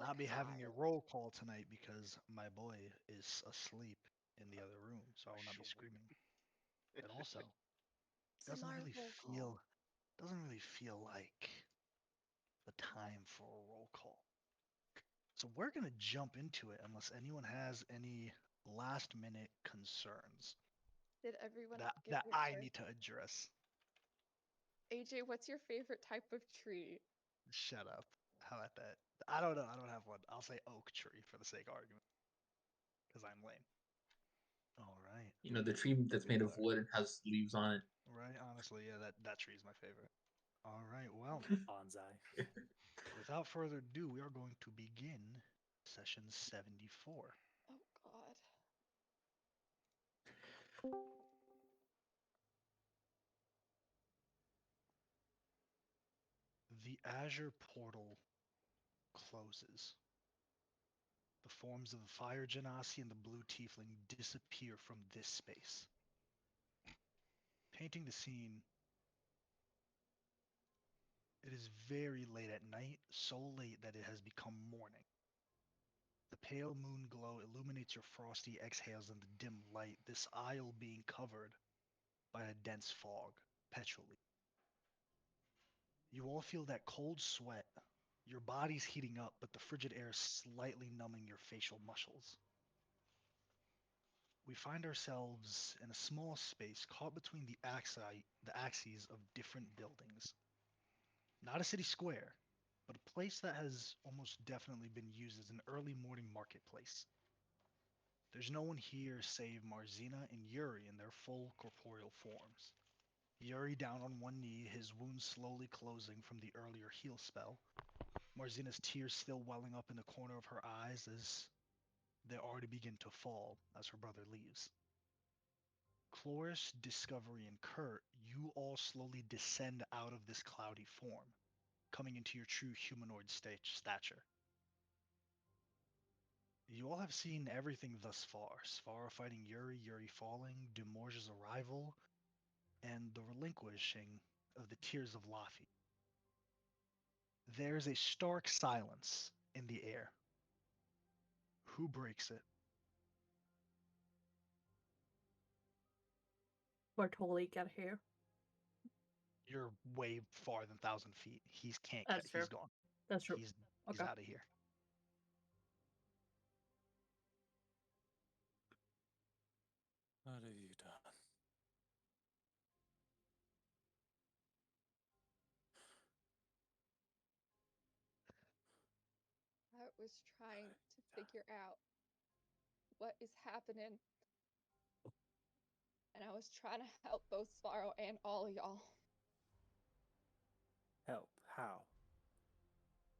not be having a roll call tonight because my boy is asleep in the other room, so I will not be screaming. And also, It's a doesn't Marvel really call. feel like the time for a roll call. So we're gonna jump into it unless anyone has any last minute concerns Did everyone give that their I answer? need to address. AJ, what's your favorite type of tree? Shut up. How about that? I don't know. I don't have one. I'll say oak tree for the sake of argument because I'm lame. All right. You know, the tree that's made of wood and has leaves on it. Right. Honestly, yeah, that tree is my favorite. All right. Well, Bonsai. without further ado, we are going to begin session 74. Oh God. The Azure portal closes. The forms of the Fire Genasi and the Blue Tiefling disappear from this space. Painting the scene, it is very late at night, so late that it has become morning. The pale moon glow illuminates your frosty exhales in the dim light, this isle being covered by a dense fog, perpetually. You all feel that cold sweat. Your body's heating up, but the frigid air is slightly numbing your facial muscles. We find ourselves in a small space caught between the axes of different buildings. Not a city square, but a place that has almost definitely been used as an early morning marketplace. There's no one here save Marzina and Yuri in their full corporeal forms. Yuri down on one knee, his wounds slowly closing from the earlier heal spell. Marzina's tears still welling up in the corner of her eyes as they already begin to fall as her brother leaves. Cloris, Discovery, and Kurt, you all slowly descend out of this cloudy form, coming into your true humanoid stature. You all have seen everything thus far. Svara fighting Yuri, Yuri falling, Demorge's arrival, and the relinquishing of the Tears of Lafi. There's a stark silence in the air. Who breaks it? We're totally get here. You're way farther than 1,000 feet. He can't get. That's true. He's gone. That's true. He's Okay. out of here. What have you done? I was trying to figure out what is happening, and I was trying to help both Sparrow and all of y'all. Help? How?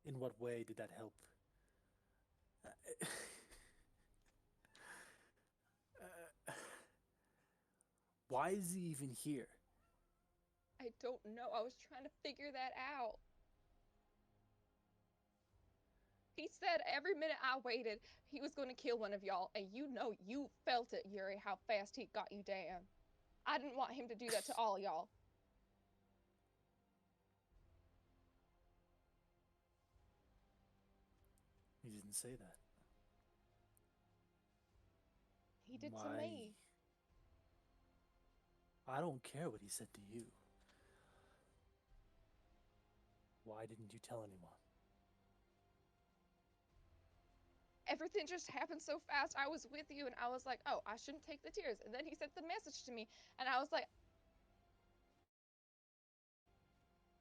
In what way did that help? Uh, why is he even here? I don't know. I was trying to figure that out. He said every minute I waited, he was going to kill one of y'all, and you know you felt it, Yuri, how fast he got you down. I didn't want him to do that to all y'all. He didn't say that. He did to Why? me. I don't care what he said to you. Why didn't you tell anyone? Everything just happened so fast. I was with you, and I was like, oh, I shouldn't take the tears. And then he sent the message to me, and I was like,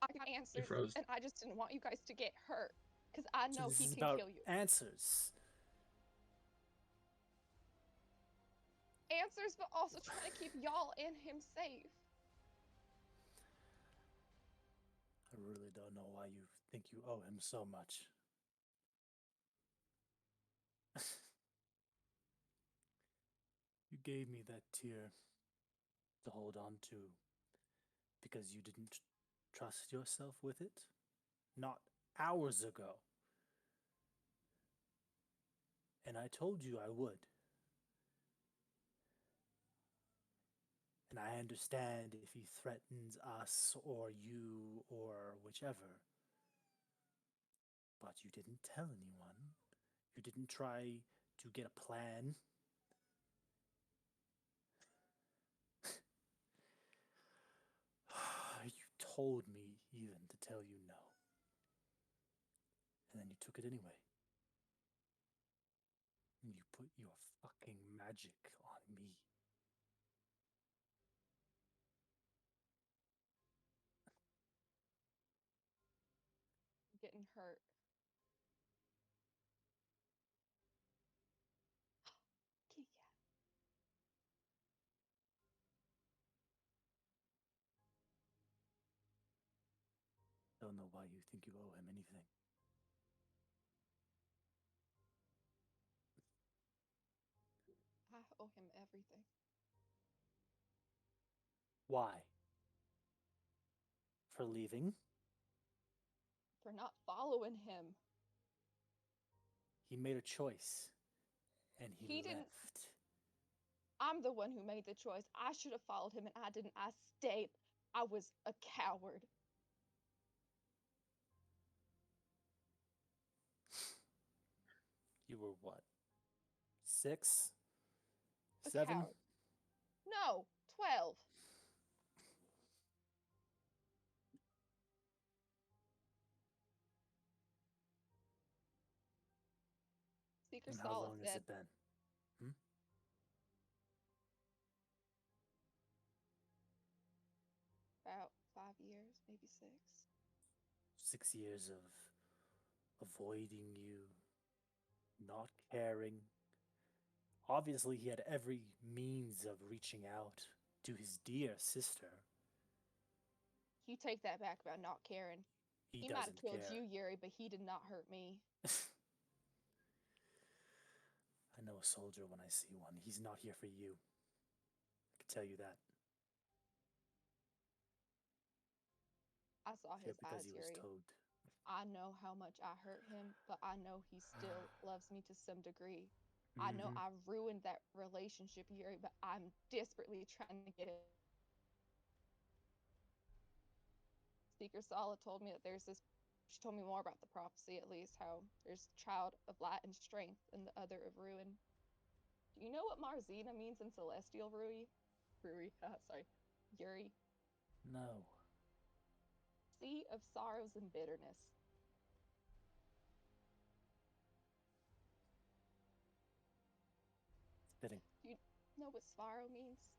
I got You answers, froze. and I just didn't want you guys to get hurt because I So know this he is can about kill you. answers. Answers, but also trying to keep y'all and him safe. I really don't know why you think you owe him so much. You gave me that tear to hold on to because you didn't trust yourself with it? Not hours ago. And I told you I would. And I understand if he threatens us or you or whichever. But you didn't tell anyone. You didn't try to get a plan. You told me even to tell you no. And then you took it anyway. And you put your fucking magic on me. I'm getting hurt. Kitty cat. Don't know why you think you owe him anything. I owe him everything. Why? For leaving? For not following him. He made a choice. And He didn't. left. I'm the one who made the choice. I should have followed him and I didn't. I stayed. I was a coward. You were what? 6? A 7? coward. No, 12. Seeker And how Solace long has said, it been? about 5 years, maybe 6. 6 years of avoiding you, not caring. Obviously, he had every means of reaching out to his dear sister. You take that back about not caring. He might have doesn't killed care. you, Yuri, but he did not hurt me. I know a soldier when I see one. He's not here for you. I can tell you that. I saw Here his because eyes, he was Yuri. told. I know how much I hurt him, but I know he still loves me to some degree. I know I ruined that relationship, Yuri, but I'm desperately trying to get it. Seeker Sala told me that there's this. She told me more about the prophecy, at least, how there's child of light and strength and the other of ruin. Do you know what Marzina means in Celestial, Rui? Sorry, Yuri. No. Sea of sorrows and bitterness. Fitting. Do you know what Svaro means?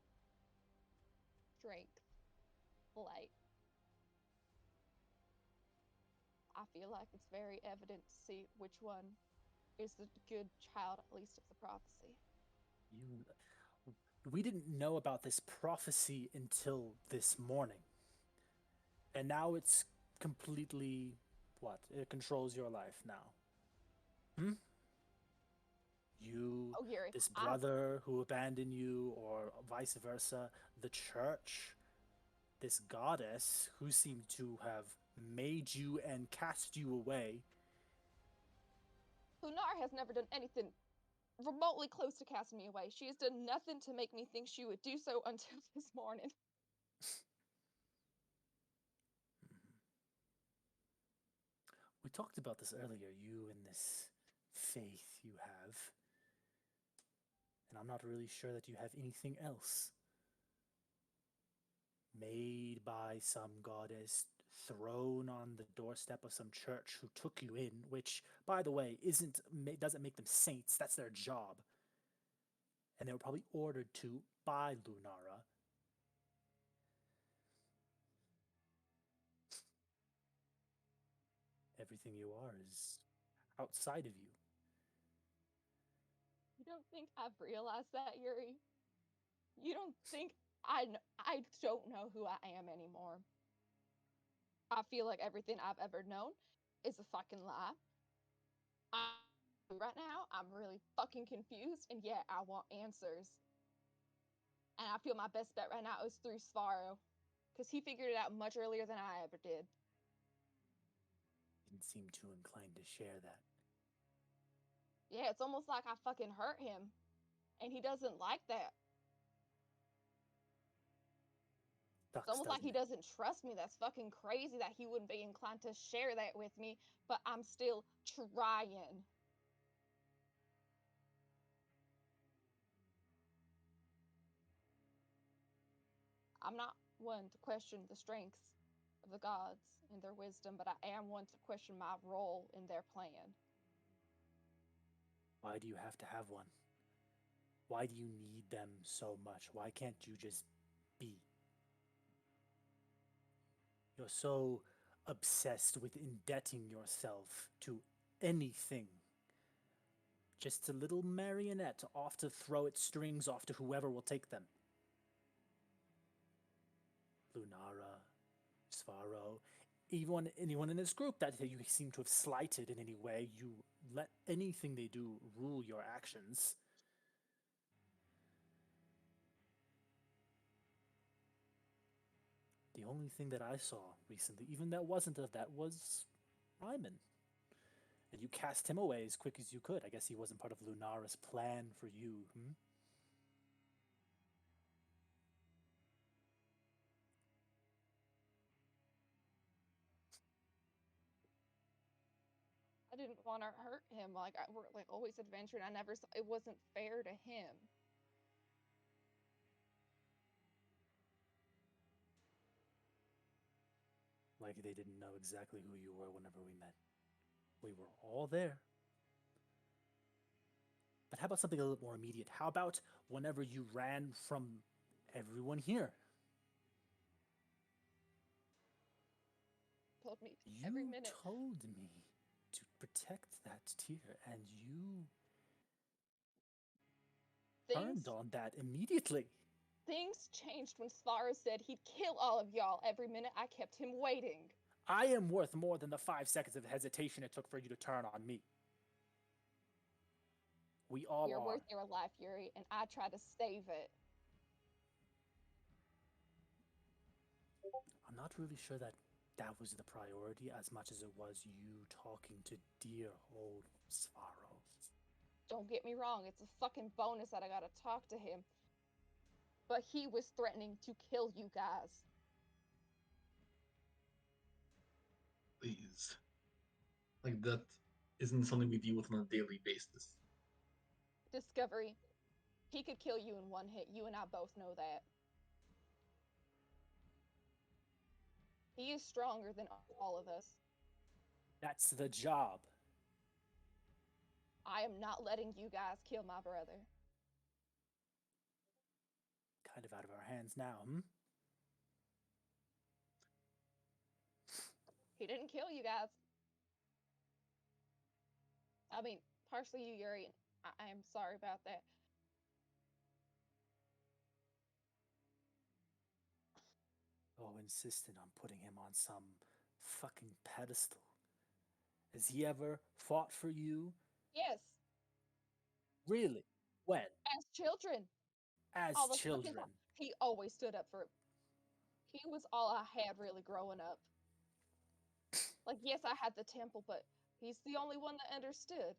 Strength. Light. I feel like it's very evident to see which one is the good child, at least of the prophecy. We didn't know about this prophecy until this morning. And now it's completely, what? It controls your life now. You, Oh, Yuri, this brother who abandoned you, or vice versa, the church, this goddess who seemed to have made you and cast you away. Lunar has never done anything remotely close to casting me away. She has done nothing to make me think she would do so until this morning. We talked about this earlier, you and this faith you have. And I'm not really sure that you have anything else. Made by some goddess, thrown on the doorstep of some church who took you in, which, by the way, doesn't make them saints. That's their job. And they were probably ordered to by Lunara. Everything you are is outside of you. You don't think I've realized that, Yuri? You don't think I don't know who I am anymore? I feel like everything I've ever known is a fucking lie. Right now, I'm really fucking confused, and yeah, I want answers. And I feel my best bet right now is through Svaro, because he figured it out much earlier than I ever did. Didn't seem too inclined to share that. Yeah, it's almost like I fucking hurt him, and he doesn't like that. It's almost like he doesn't it? doesn't trust me. That's fucking crazy that he wouldn't be inclined to share that with me, but I'm still trying. I'm not one to question the strengths of the gods and their wisdom, but I am one to question my role in their plan. Why do you have to have one? Why do you need them so much? Why can't you just be? You're so obsessed with indebting yourself to anything. Just a little marionette off to throw its strings off to whoever will take them. Lunara, Svaro, even anyone in this group that you seem to have slighted in any way, you let anything they do rule your actions. The only thing that I saw recently, even that wasn't of that, was Ryman. And you cast him away as quick as you could. I guess he wasn't part of Lunara's plan for you, hmm? I didn't want to hurt him. We're like always adventuring. I never saw it wasn't fair to him. Like they didn't know exactly who you were whenever we met. We were all there. But how about something a little more immediate? How about whenever you ran from everyone here? Told me every You minute. told me to protect that tear, and you Things turned on that immediately. things changed when Svara said he'd kill all of y'all. Every minute I kept him waiting. I am worth more than the 5 seconds of hesitation it took for you to turn on me. We all You're are. worth your life, Yuri, and I try to save it. I'm not really sure that that was the priority as much as it was you talking to dear old Svaro. Don't get me wrong, it's a fucking bonus that I gotta talk to him. But he was threatening to kill you guys. Please. Like, that isn't something we deal with on a daily basis. Discovery, he could kill you in one hit. You and I both know that. He is stronger than all of us. That's the job. I am not letting you guys kill my brother. Kind of out of our hands now, hmm? He didn't kill you guys. I mean, partially you, Yuri. I am sorry about that. Oh, insistent on putting him on some fucking pedestal. Has he ever fought for you? Yes, Really? When? as children, As all the fucking time. children? He always stood up for. He was all I had really growing up. Like, yes, I had the temple, but he's the only one that understood.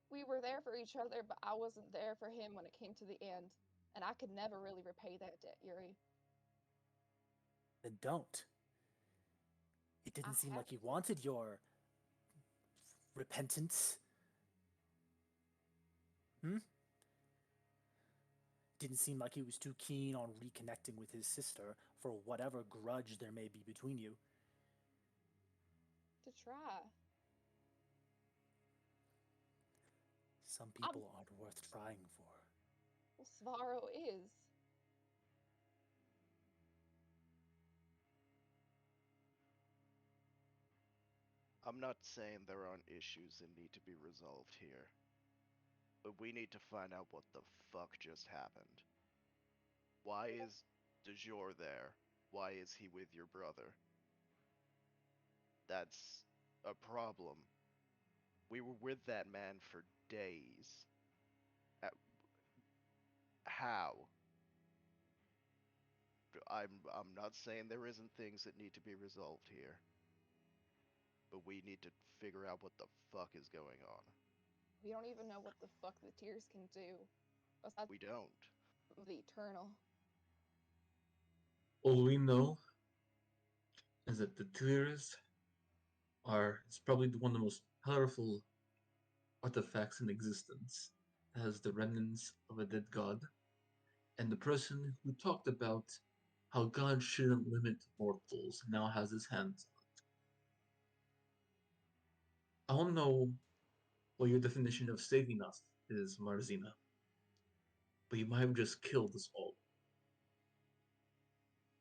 We were there for each other, but I wasn't there for him when it came to the end. And I could never really repay that debt, Yuri. Then don't. It I didn't seem have like he wanted your repentance. Hmm? Didn't seem like he was too keen on reconnecting with his sister for whatever grudge there may be between you. to try. Some I'm, people aren't worth trying for. well, Svaro is. I'm not saying there aren't issues that need to be resolved here, but we need to find out what the fuck just happened. Why is De Jure there? Why is he with your brother? That's a problem. We were with that man for days. Uh, How? I'm not saying there isn't things that need to be resolved here, but we need to figure out what the fuck is going on. We don't even know what the fuck the tears can do. Besides We don't. the eternal. All we know is that the tears is probably one of the most powerful artifacts in existence. It has the remnants of a dead god, and the person who talked about how God shouldn't limit mortals now has his hands on it. I don't know what your definition of saving us is, Marzina, but you might have just killed us all.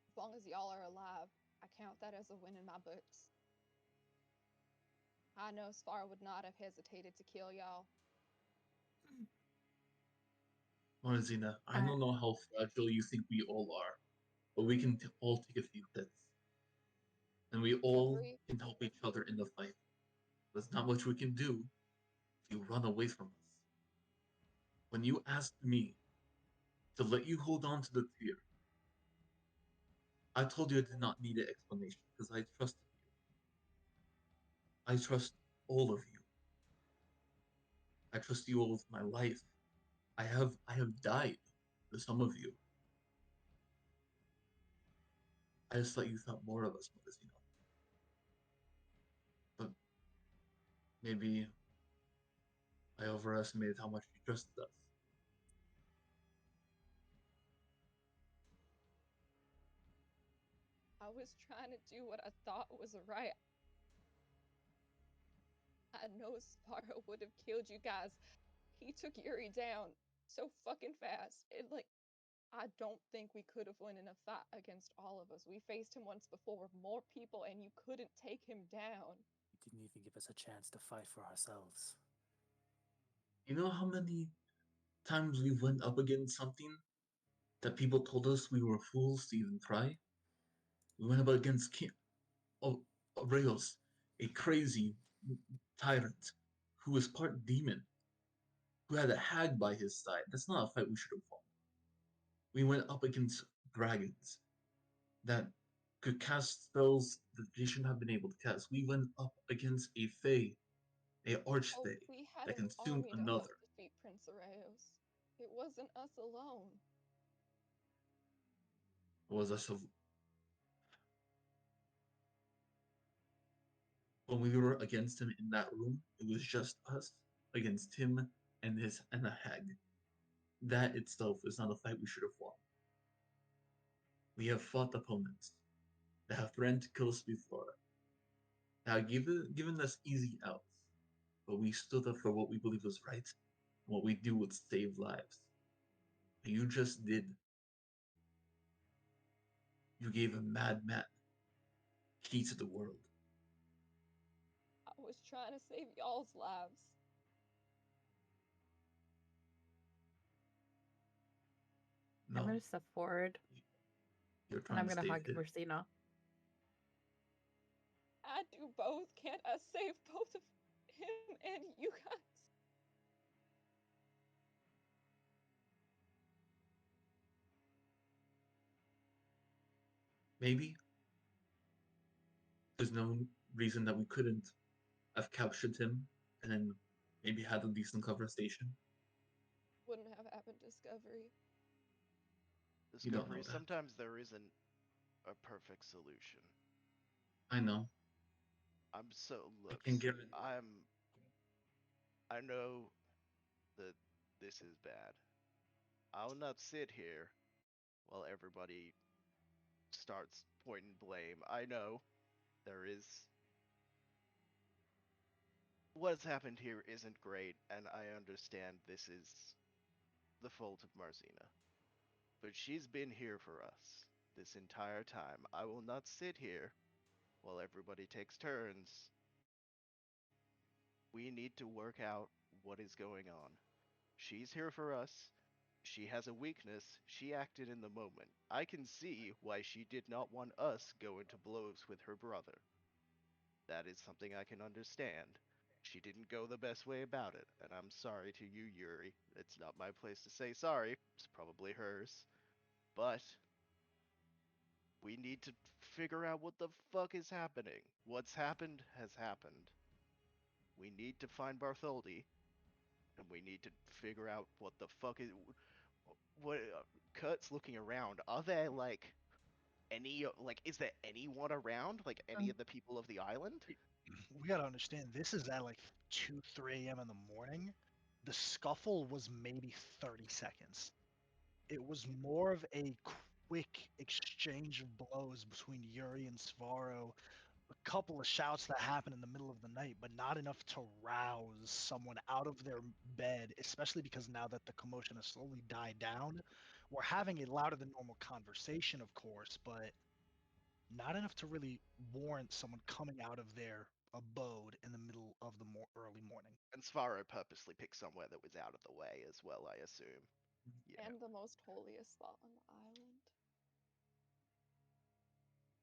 As long as y'all are alive, I count that as a win in my books. I know Svar would not have hesitated to kill y'all. Marzina, I I, don't know how fragile you think we all are, but we can all take a few hits. And we all Discovery, can help each other in the fight. There's not much we can do if you run away from us. When you asked me to let you hold on to the tear, I told you I did not need an explanation because I trusted you. I trust all of you. I trust you all with my life. I have died for some of you. I just thought you thought more of us, Montesino. But maybe I overestimated how much you trusted us. I was trying to do what I thought was right. I know Sparrow would have killed you guys. He took Yuri down so fucking fast. I don't think we could have won in a fight against all of us. We faced him once before with more people and you couldn't take him down. You didn't even give us a chance to fight for ourselves. You know how many times we went up against something that people told us we were fools to even try? We went up against Reyes, a crazy tyrant who was part demon, who had a hag by his side. That's not a fight we should have fought. We went up against dragons that could cast spells that they shouldn't have been able to cast. We went up against a fae, a Oh, archfey, we had that an consumed army to help another. defeat Prince Arreos. It wasn't us alone. It was us of when we were against him in that room. It was just us against him and a hag. That itself is not a fight we should have won. We have fought opponents that have threatened to kill us before, that have given us easy outs, but we stood up for what we believe was right, and what we do would save lives. But you just did. You gave a madman key to the world. I was trying to save y'all's lives. I'm No, gonna step forward you're and trying I'm to gonna save hug his. Marcina. I do both. Can't I save both of him and you guys? Maybe there's no reason that we couldn't have captured him and then maybe had a decent conversation. Wouldn't have happened, Discovery. You don't know Discovery, that. sometimes there isn't a perfect solution. I know. I'm so I look, can guarantee. I know that this is bad. I'll not sit here while everybody starts pointing blame. I know there is what's happened here isn't great, and I understand this is the fault of Marzina. But she's been here for us this entire time. I will not sit here while everybody takes turns. We need to work out what is going on. She's here for us. She has a weakness. She acted in the moment. I can see why she did not want us go into blows with her brother. That is something I can understand. She didn't go the best way about it, and I'm sorry to you, Yuri. It's not my place to say sorry. It's probably hers. But we need to figure out what the fuck is happening. What's happened has happened. We need to find Bartholdi, and we need to figure out what the fuck is. What Kurt's looking around. Are there like any like is there anyone around? Like any of the people of the island? We gotta understand, this is at like 2, 3 a.m. in the morning. The scuffle was maybe 30 seconds. It was more of a quick exchange of blows between Yuri and Svaro. A couple of shouts that happened in the middle of the night, but not enough to rouse someone out of their bed, especially because now that the commotion has slowly died down, we're having a louder than normal conversation, of course, but not enough to really warrant someone coming out of their abode in the middle of the early morning. And Svaro purposely picked somewhere that was out of the way as well, I assume. Yeah, And the most holiest spot on the island.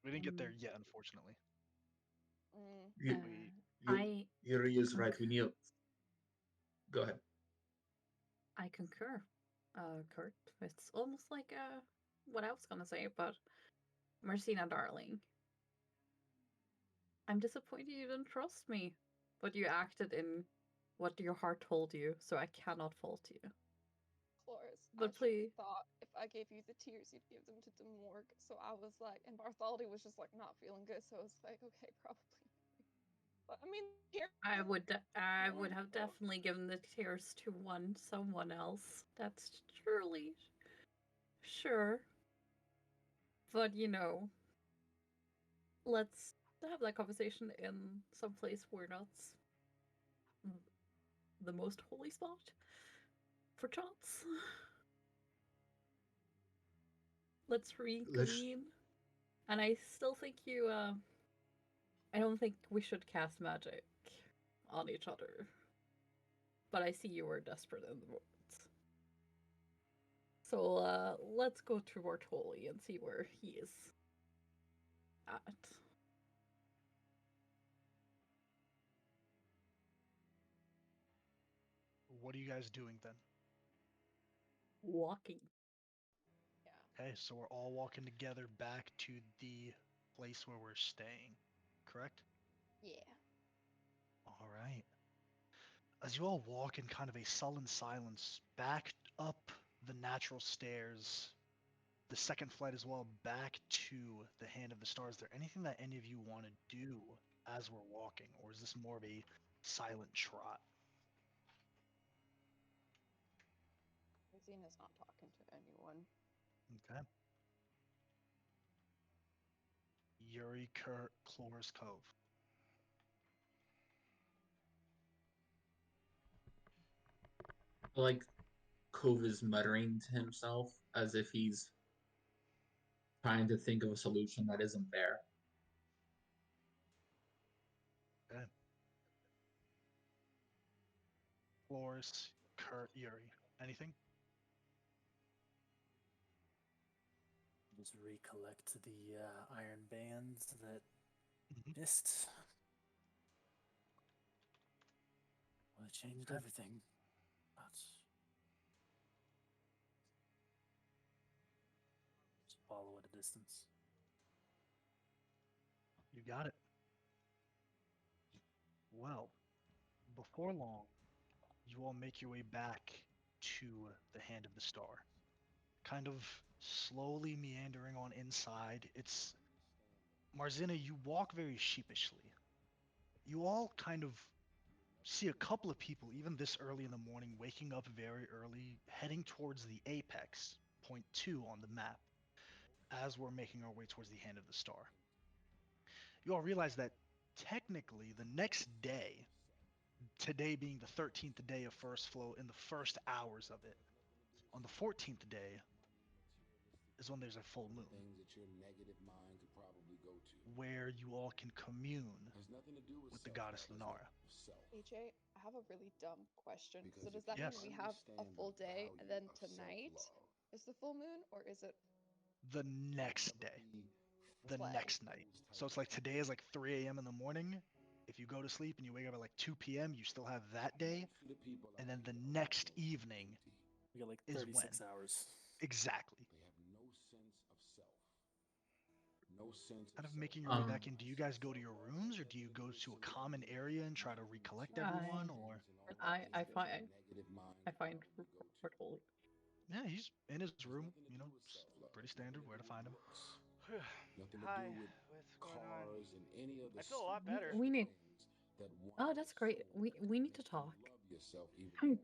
we didn't get there Mm. yet, unfortunately. Mm. You, I Yuri is right. We concur. need. Go ahead. I concur, Kurt. It's almost like what I was gonna say, but Marcina, darling, I'm disappointed you didn't trust me, but you acted in what your heart told you, so I cannot fault you. Cloris, I But truly please, thought if I gave you the tears, you'd give them to Demorg. So I was like, and Bartholdi was just like not feeling good, so I was like, okay, probably. But I mean, here I would have so- definitely given the tears to someone else. That's truly sure. But let's have that conversation in some place where not the most holy spot, perchance. Let's reconvene. And I still think I don't think we should cast magic on each other. But I see you were desperate in the moment. So let's go to Bartoli and see where he is at. What are you guys doing then? Walking. Yeah. Okay, so we're all walking together back to the place where we're staying, correct? Yeah. All right. As you all walk in kind of a sullen silence back up the natural stairs, the second flight as well, back to the Hand of the Stars, is there anything that any of you want to do as we're walking, or is this more of a silent trot? Rosina's not talking to anyone. Okay. Yuri, Kurt, Cloris, Cove. Like Cove is muttering to himself as if he's trying to think of a solution that isn't there. Okay. Cloris, Kurt, Yuri. Anything? Just recollect the iron bands that Mhm. missed. Well, it changed Okay. everything. But just follow at a distance. You got it. Well, before long, you all make your way back to the Hand of the Star. Kind of slowly meandering on inside. It's Marzina, you walk very sheepishly. You all kind of see a couple of people, even this early in the morning, waking up very early, heading towards the apex, point 2 on the map, as we're making our way towards the Hand of the Star. You all realize that technically the next day, today being the 13th day of first flow, in the first hours of it, on the 14th day is when there's a full moon, Things that your negative mind could probably go to. where you all can commune Has nothing to do with the self goddess love, it's Lunara. self. AJ, I have a really dumb question. Because So does if that you mean Yes. we have a understand full the day and value then of tonight self-love, is the full moon, or is it The next never day. be The play? next night. So it's like today is like 3 a.m. in the morning. If you go to sleep and you wake up at like 2 p.m., you still have that day. Most of the people And out then the here are next emotionally evening empty. We got like is 36 when. hours. Exactly. They have no sense of self. No sense of Kind of self making your way love. back in. Do you guys go to your rooms or do you go to a common area and try to recollect everyone? I Or I I find I find to. Bartoli. yeah, he's in his Has room. nothing to You do know, with self love. pretty Has nothing standard to where do to with find him. looks. Nothing to Hi, do with what's going on? cars and any of the I feel a lot better. We need. things that Oh, wander that's your great. soul We and need to make you talk. love yourself even Hmm. more.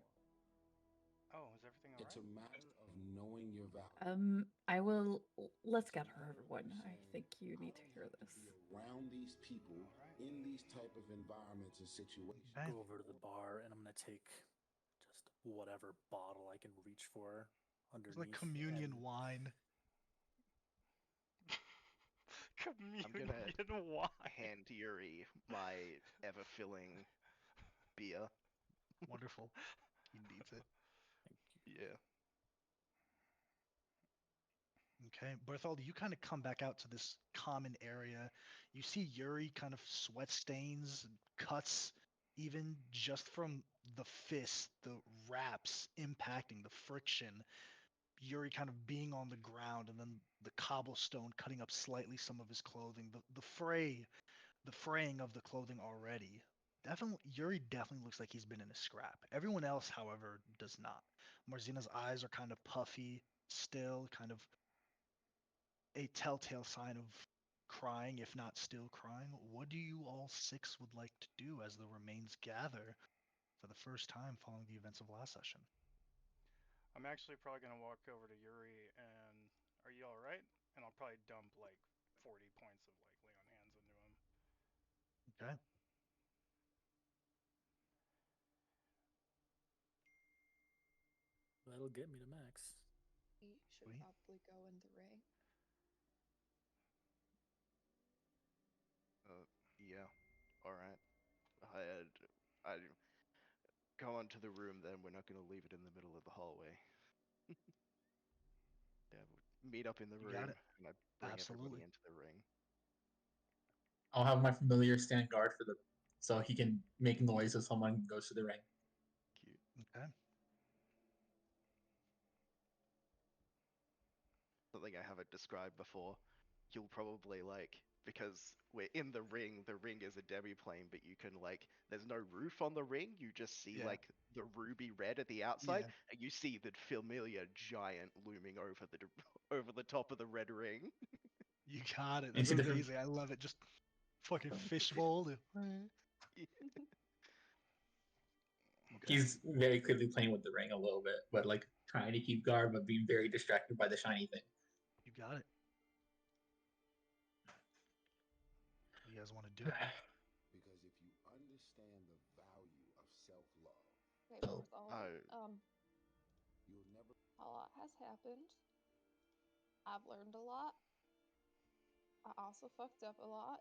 Oh, is everything It's a alright? matter of knowing your value. I will. Let's It's a get her, matter of everyone. I saying, think you I need to don't hear have to be this. around these people Alright. in these type of environments and Okay. situations. Go over to the bar and I'm gonna take just whatever bottle I can reach for It's like underneath communion and wine. I'm gonna Communion wine. hand Yuri my ever-filling beer. Wonderful. He needs it. Yeah. Okay, Berthold, you kind of come back out to this common area. You see Yuri kind of sweat stains, cuts, even just from the fist, the wraps impacting the friction. Yuri kind of being on the ground, and then the cobblestone cutting up slightly some of his clothing. The fraying of the clothing already. Definitely, Yuri definitely looks like he's been in a scrap. Everyone else, however, does not. Marzina's eyes are kind of puffy, still, kind of a telltale sign of crying, if not still crying. What do you all six would like to do as the remains gather for the first time following the events of last session? I'm actually probably gonna walk over to Yuri and are you alright? And I'll probably dump like 40 points of like lay on hands into him. Okay. that'll get me to max. We should Sweet. probably go in the ring. Yeah. All right. I I go on to the room. Then we're not gonna leave it in the middle of the hallway. Yeah. We'll meet up in the You got room, it. and I bring everybody Absolutely. into the ring. I'll have my familiar stand guard for the so he can make noise if someone goes to the ring. Cute. Okay. Something I haven't described before. You'll probably like because we're in the ring. The ring is a demi-plane, but you can like there's no roof on the ring. You just see Yeah. like the ruby red at the outside, Yeah. and you see the familiar giant looming over the over the top of the red ring. You got it. And you That's see different. amazing. I love it. Just fucking fishbowl. Okay. He's very clearly playing with the ring a little bit, but like trying to keep guard, but being very distracted by the shiny thing. You got it. What do you guys want to do? Because if you understand the value of self-love, Okay, So Berthold. you'll never A lot has happened. I've learned a lot. I also fucked up a lot.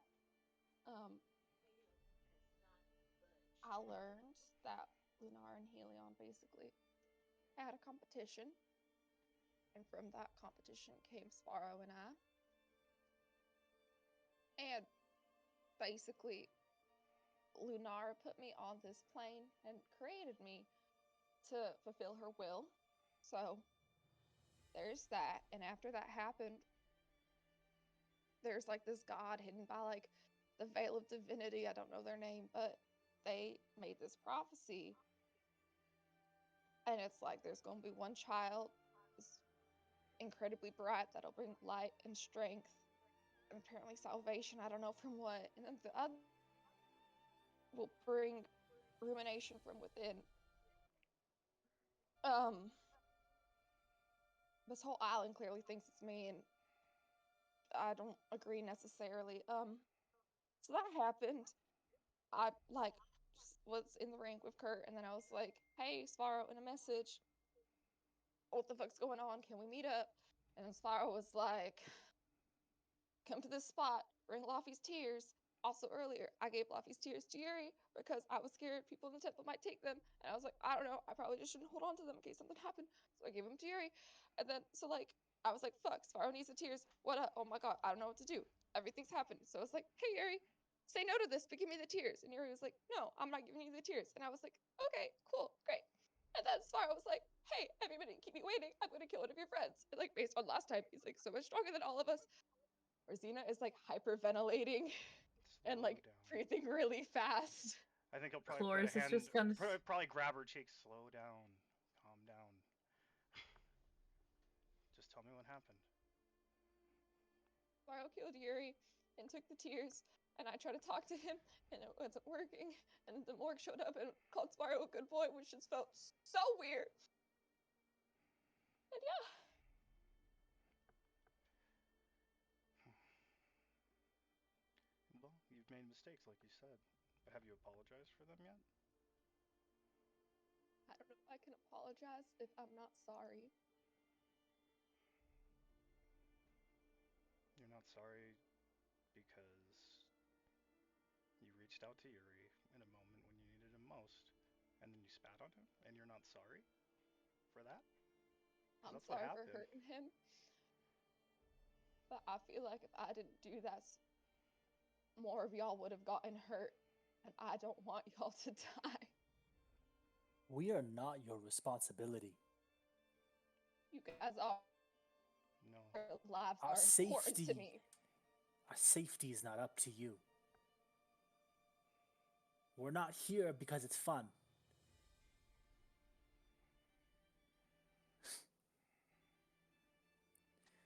Um, I learned that Lunar and Helion basically had a competition, and from that competition came Sparrow and I. And basically, Lunara put me on this plane and created me to fulfill her will. So there's that. And after that happened, there's like this god hidden by like the veil of divinity. I don't know their name, but they made this prophecy. And it's like there's going to be one child, this incredibly bright, that'll bring light and strength and apparently salvation. I don't know from what. And then the other will bring rumination from within. Um, this whole island clearly thinks it's me, and I don't agree necessarily. So that happened. I like was in the ring with Kurt, and then I was like, "Hey, Sparrow, in a message, what the fuck's going on? Can we meet up?" And then Sparrow was like, "Come to this spot, bring Laffy's tears." Also, earlier, I gave Laffy's tears to Yuri because I was scared people in the temple might take them. And I was like, I don't know, I probably just shouldn't hold on to them in case something happened. So I gave them to Yuri. And then, so like, I was like, fuck, Sparrow needs the tears. What up? Oh my god, I don't know what to do. Everything's happened. So I was like, hey, Yuri, say no to this, but give me the tears. And Yuri was like, no, I'm not giving you the tears. And I was like, okay, cool, great. And then Sparrow was like, hey, everybody, keep me waiting. I'm gonna kill one of your friends. And like, based on last time, he's like so much stronger than all of us. Rosina is like hyperventilating and Slow like down. breathing really fast. I think he'll probably put a Cloris is hand, just gonna. probably grab her cheek. Slow down. Calm down. Just tell me what happened. Spyro killed Yuri and took the tears, and I tried to talk to him, and it wasn't working. And the morgue showed up and called Spyro a good boy, which just felt so weird. And yeah. Well, you've made mistakes, like you said. But have you apologized for them yet? I don't know if I can apologize if I'm not sorry. You're not sorry because you reached out to Yuri in a moment when you needed him most, and then you spat on him, and you're not sorry for that? Because I'm that's what sorry for happened. hurting him. But I feel like if I didn't do that, more of y'all would have gotten hurt. And I don't want y'all to die. We are not your responsibility. You guys are. No. Your lives Our are important to safety, me. our safety is not up to you. We're not here because it's fun.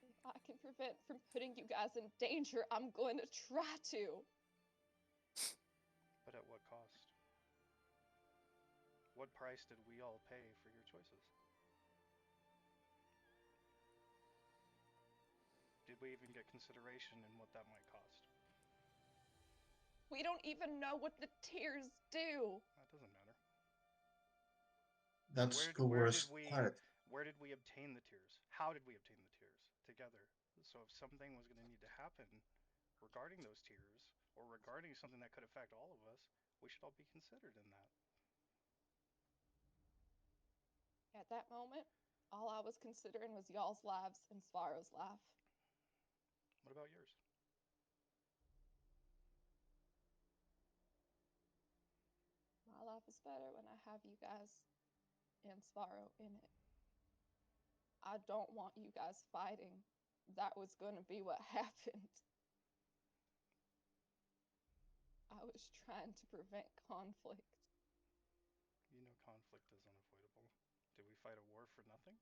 If I can prevent from putting you guys in danger, I'm going to try to. But at what cost? What price did we all pay for your choices? Did we even get consideration in what that might cost? We don't even know what the tears do. That doesn't matter. That's the worst part. Where did we obtain the tears? How did we obtain the tears? Together. So if something was going to need to happen regarding those tears, or regarding something that could affect all of us, we should all be considered in that. At that moment, all I was considering was y'all's lives and Spyro's life. What about yours? My life is better when I have you guys and Spyro in it. I don't want you guys fighting. That was going to be what happened. I was trying to prevent conflict. You know conflict is unavoidable. Did we fight a war for nothing?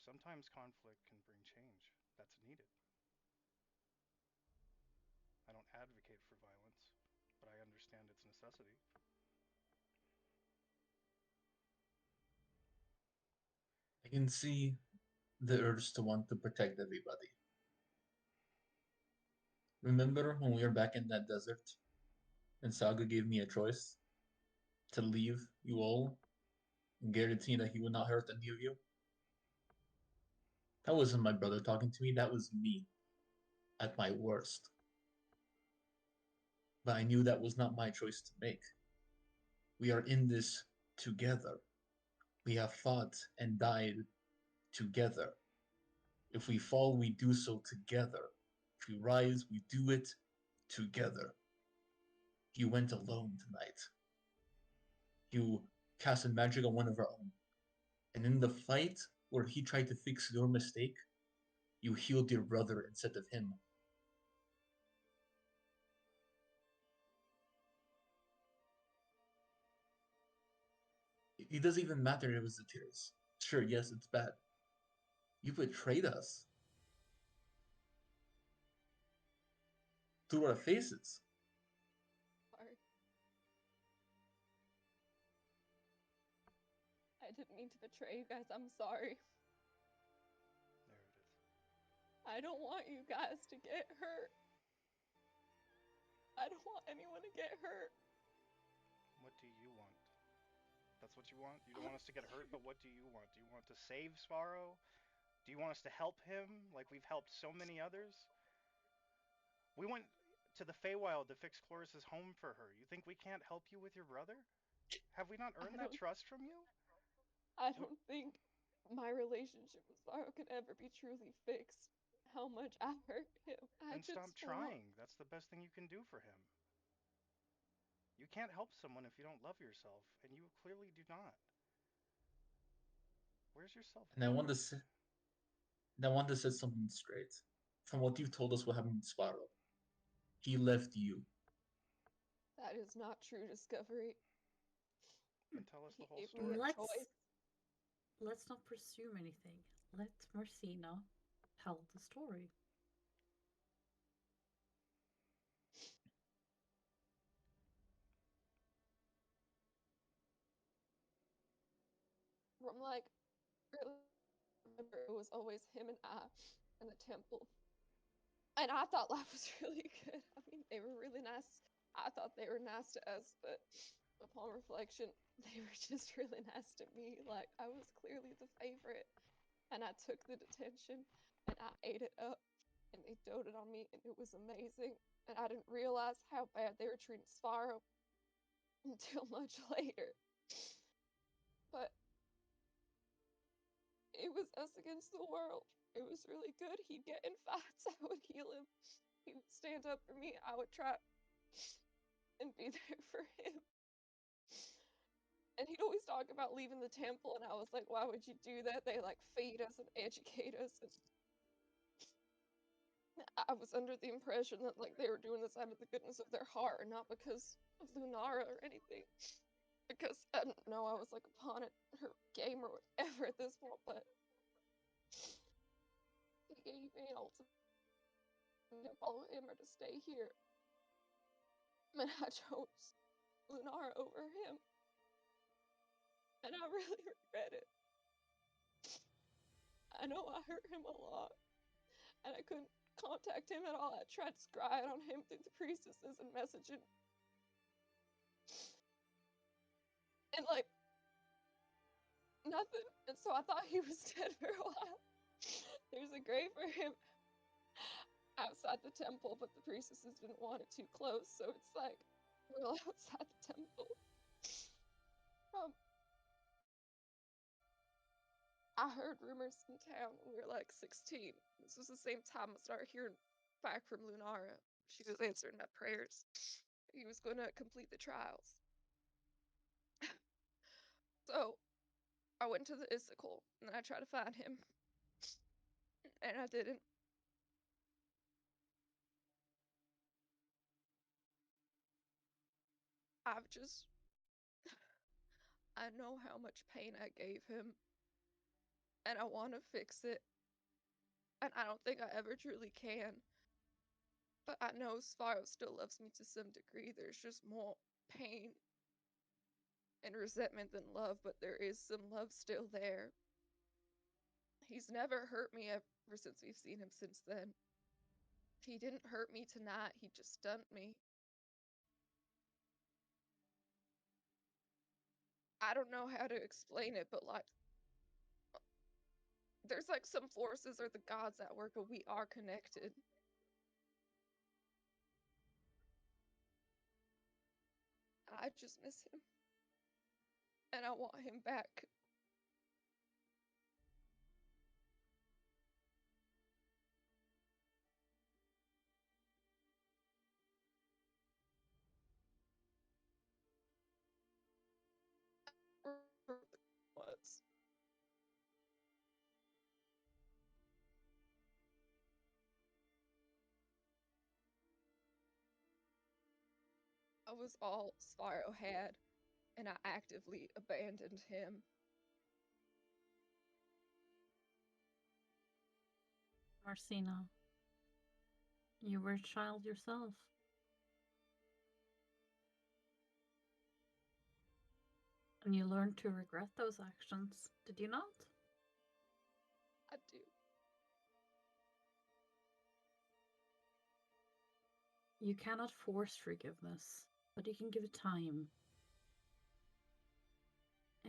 Sometimes conflict can bring change that's needed. I don't advocate for violence, but I understand its necessity. I can see the urge to want to protect everybody. Remember when we were back in that desert and Saga gave me a choice to leave you all and guarantee that he would not hurt any of you? That wasn't my brother talking to me, that was me at my worst. But I knew that was not my choice to make. We are in this together. We have fought and died together. If we fall, we do so together. If we rise, we do it together. You went alone tonight. You casted magic on one of our own. And in the fight where he tried to fix your mistake, you healed your brother instead of him. It doesn't even matter if it was the tears. Sure, yes, it's bad. You betrayed us. Through our faces. Sorry. I didn't mean to betray you guys. I'm sorry. There it is. I don't want you guys to get hurt. I don't want anyone to get hurt. What do you want? That's what you want? You don't want us to get hurt, but what do you want? Do you want to save Sparrow? Do you want us to help him like we've helped so many others? We went to the Feywild to fix Cloris's home for her. You think we can't help you with your brother? Have we not earned that trust from you? I don't think my relationship with Spyro could ever be truly fixed. How much I hurt him. I Then stop just want. trying. That's the best thing you can do for him. You can't help someone if you don't love yourself, and you clearly do not. Where's your And I self-hatred? want to set something straight. From what you've told us what happened to Sparrow, he left you. That is not true, Discovery. Then tell us the He whole gave me a story. Let's choice. let's not presume anything. Let Marcina tell the story. From like really remember it was always him and I in the temple. And I thought life was really good. I mean, they were really nice. I thought they were nice to us, but upon reflection, they were just really nice to me. Like, I was clearly the favorite. And I took the detention and I ate it up. And they doted on me, and it was amazing. And I didn't realize how bad they were treating Sparrow until much later. But it was us against the world. It was really good. He'd get in fights, I would heal him. He would stand up for me, I would try and be there for him. And he'd always talk about leaving the temple, and I was like, why would you do that? They like feed us and educate us. And I was under the impression that like they were doing this out of the goodness of their heart and not because of Lunara or anything. Because I didn't know I was like upon it, her game or whatever at this point, but he gave me an ultimatum to follow him or to stay here. And I chose Lunara over him. And I really regret it. I know I hurt him a lot. And I couldn't contact him at all. I tried to scry it on him through the priestesses and messaging. And like, nothing. And so I thought he was dead for a while. There's a grave for him outside the temple, but the priestesses didn't want it too close, so it's like real outside the temple. Um, I heard rumors in town when we were like 16. This was the same time I started hearing back from Lunara. She was answering my prayers. He was going to complete the trials. So I went to the Icicle and I tried to find him, and I didn't. I've just, I know how much pain I gave him, and I want to fix it, and I don't think I ever truly can. But I know Sparrow still loves me to some degree. There's just more pain and resentment than love, but there is some love still there. He's never hurt me ever since we've seen him since then. He didn't hurt me tonight, he just stunned me. I don't know how to explain it, but like, there's like some forces or the gods at work, and we are connected. I just miss him. And I want him back. Was. I was all Sparrow had, and I actively abandoned him. Marcina, you were a child yourself. And you learned to regret those actions, did you not? I do. You cannot force forgiveness, but you can give it time.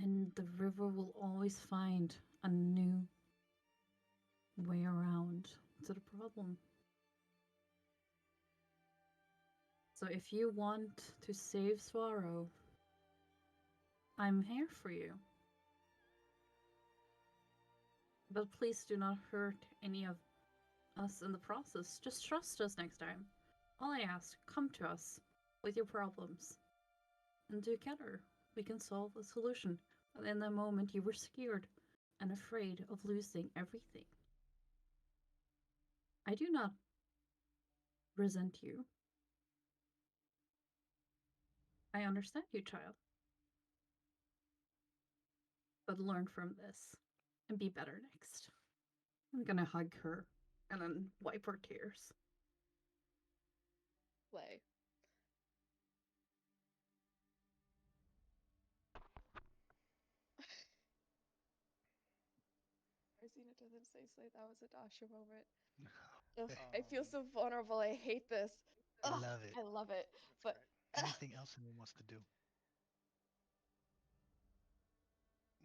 And the river will always find a new way around to the problem. So if you want to save Swallow, I'm here for you. But please do not hurt any of us in the process. Just trust us next time. All I ask, come to us with your problems. And together we can solve a solution. And in that moment you were scared and afraid of losing everything. I do not resent you. I understand you, child. But learn from this and be better next. I'm gonna hug her and then wipe her tears. Play. Arsena doesn't say slay. That was a Dasha moment. Ugh, I feel so vulnerable. I hate this. Ugh, Love it. I love it. That's But great. Anything else anyone wants to do?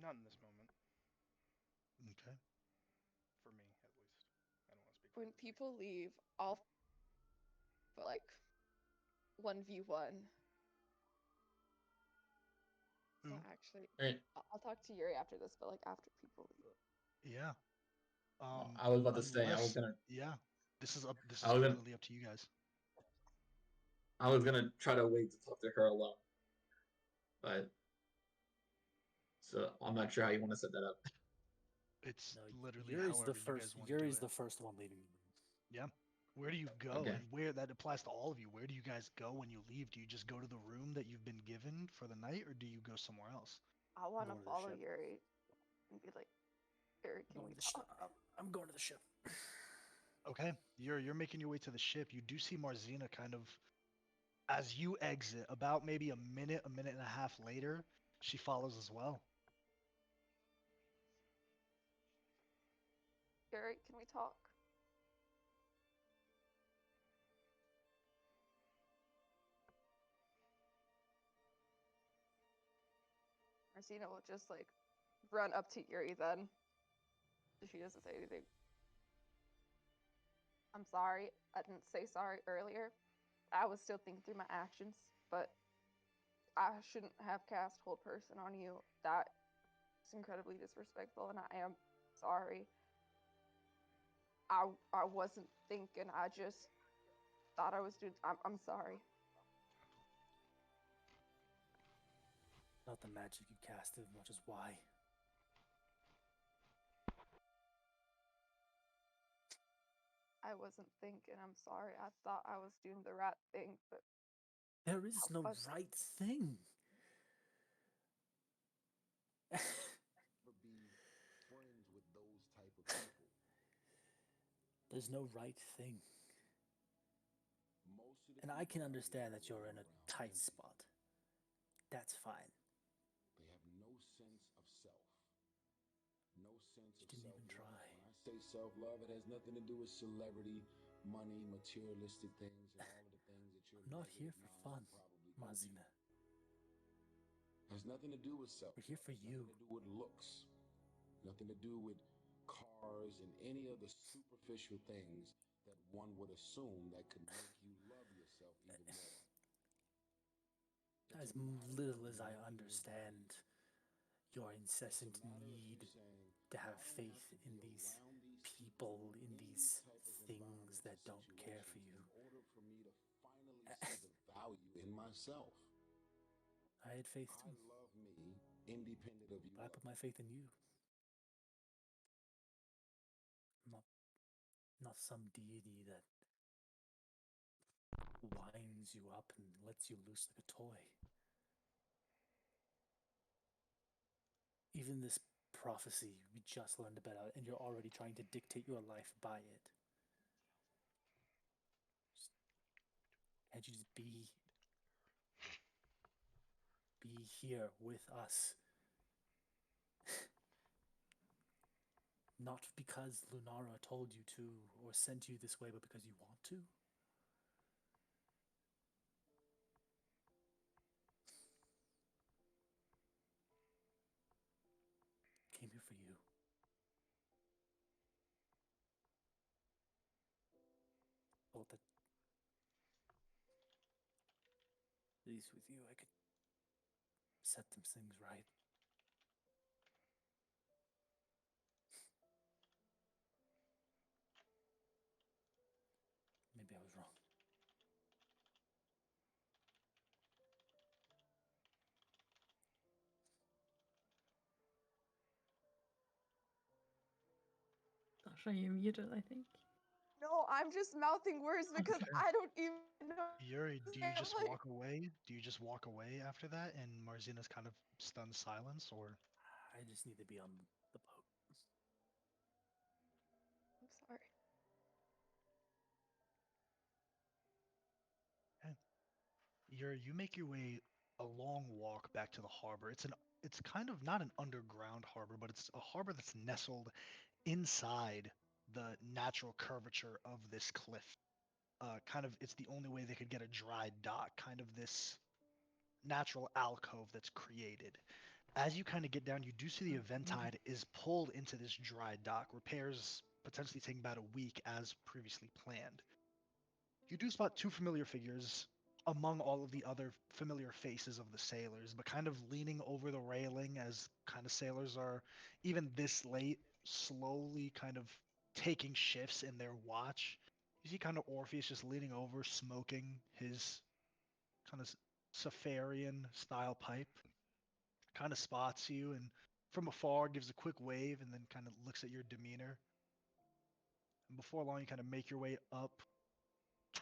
Not in this moment, Okay. for me at least. I don't want to speak for when everybody. people leave, I'll for like 1v1. Who? Well, actually, Hey, I'll talk to Yuri after this, but like after people leave. Yeah. I was about to say Unless, yeah, this is up. This I is was gonna completely up to you guys. I was gonna try to wait to talk to her alone, but so I'm not sure how you want to set that up. It's No, literally Yuri's the however you guys first. want to do Yuri's it. the first one leaving the room. Yeah. Where do you go, Okay. and where that applies to all of you? Where do you guys go when you leave? Do you just go to the room that you've been given for the night, or do you go somewhere else? I I'm want to going to the follow ship. Yuri and be like, Yuri, I'm can going we to the ship. talk? I'm going to the ship. Okay, you're making your way to the ship. You do see Marzina kind of as you exit. About maybe a minute and a half later, she follows as well. Yuri, can we talk? Marcina will just like run up to Yuri then. If she doesn't say anything. I'm sorry. I didn't say sorry earlier. I was still thinking through my actions, but I shouldn't have cast hold person on you. That is incredibly disrespectful, and I am sorry. I wasn't thinking. I just thought I was doing. I'm sorry. Not the magic you casted, much as why. I wasn't thinking. I'm sorry. I thought I was doing the right thing, but There is I no wasn't. right thing. Never be friends with those type of people. There's no right thing. Most of the And I can people I understand walk that you're in a around tight empty. spot. That's fine. They have no sense of self. No sense You of didn't even self-love. try. When I say self-love, it has nothing to do with celebrity, money, materialistic things, and all of the things that your I'm not here negative for mind fun, will probably go to. Mazina. It has nothing to do with self-love. We're here for It's you. nothing to do with looks. Nothing to do with cars and any of the superficial things that one would assume that could make you love yourself even more. It As doesn't matter little whether as you I like it or not. understand your It doesn't incessant matter if you're need saying, to have I don't have faith to in be these around these people people, in in any these type of things environments or that don't care for situations you. in order for me to finally see the value in myself. I had faith I too, love me independent of you but I put loving my me. faith in you. Not, not some deity that winds you up and lets you loose like a toy. Even this prophecy we just learned about, and you're already trying to dictate your life by it. Just, can't you just be here with us? Not because Lunara told you to or sent you this way, but because you want to? Came here for you. Thought that at least with you I could set some things right. Maybe I was wrong. Dasha, you muted, I think. No, I'm just mouthing words because Okay. I don't even know. Yuri, do you just Like, walk away? Do you just walk away after that, and Marzina's kind of stunned silence, or? I just need to be on the boat. you make your way a long walk back to the harbor. It's kind of not an underground harbor, but it's a harbor that's nestled inside the natural curvature of this cliff. Kind of, it's the only way they could get a dry dock. Kind of this natural alcove that's created. As you kind of get down, you do see the Eventide is pulled into this dry dock. Repairs potentially taking about a week as previously planned. You do spot two familiar figures among all of the other familiar faces of the sailors, but kind of leaning over the railing as kind of sailors are, even this late, slowly kind of taking shifts in their watch. You see kind of Orpheus just leaning over, smoking his kind of Safarian style pipe, kind of spots you and from afar gives a quick wave and then kind of looks at your demeanor. And before long, you kind of make your way up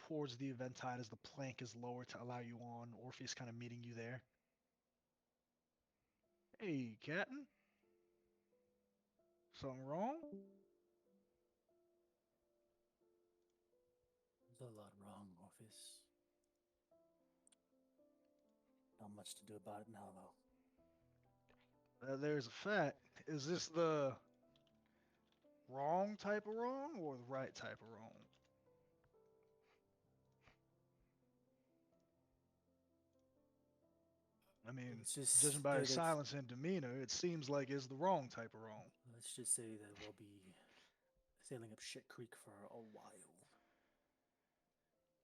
towards the Eventide as the plank is lowered to allow you on. Orpheus kind of meeting you there. Hey, Captain. Something wrong? There's a lot wrong, Orpheus. Not much to do about it now, though. There's a fact. Is this the wrong type of wrong or the right type of wrong? I mean, Let's just judging by say his that. silence and demeanor, it seems like it's the wrong type of wrong. Let's just say that we'll be sailing up shit creek for a while.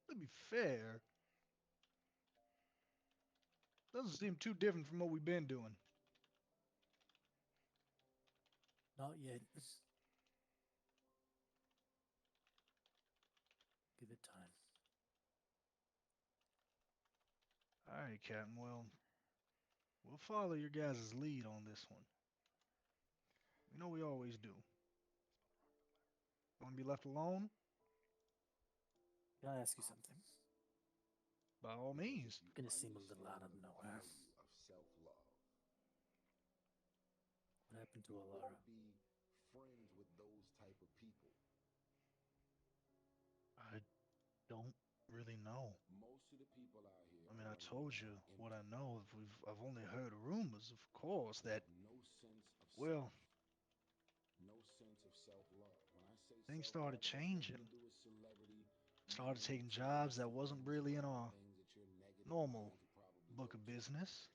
To be fair, doesn't seem too different from what we've been doing. Not yet. Give it time. All right, Captain. Well, we'll follow your guys' lead on this one. You know we always do. Want to be left alone? Can I ask you something? By all Because means. if you Gonna seem a little out of understand the nowhere. value of self-love, What happened to you Alara? won't be friends with those type of people. I don't really know. Most of the people out here I mean, I are running told you around what I empty. know. I've only heard rumors, of course, They that have no sense of well, self, no sense of self-love. When I say things started self-love, it has nothing to changing. do with celebrity, Started money, taking jobs that materialistic wasn't things, or really in other our things that your negative normal mind could probably book go of to. business.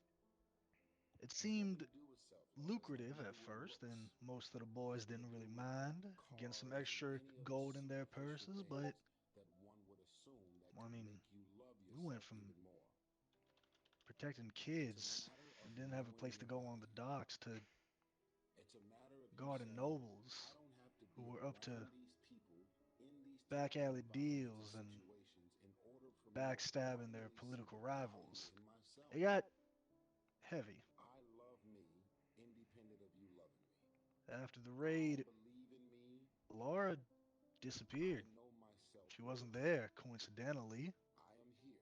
It Has nothing seemed to do with self-love. Has nothing lucrative to at do with first, looks. and most of the Has boys nothing to didn't do really with mind getting some cars and extra any of the gold in their superficial purses, but things that one would assume that I could mean, make you love we went yourself from even more. protecting It's a kids matter of and didn't have a knowing place to your go on the value. docks to It's a matter of you guarding saying, I nobles don't have to who be were up to around these people in these type back of alley environments and deals and situations in order for me to backstabbing their finally see political the value rivals. in myself. It got heavy. I love me independent of you loving me. After the I raid, believe in me. Laura I disappeared. know my She wasn't self-worth. there, coincidentally. I am here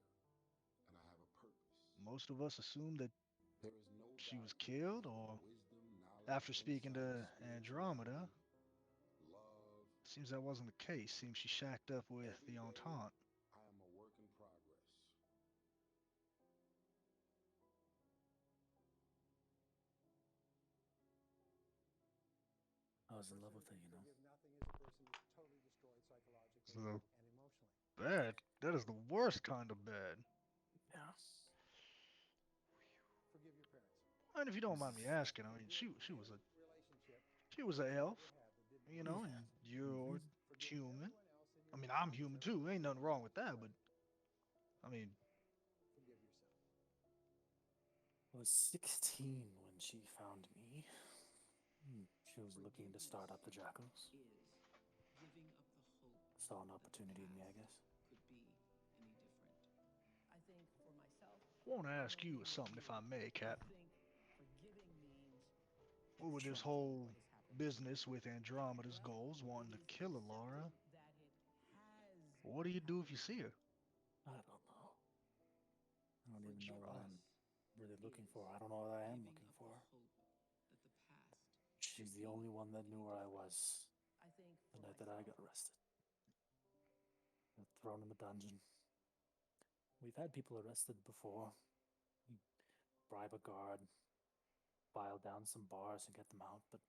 and I have a purpose. Most of us assumed that There is no she was value killed, like or wisdom, knowledge, after speaking insight, to Andromeda, spirituality, love. seems that wasn't the case. Seems she shacked up with Every the day, Entente. I am a work in progress. I was in love with her, you know. So bad. That is the worst kind of bad. Yeah. And if you don't mind me asking, I mean, she was a elf, you know, Yeah. and you're Mm-hmm. human. I mean, I'm human too. Ain't nothing wrong with that, but I mean, I was 16 when she found me. She was looking to start up the Jackals. Saw an opportunity in me, I guess. I want to ask you something, if I may, Captain. What with this Sure. whole business with Andromeda's goals wanting to kill Alara? What do you do if you see her? I don't know. I don't even know what I'm really looking for. I don't know what I am looking for. She's the only one that knew where I was the night that I got arrested. Got thrown in the dungeon. We've had people arrested before. We bribe a guard, file down some bars and get them out, but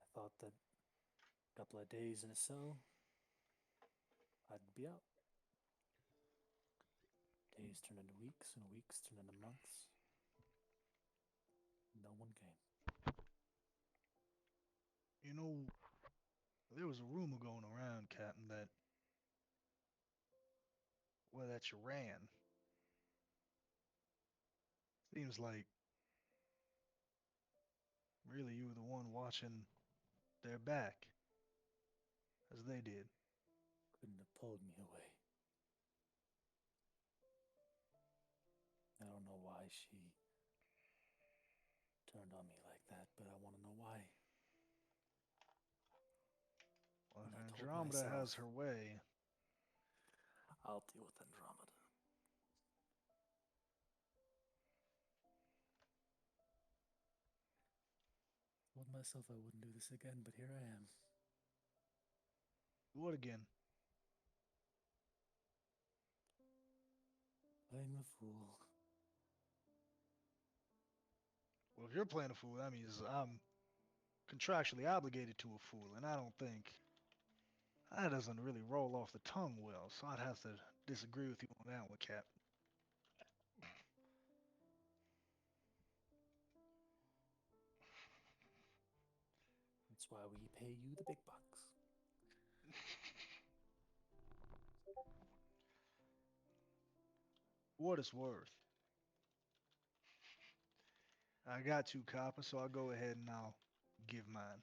I thought that a couple of days in a cell, I'd be out. Days turn into weeks, and weeks turn into months. No one came. You know, there was a rumor going around, Captain, that you ran. Seems like really you were the one watching their back, as they did. Couldn't have pulled me away. I don't know why she turned on me like that, but I want to know why. Well, if And I told Andromeda has myself, her way, I'll deal with Andromeda. Told myself I wouldn't do this again, but here I am. what again? Playing the fool. Well, if you're playing a fool, that means I'm contractually obligated to a fool, and I don't think that doesn't really roll off the tongue well, so I'd have to disagree with you on that one, Cap. That's why we pay you the big bucks. What it's worth. I got two coppers, so I'll go ahead and I'll give mine.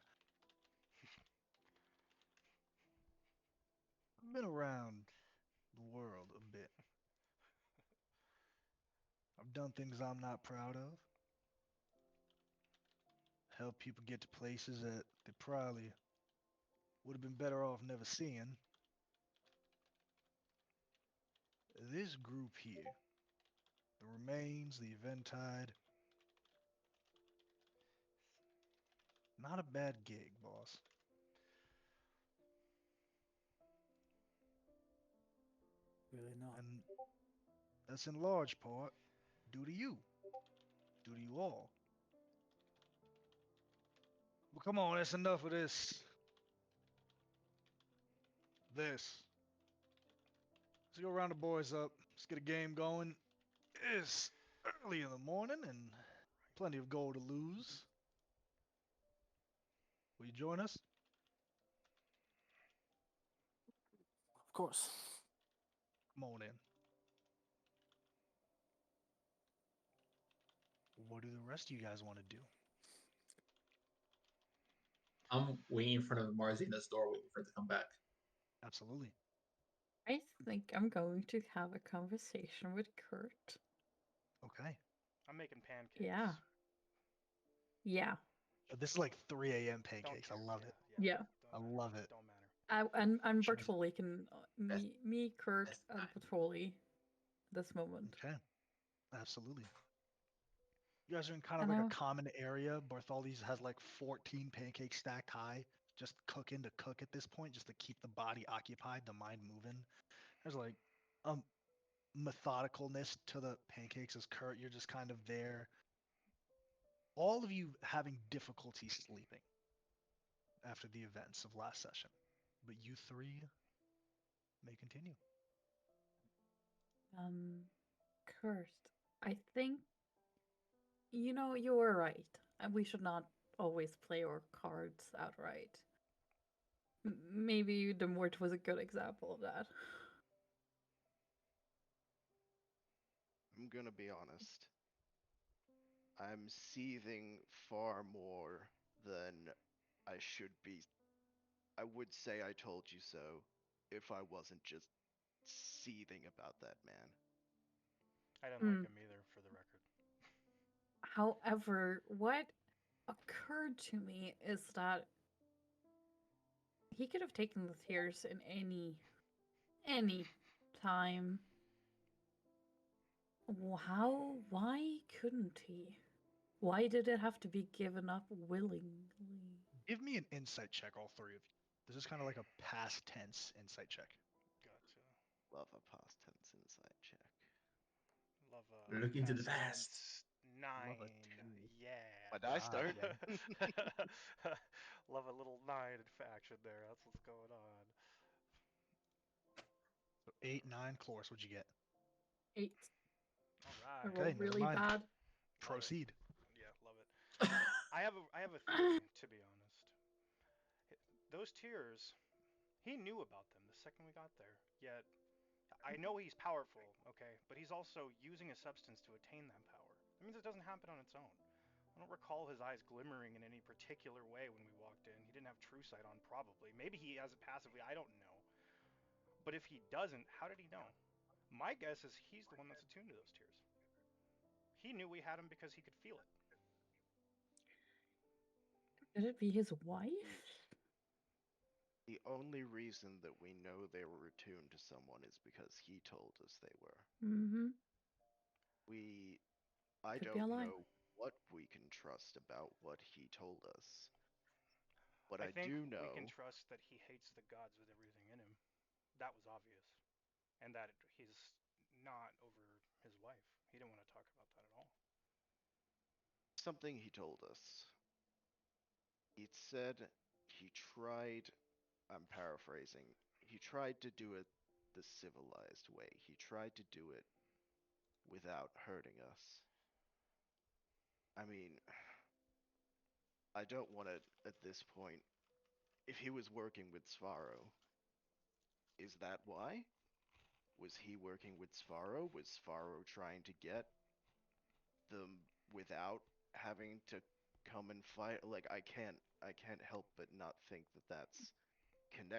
I've been around the world a bit. I've done things I'm not proud of. Helped people get to places that they probably would have been better off never seeing. This group here, the Remains, the Eventide, not a bad gig, boss. Really not. And that's in large part due to you, due to you all. Well, come on, that's enough of this. Let's go round the boys up. Let's get a game going. It's early in the morning and plenty of gold to lose. Will you join us? Of course. Come on in. What do the rest of you guys want to do? I'm waiting in front of Marzina's door, waiting for it to come back. Absolutely. I think I'm going to have a conversation with Kurt. Okay. I'm making pancakes. Yeah. Yeah. This is like 3 a.m. Don't pancakes. I care. love it. Yeah. Don't I matter. love it. Don't matter. And Sure. Bertoli can me, Kurt, That's and fine. Bertoli this moment. Okay. Absolutely. You guys are in kind of And like a I common area. Bartholdi's has like 14 pancakes stacked high, just cooking to cook at this point, just to keep the body occupied, the mind moving. There's like methodicalness to the pancakes as Kurt, you're just kind of there. All of you having difficulty sleeping after the events of last session, but you three may continue. Kurt, I think you were right, and we should not always play our cards outright. Maybe the Mort was a good example of that. I'm gonna be honest. I'm seething far more than I should be. I would say I told you so if I wasn't just seething about that man. I didn't like him either, for the record. However, what occurred to me is that he could have taken the tears in any time. Why couldn't he? Why did it have to be given up willingly? Give me an insight check, all three of you. This is kind of like a past tense insight check. Gotcha. Love a past tense insight check. Love We're looking to the past past. tense Love a 9. 2. Yeah. My dice Ah, don't. okay. Love a little 9 action there. That's what's going on. So 8, 9. Cloris, what'd you get? 8. All I right. Okay, rolled never really mind. bad. Love it. Proceed. Yeah, love it. I have a theory, to be honest. Those tears, he knew about them the second we got there. Yet I know he's powerful, okay, but he's also using a substance to attain that power. That means it doesn't happen on its own. I don't recall his eyes glimmering in any particular way when we walked in. He didn't have true sight on, probably. Maybe he has it passively, I don't know. But if he doesn't, how did he know? My guess is he's the one that's attuned to those tears. He knew we had him because he could feel it. Could it be his wife? The only reason that we know they were attuned to someone is because he told us they were. Mm-hmm. I Could be a don't lie. know what we can trust about what he told us. But I I think do we can know trust that he hates the gods with everything in him. That was obvious. And that he's not over his wife. He didn't want to talk about that at all. something he told us. He said he tried, I'm paraphrasing, he tried to do it the civilized way. He tried to do it without hurting us. I mean, I don't want to, at this point, if he was working with Svaro, is that why? Was he working with Svaro? Was Svaro trying to get them without having to come and fight? Like, I can't help but not think that that's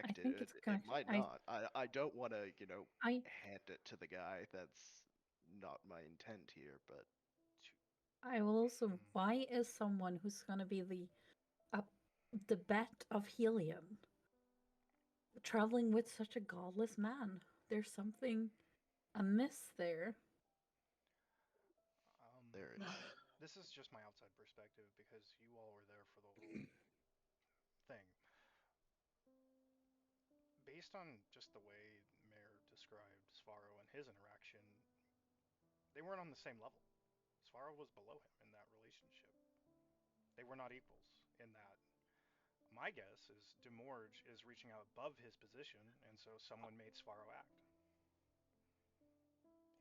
I think it's connected. It connected. might not. I don't want to, I hand it to the guy. That's not my intent here, but I will also. Hmm. Why is someone who's gonna be uh, the bet of Helion traveling with such a godless man? There's something amiss there. Um, there it is. this is just my outside perspective because you all were there for the whole thing. Based on just the way Mayor described Svaro and his interaction, they weren't on the same level. Svaro was below him in that relationship. They were not equals in that. My guess is Demorge is reaching out above his position, and so someone made Svaro act.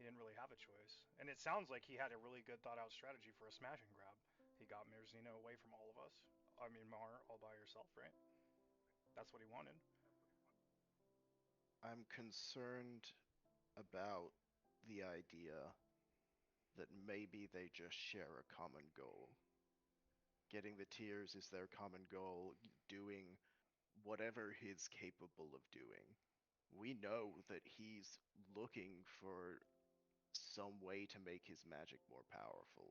He didn't really have a choice. And it sounds like he had a really good thought out strategy for a smash and grab. He got Mirzino away from all of us. I mean, Mar all by herself, right? That's what he wanted. I'm concerned about the idea that maybe they just share a common goal. Getting the tears is their common goal, doing whatever he's capable of doing. We know that he's looking for some way to make his magic more powerful.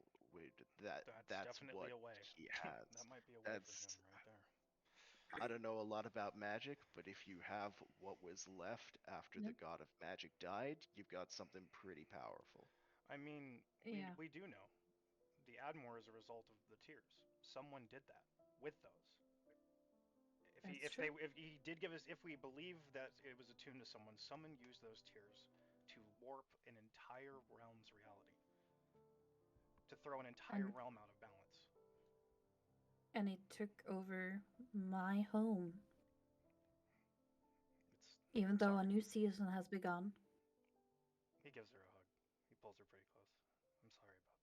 That's That's definitely what a way. he has. That might be a way for him That's right there. I don't know a lot about magic, but if you have what was left after the Yep. god of magic died, you've got something pretty powerful. I mean, Yeah. we do know the Admore is a result of the tears. Someone did that with those. That's true. If he did give us, if we believe that it was attuned to someone used those tears to warp an entire realm's reality, to throw an entire And realm out of balance. and it took over my home. It's Even though a sorry. new season has begun. He gives her a hug. He pulls her pretty close. I'm sorry about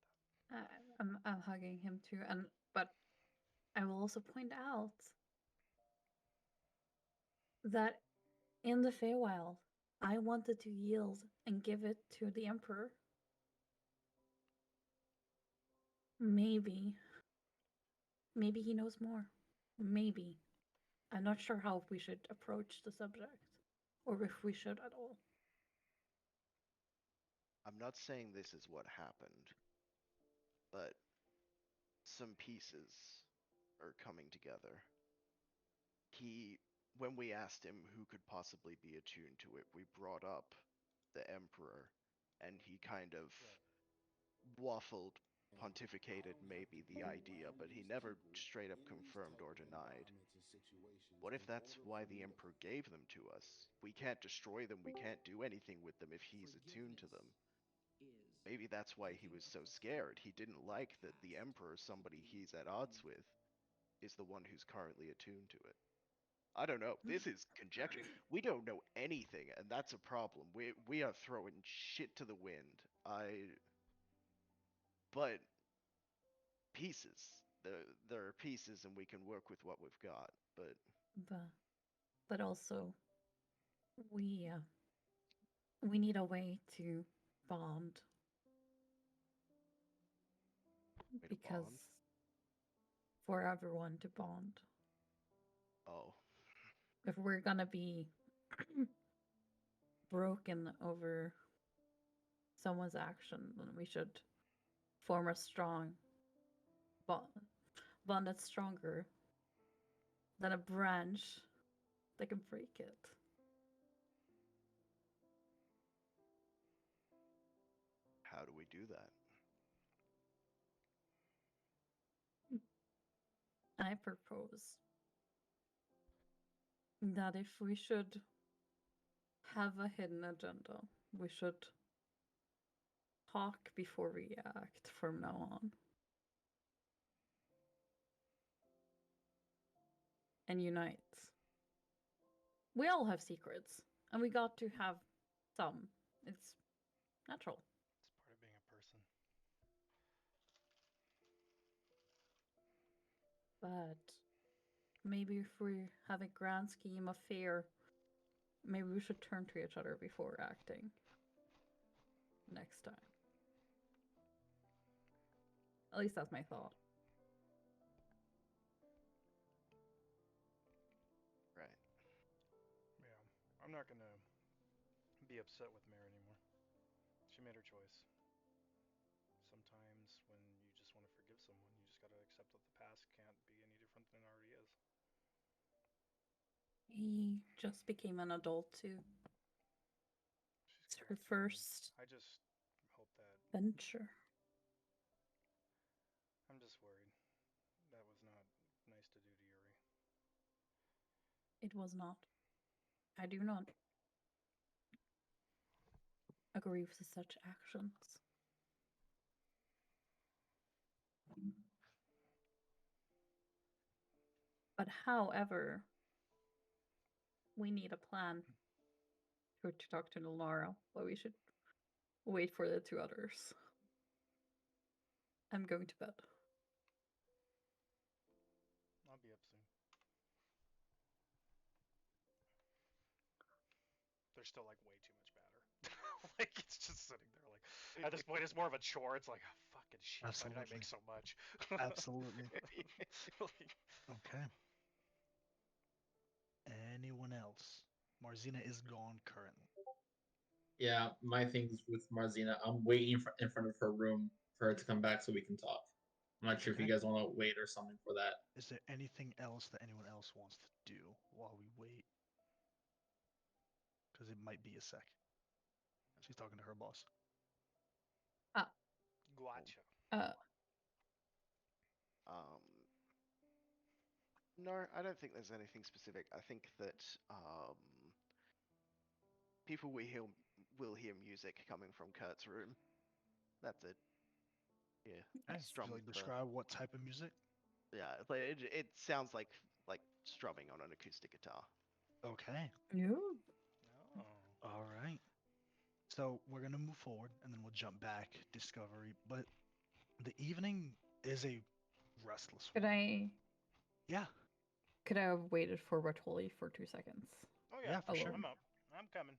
that. I'm hugging him too, but I will also point out that in the Feywild, I wanted to yield and give it to the Emperor. Maybe he knows more. Maybe. I'm not sure how we should approach the subject, or if we should at all. I'm not saying this is what happened, but some pieces are coming together. When we asked him who could possibly be attuned to it, we brought up the Emperor, and he kind of Right. waffled pontificated maybe the idea, but he never straight up confirmed or denied. What if that's why the Emperor gave them to us? We can't destroy them, we can't do anything with them if he's attuned to them. Maybe that's why he was so scared. He didn't like that the Emperor, somebody he's at odds with, is the one who's currently attuned to it. I don't know. This is conjecture. We don't know anything, and that's a problem. We are throwing shit to the wind. But pieces. There are pieces, and we can work with what we've got. But also, we need a way to bond. Because for everyone to bond. Oh. If we're gonna be broken over someone's action, then we should form a strong bond that's stronger than a branch that can break it. How do we do that? I propose that if we should have a hidden agenda, we should talk before we act from now on. And unite. We all have secrets, and we got to have some. It's natural. It's part of being a person. But maybe if we have a grand scheme of fear, maybe we should turn to each other before acting. Next time. At least that's my thought. Right. Yeah. I'm not gonna be upset with Mare anymore. She made her choice. Sometimes when you just want to forgive someone, you just gotta accept that the past can't be any different than it already is. He just became an adult too. It's her first I just hope that venture. I'm just worried. That was not nice to do to Yuri. It was not. I do not agree with such actions. But however, we need a plan to talk to Laura, but we should wait for the two others. I'm going to bed. I'll be up soon. They're still like way too much batter. Like it's just sitting there. Like at this point, it's more of a chore. It's like oh, fucking shit. Absolutely. Why did I make so much? Absolutely. Like, Okay. Anyone else? Marzina is gone currently. Yeah, my thing's with Marzina. I'm waiting in front of her room for her to come back so we can talk. I'm not sure if you guys want to wait or something for that. Is there anything else that anyone else wants to do while we wait? Because it might be a sec. She's talking to her boss. Gotcha. No, I don't think there's anything specific. I think that people will hear music coming from Kurt's room. That's it. Yeah. Describe what type of music? Yeah, it sounds like strumming on an acoustic guitar. Okay. You. Oh. All right. So we're gonna move forward, and then we'll jump back, discovery. But the evening is a restless one. Yeah. Could I have waited for Bartoli for 2 seconds? Oh yeah, for sure. I'm up. I'm coming.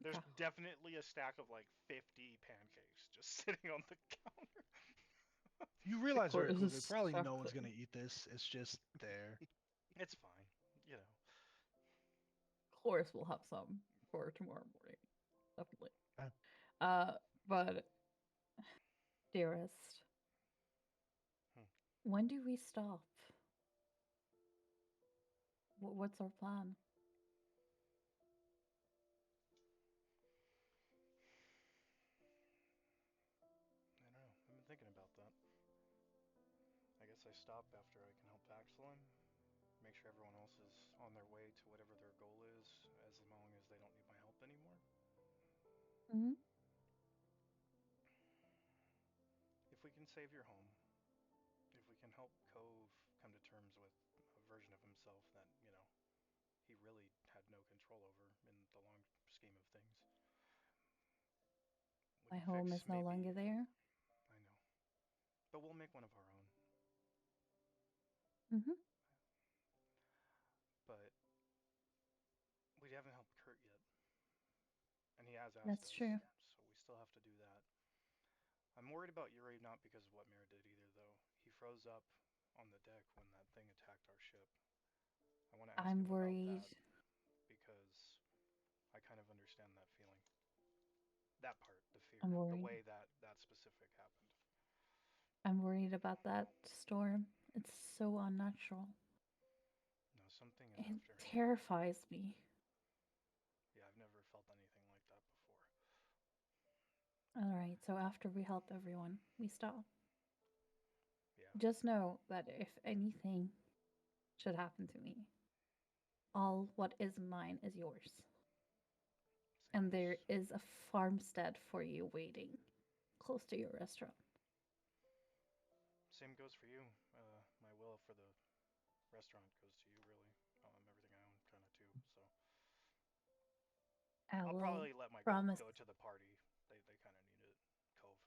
There's definitely a stack of like 50 pancakes just sitting on the counter. You realize very quickly, probably no one's gonna eat this. It's just there. It's fine, you know. Cloris will have some for tomorrow morning, definitely. Okay. But dearest, when do we stop? What's our plan? I don't know. thinking about that. I guess I stop after I can help Axelin. Make sure everyone else is on their way to whatever their goal is, as long as they don't need my help anymore. Hmm. If we can save your home, if we can help Cove come to terms with a version of himself that, he really had no control over in the long scheme of things. We My can home fix is no maybe. longer there. I know. But we'll make one of our own. Hmm. But we haven't helped Kurt yet. And he has asked That's us, true. so we still have to do that. I'm worried about Yuri not because of what Mira did either, though. He froze up on the deck when that thing attacked our ship. I want to ask I'm him about worried. that because I kind of understand that feeling. That part, the fear, I'm the worried. way that specific happened. I'm worried about that storm. It's so unnatural. No, something is It after him. terrifies me. Yeah, I've never felt anything like that before. All right, so after we help everyone, we stop. Yeah. Just know that if anything should happen to me, all what is mine is yours. And there is a farmstead for you waiting close to your restaurant. Same goes for you. My will for the restaurant goes to you, really. Everything I own, kind of too. So I I'll will probably let my promise. goat go to the party. They kind of need it. Cove.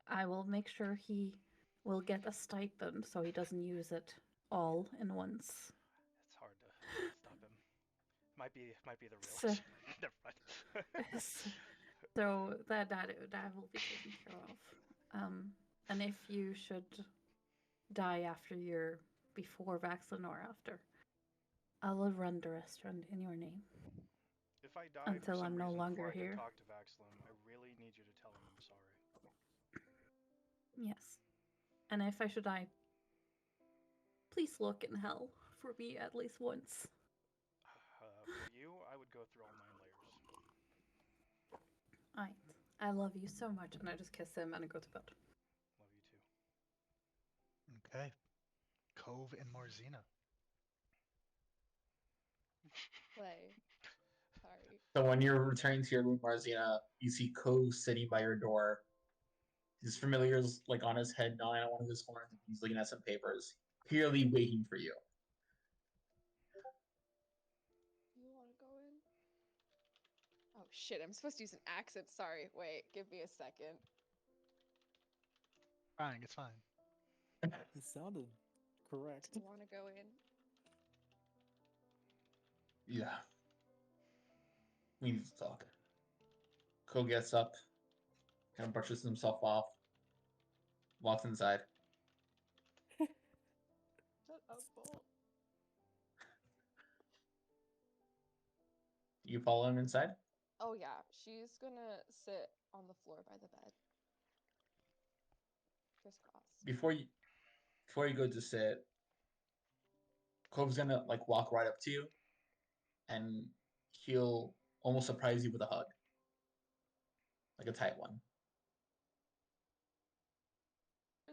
I will make sure he will get a stipend so he doesn't use it all in once. It's hard to stop him. Might be the real So, issue. Never mind. so that will be taken care of. And if you should die after your before vaccine or after, I will run the restaurant in your name If I die for until some I'm no reason before longer I can here. talk to Vaxlim, I really need you to tell him I'm sorry. Yes. And if I should die, please look in hell for me at least once. For you, I would go through all 9 layers. Alright. I love you so much, and I just kiss him and I go to bed. Love you too. Okay. Cove and Marzina. Play. Sorry. So when you're returning to your room, Marzina, you see Ko sitting by your door. His familiar's like on his head, gnawing on one of his horns, and he's looking at some papers, clearly waiting for you. You want to go in? Oh shit, I'm supposed to use an accent. Sorry. Wait, give me a second. Fine, it's fine. It sounded correct. You want to go in? Yeah. We need to talk. Ko gets up, kind of brushes himself off, walks inside. Shut up, Bolt. You follow him inside? Oh yeah, she's gonna sit on the floor by the bed. Crisscross. Before you go to sit, Kove's gonna like walk right up to you, and he'll almost surprise you with a hug, like a tight one.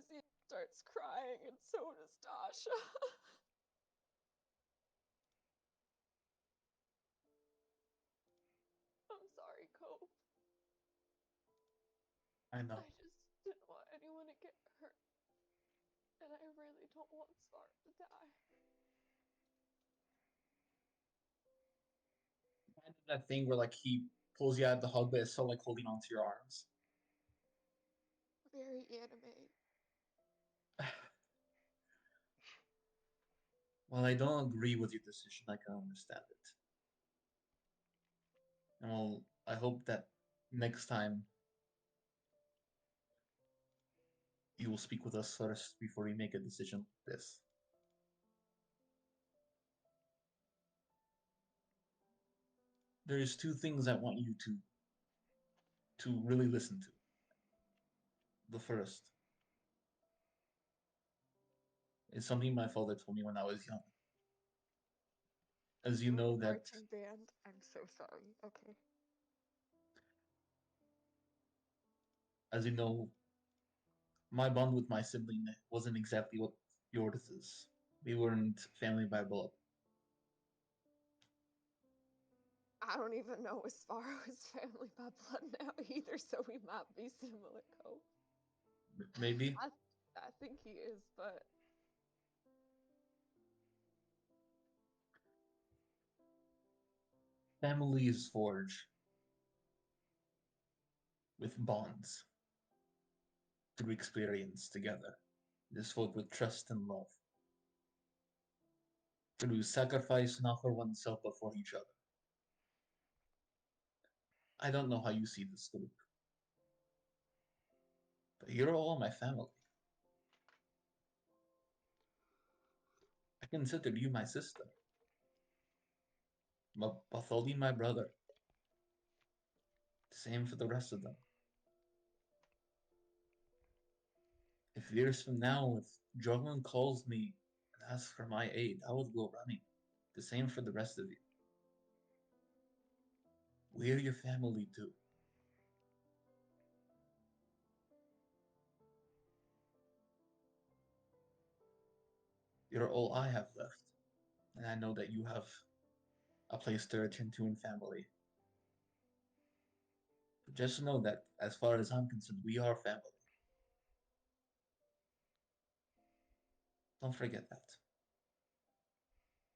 He starts crying, and so does Dasha. I'm sorry, Cope. I know. I just didn't want anyone to get hurt. And I really don't want Star to die. That thing where like he pulls you out of the hug, but it's still like holding onto your arms. Very anime. Well, I don't agree with your decision. I can understand it. And well, I hope that next time you will speak with us first before you make a decision like this. There's 2 things I want you to really listen to. The first is something my father told me when I was young. As you You're in know a that marching band. I'm so sorry. Okay. As you know, my bond with my sibling wasn't exactly what yours is. We weren't family by blood. I don't even know as far as family by blood now either, so we might be similar, Cole. Maybe I think he is, but family is forged with bonds through experience together. It is filled with trust and love. Through sacrifice and offer oneself before each other. I don't know how you see this group, but you're all my family. I consider you my sister. Bartholomew my brother. Same for the rest of them. If years from now, if Judgement calls me and asks for my aid, I will go running. The same for the rest of you. We're your family too. You're all I have left, and I know that you have a place to return to in family. But just know that, as far as I'm concerned, we are family. Don't forget that.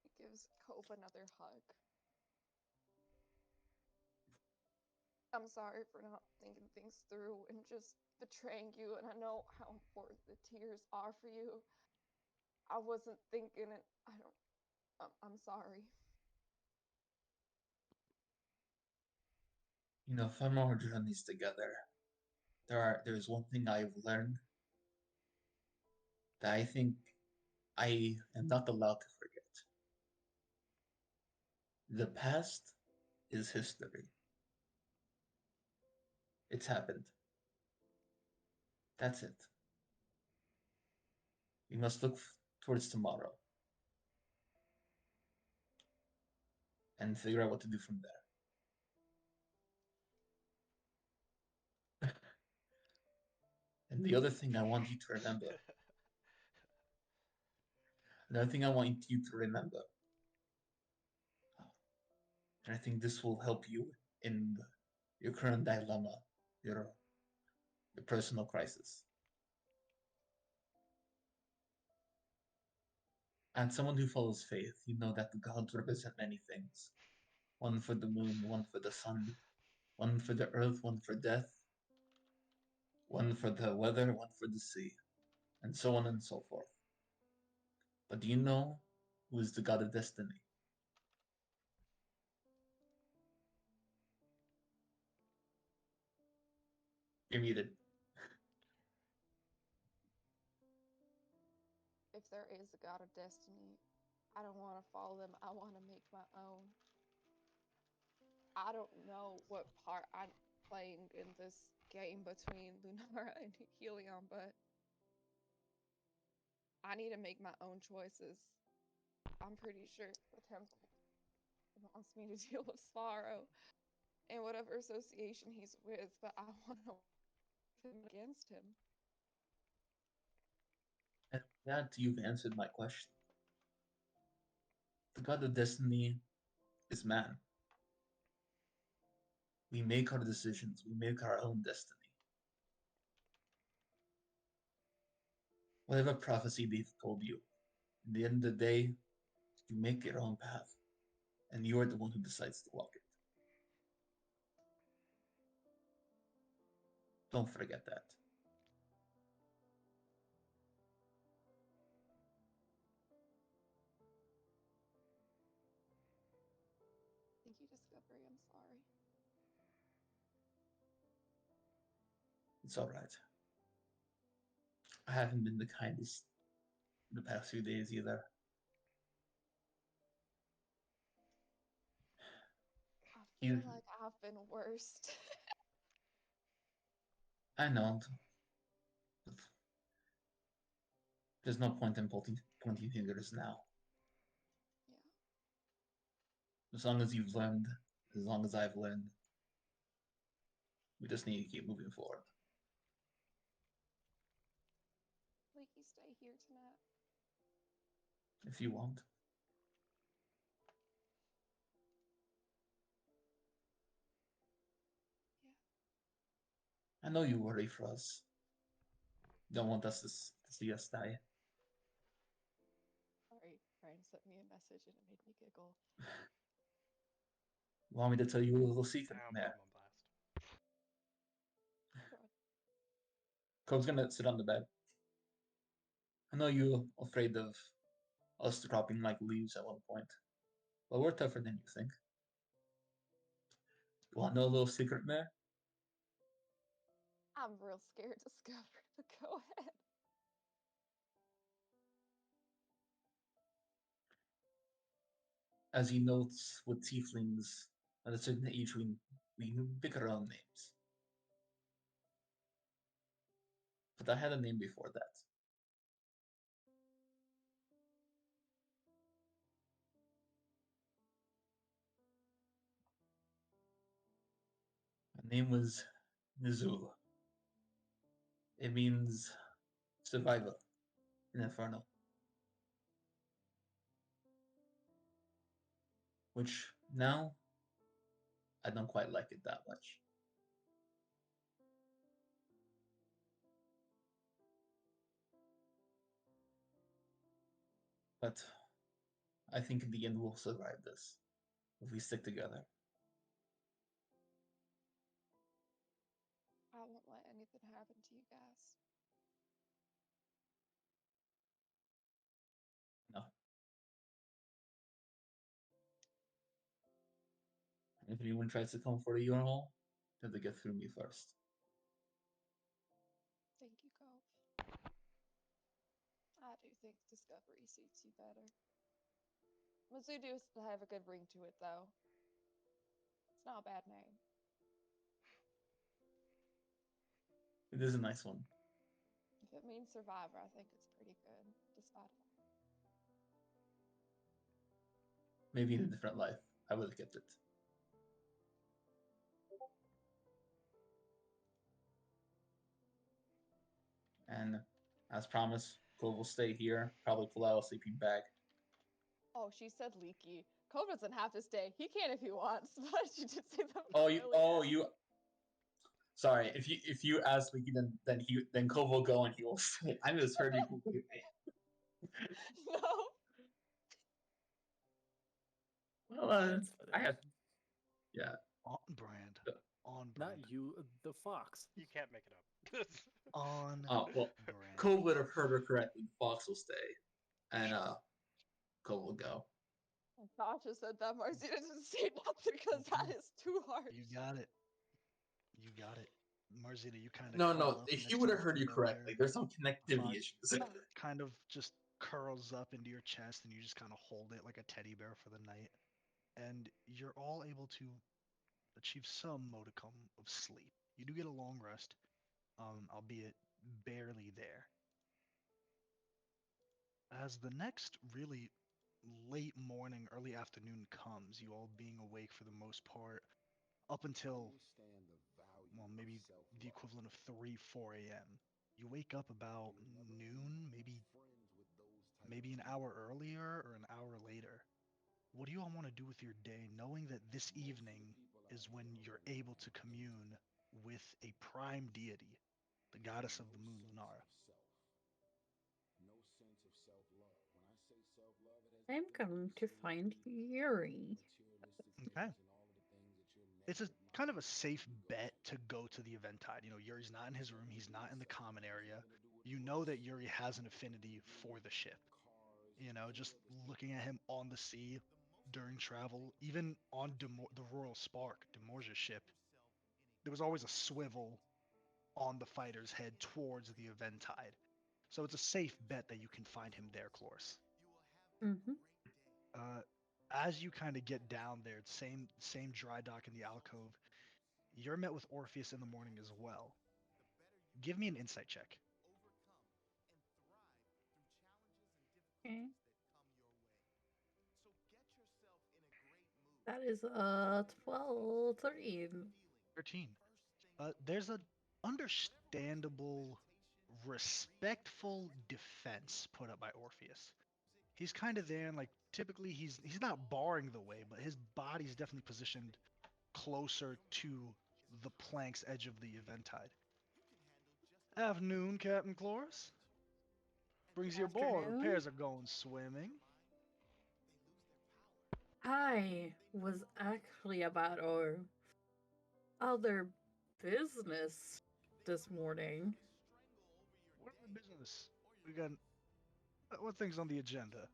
he gives Cope another hug. I'm sorry for not thinking things through and just betraying you, and I know how important the tears are for you. I wasn't thinking it. I don't. I'm sorry. You know, from our journeys together, there's one thing I've learned that I think I am not allowed to forget. The past is history. It's happened. That's it. We must look towards tomorrow and figure out what to do from there. And the other thing I want you to remember, another thing I want you to remember, and I think this will help you in your current dilemma, your, your personal crisis. And someone who follows faith, you know that the gods represent many things. One for the moon, one for the sun, one for the earth, one for death, one for the weather, one for the sea, and so on and so forth. But do you know who is the god of destiny? You're muted. If there is a god of destiny, I don't want to follow them. I want to make my own. I don't know what part I'm playing in this game between Lunara and Helion, but I need to make my own choices. I'm pretty sure the temple wants me to deal with Sparrow and whatever association he's with, but I want to him against him. And with that, you've answered my question. The god of destiny is man. We make our decisions, we make our own destiny. Whatever prophecy they've told you, at the end of the day, you make your own path, and you are the one who decides to walk it. Don't forget that. Thank you, Discovery. I'm sorry. It's alright. I haven't been the kindest the past few days either. I You, feel like I've been worst. I know, but there's no point in pointing fingers now. Yeah. As long as you've learned, as long as I've learned, we just need to keep moving forward. stay here tonight? if you want. Yeah. I know you worry for us. Don't want us to see us die. Sorry, Brian sent me a message and it made me giggle. Want me to tell you a little secret, I'll put Mayor? him on blast. God. Cole's gonna sit on the bed. I know you're afraid of us dropping like leaves at one point, but we're tougher than you think. You want to know a little secret, Mayor? I'm real scared, Discovery, but go ahead. As he notes, with tieflings at a certain age, we pick our own names. But I had a name before that. My name was Nizula. It means survivor in Inferno. Which now I don't quite like it that much. But I think in the end we'll survive this if we stick together. I won't let anything happen to you guys. No. And if anyone tries to come for the urinal, they have to get through me first. Thank you, Cove. I do think Discovery suits you better. Mizzou does have a good ring to it, though. It's not a bad name. It is a nice one. If it means survivor, I think it's pretty good, despite all. Maybe in a different life, I would have kept it. And as promised, Cole will stay here, probably pull out a sleeping bag. Oh, she said leaky. Cove doesn't have to stay. He can if he wants, but she did say that Oh, earlier. you. Sorry, if you ask Leaky, then Cole will go and he will stay. I misheard you completely. No. Well, That's I funny. have, yeah. On brand. On Not brand. you, the fox. You can't make it up. On Well, brand. Cole would have heard her correctly. Fox will stay, and Cole will go. And Tasha said that Marcina didn't say nothing because that is too harsh. You got it. You got it. Marzita, you kind of No, curl no. up If he next would to have the heard you pillow correctly, there. there's some connectivity Fox issues. Oh, kind of just curls up into your chest and you just kind of hold it like a teddy bear for the night. And you're all able to achieve some modicum of sleep. You do get a long rest, albeit barely there. As the next really late morning, early afternoon comes, you all being awake for the most part, up until, Understand the value well, of maybe the self-love. equivalent of 3, 4 a.m. You wake up about You'll never noon, be maybe friends with those type of maybe an people. hour earlier or an hour later. What do you all want to do with your day, knowing that this Most of the evening people out is here when are you're running able to around commune empty. with a prime deity, the They have goddess of no the moon, sense Lunara? of self, no sense of self-love. When I say self-love, it has I'm nothing to do going with to seeing find beauty and Yuri. materialistic Okay. things and all of the things that your It's a negative kind of mind a will tell safe you to go bet to. to go to the Eventide. Yuri's not in Has his room, nothing to he's do not with in the common self-love. Has area. nothing to do with You know looks. that Yuri has an Has nothing affinity to do for with the ship. cars and any Just of the stuff looking at that him on the sea during travel, even on the Royal Spark, Demorge's ship, there was always a swivel on the fighter's head towards the Eventide. So it's a safe bet that you can find him there, Cloris. Mm-hmm. Uh, as you kind of get down there, same dry dock in the alcove, you're met with Orpheus in the morning as well. Give me an insight check. Okay. That is 12, 13. 13. There's an understandable respectful defense put up by Orpheus. He's kind of there, and like typically he's not barring the way, but his body's definitely positioned closer to the plank's edge of the eventide. Afternoon, Captain Chloris. Brings you aboard. Afternoon. Repairs are going swimming. I was actually about our other business this morning. What other business? We got what things on the agenda?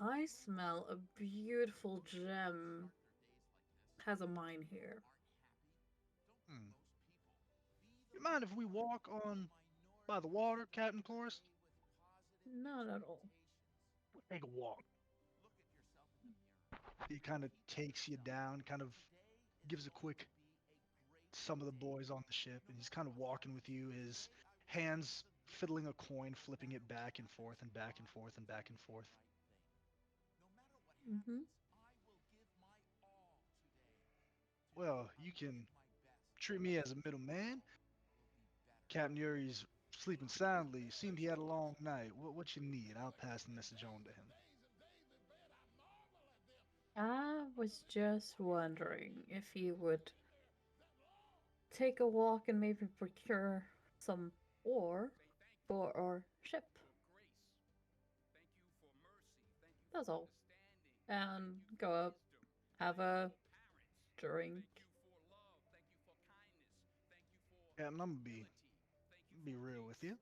I smell a beautiful gem has a mine here. Hmm. You mind if we walk on by the water, Captain Chloris? Not at all. We'll take a walk. He kind of takes you down, kind of gives a quick some of the boys on the ship, and he's kind of walking with you, his hands fiddling a coin, flipping it back and forth and back and forth and back and forth. Mm-hmm. Well, you can treat me as a middleman. Captain Yuri's sleeping soundly. Seemed he had a long night. What you need? I'll pass the message on to him. I was just wondering if you would take a walk and maybe procure some ore for our ship. That's all. And go up, have a drink. Captain, I'm gonna be real with you.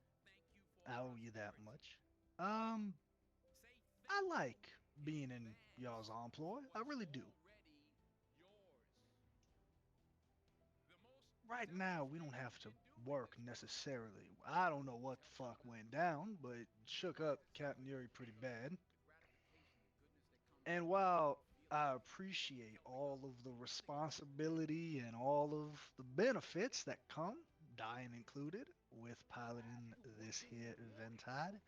I owe you that much. Um, I like being in y'all's employ. I really do. Right now, we don't have to work necessarily. I don't know what the fuck went down, but it shook up Captain Yuri pretty bad. And while I appreciate all of the responsibility and all of the benefits that come, dying included, with piloting this here Eventide,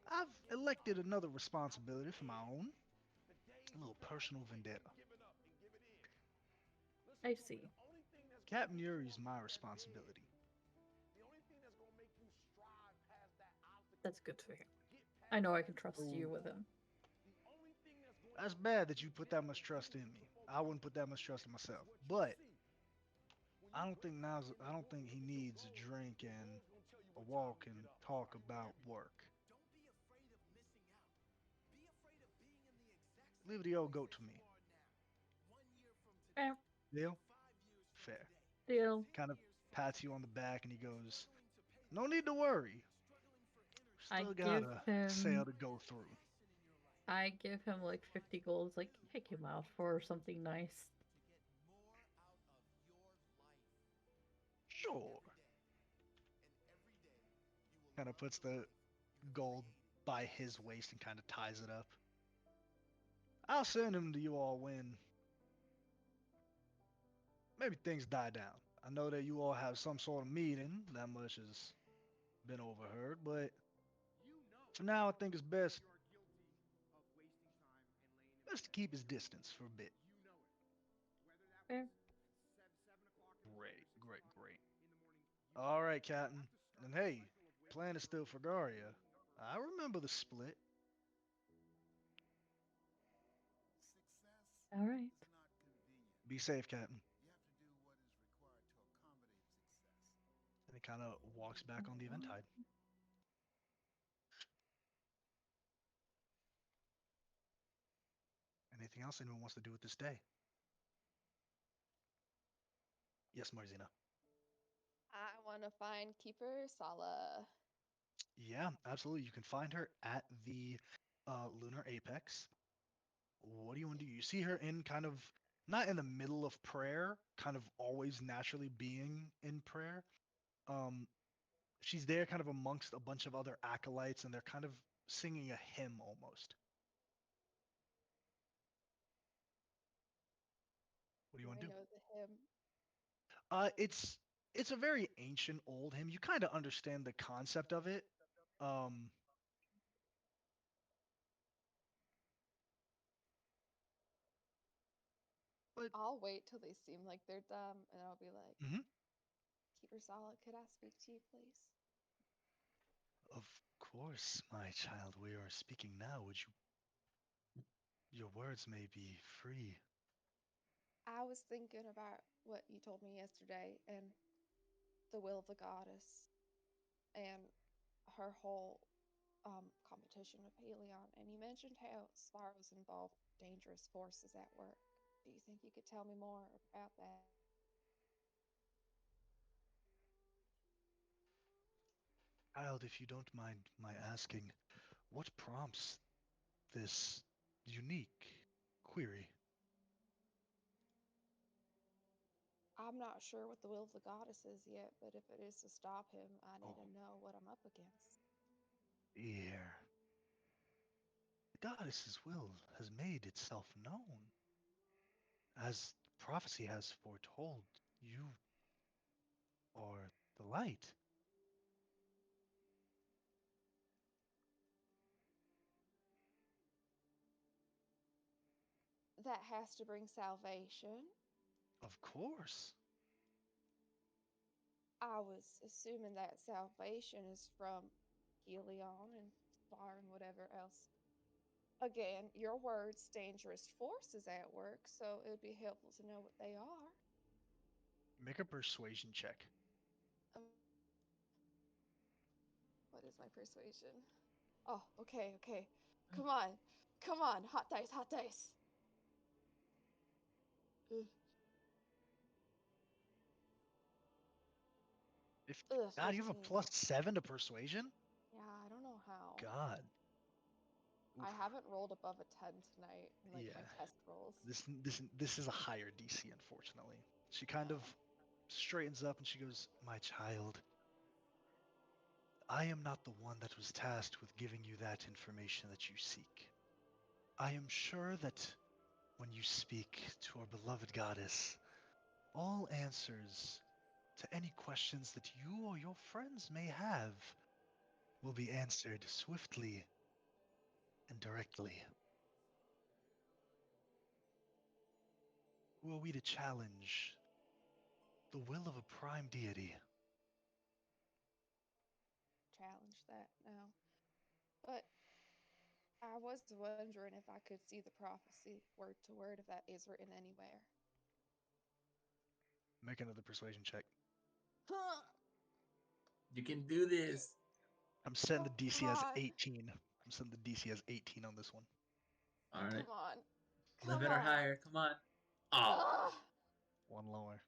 I've elected another responsibility for my own, a little personal vendetta. I see. Captain Yuri's my responsibility. That's good to hear. I know I can trust you So with him. that's bad that you put that much trust in me. I wouldn't put that much trust in myself. But I don't think he needs a drink and a walk and talk about work. Leave the old goat to me. Fair. Deal? Fair. Deal. Kind of pats you on the back and he goes, no need to worry. I Still got give a sale him to go through. I give him like 50 gold, like kick him out for something nice. Sure. Kind of puts the gold by his waist and kind of ties it up. I'll send him to you all when maybe things die down. I know that you all have some sort of meeting. That much has been overheard, but for now, I think it's best to keep his distance for a bit. Fair. Great, great, great. All right, Captain. And hey, plan is still for Garia. I remember the split. All right. Be safe, Captain. And he kind of walks back on the Eventide. Anything else anyone wants to do with this day? Yes, Marzina. I want to find Keeper Sala. Yeah, absolutely. You can find her at the lunar apex. What do you want to do? You see her in kind of not in the middle of prayer, kind of always naturally being in prayer. Um, she's there kind of amongst a bunch of other acolytes, and they're kind of singing a hymn almost. What do you Do want I to do? know the hymn? It's a very ancient old hymn. You kind of understand the concept of it. Um, but I'll wait till they seem like they're dumb, and I'll be like, mhm. Keeper Solid, could I speak to you, please? Of course, my child, we are speaking now. Would you? Your words may be free. I was thinking about what you told me yesterday and the will of the goddess and her whole competition with Helion, and you mentioned how Spyro's involved dangerous forces at work. Do you think you could tell me more about that? Child, if you don't mind my asking, what prompts this unique query? I'm not sure what the will of the goddess is yet, but if it is to stop him, I need to Oh, know what I'm up against. dear. The goddess's will has made itself known. As prophecy has foretold, you are the light. That has to bring salvation. Of course. I was assuming that salvation is from Helion and fire and whatever else. Again, your words, dangerous forces at work, so it would be helpful to know what they are. Make a persuasion check. Um, what is my persuasion? Oh, okay, okay. Come on. Come on. Hot dice, hot dice. Ugh, If ugh, God, you have a 15. +7 to persuasion? Yeah, I don't know how. God. I Oof. haven't rolled above a 10 tonight in like my Yeah. test rolls. This is a higher DC, unfortunately. She kind Oh. of straightens up and she goes, "My child, I am not the one that was tasked with giving you that information that you seek. I am sure that when you speak to our beloved goddess, all answers to any questions that you or your friends may have will be answered swiftly and directly. Who are we to challenge the will of a prime deity?" Challenge that now. But I was wondering if I could see the prophecy word to word, if that is written anywhere. Make another persuasion check. Huh, You can do this. I'm setting the come DC as on. 18. I'm setting the DC as 18 on this one. All right. Come on. Come 11 or on. higher. Come on. Oh. Ugh. One lower.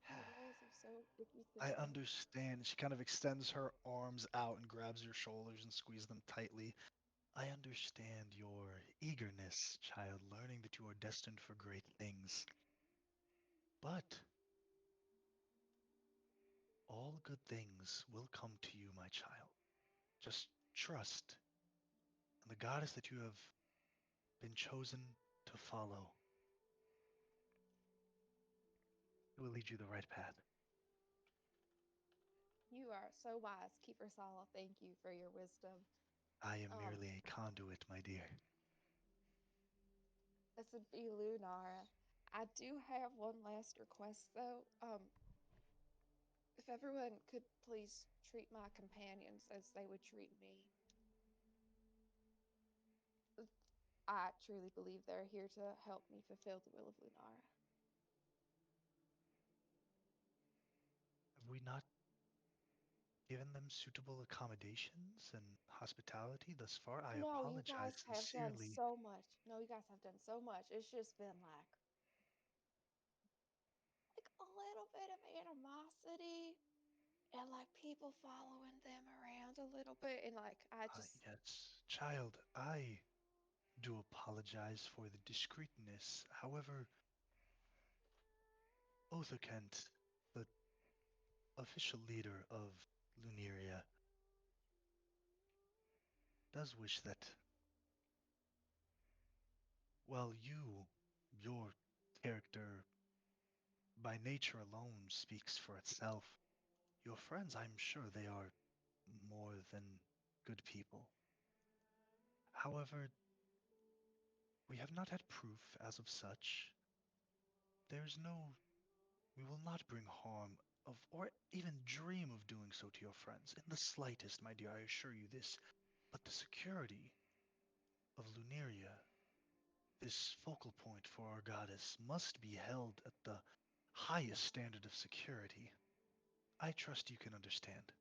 My rolls are so icky I today. understand. She kind of extends her arms out and grabs your shoulders and squeezes them tightly. I understand your eagerness, child, learning that you are destined for great things. But all good things will come to you, my child. Just trust in the goddess that you have been chosen to follow. It will lead you the right path. You are so wise, Keeper Sala. Thank you for your wisdom. I am Um, merely a conduit, my dear. this would be Lunara. I do have one last request though. If everyone could please treat my companions as they would treat me. I truly believe they're here to help me fulfill the will of Lunara. Have we not given them suitable accommodations and hospitality thus far? I No, you apologize guys have done sincerely. so much. No, you guys have done so much. It's just been like a little bit of animosity and like people following them around a little bit and like I just Yes, child, I do apologize for the discreetness. However, Othakent, the official leader of Luneria, does wish that, while your character by nature alone speaks for itself, your friends, I'm sure they are more than good people. However, we have not had proof as of such. There's no We will not bring harm of, or even dream of doing so to your friends, in the slightest, my dear, I assure you this. But the security of Luneria, this focal point for our goddess, must be held at the highest standard of security. I trust you can understand.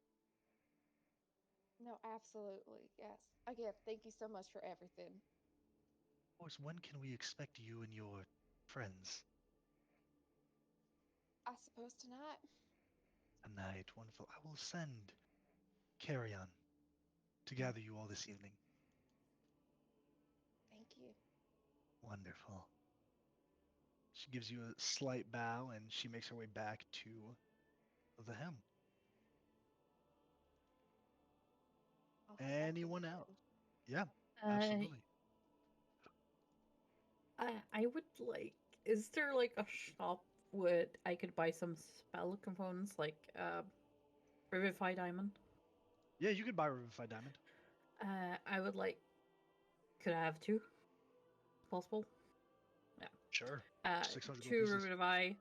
No, absolutely. Yes. Again, thank you so much for everything. Of course, when can we expect you and your friends? I suppose tonight. Tonight, wonderful. I will send Carrion to Mm, gather you all this evening. thank you. Wonderful. She gives you a slight bow and she makes her way back to the hem. I'll head back to the Anyone else? inn. Yeah, Uh, absolutely. I would like. Is there like a shop where I could buy some spell components like Revivify Diamond? Yeah, you could buy Revivify Diamond. I would like. Could I have two? Possible? Yeah. Sure. 600 gold Two pieces. Revivify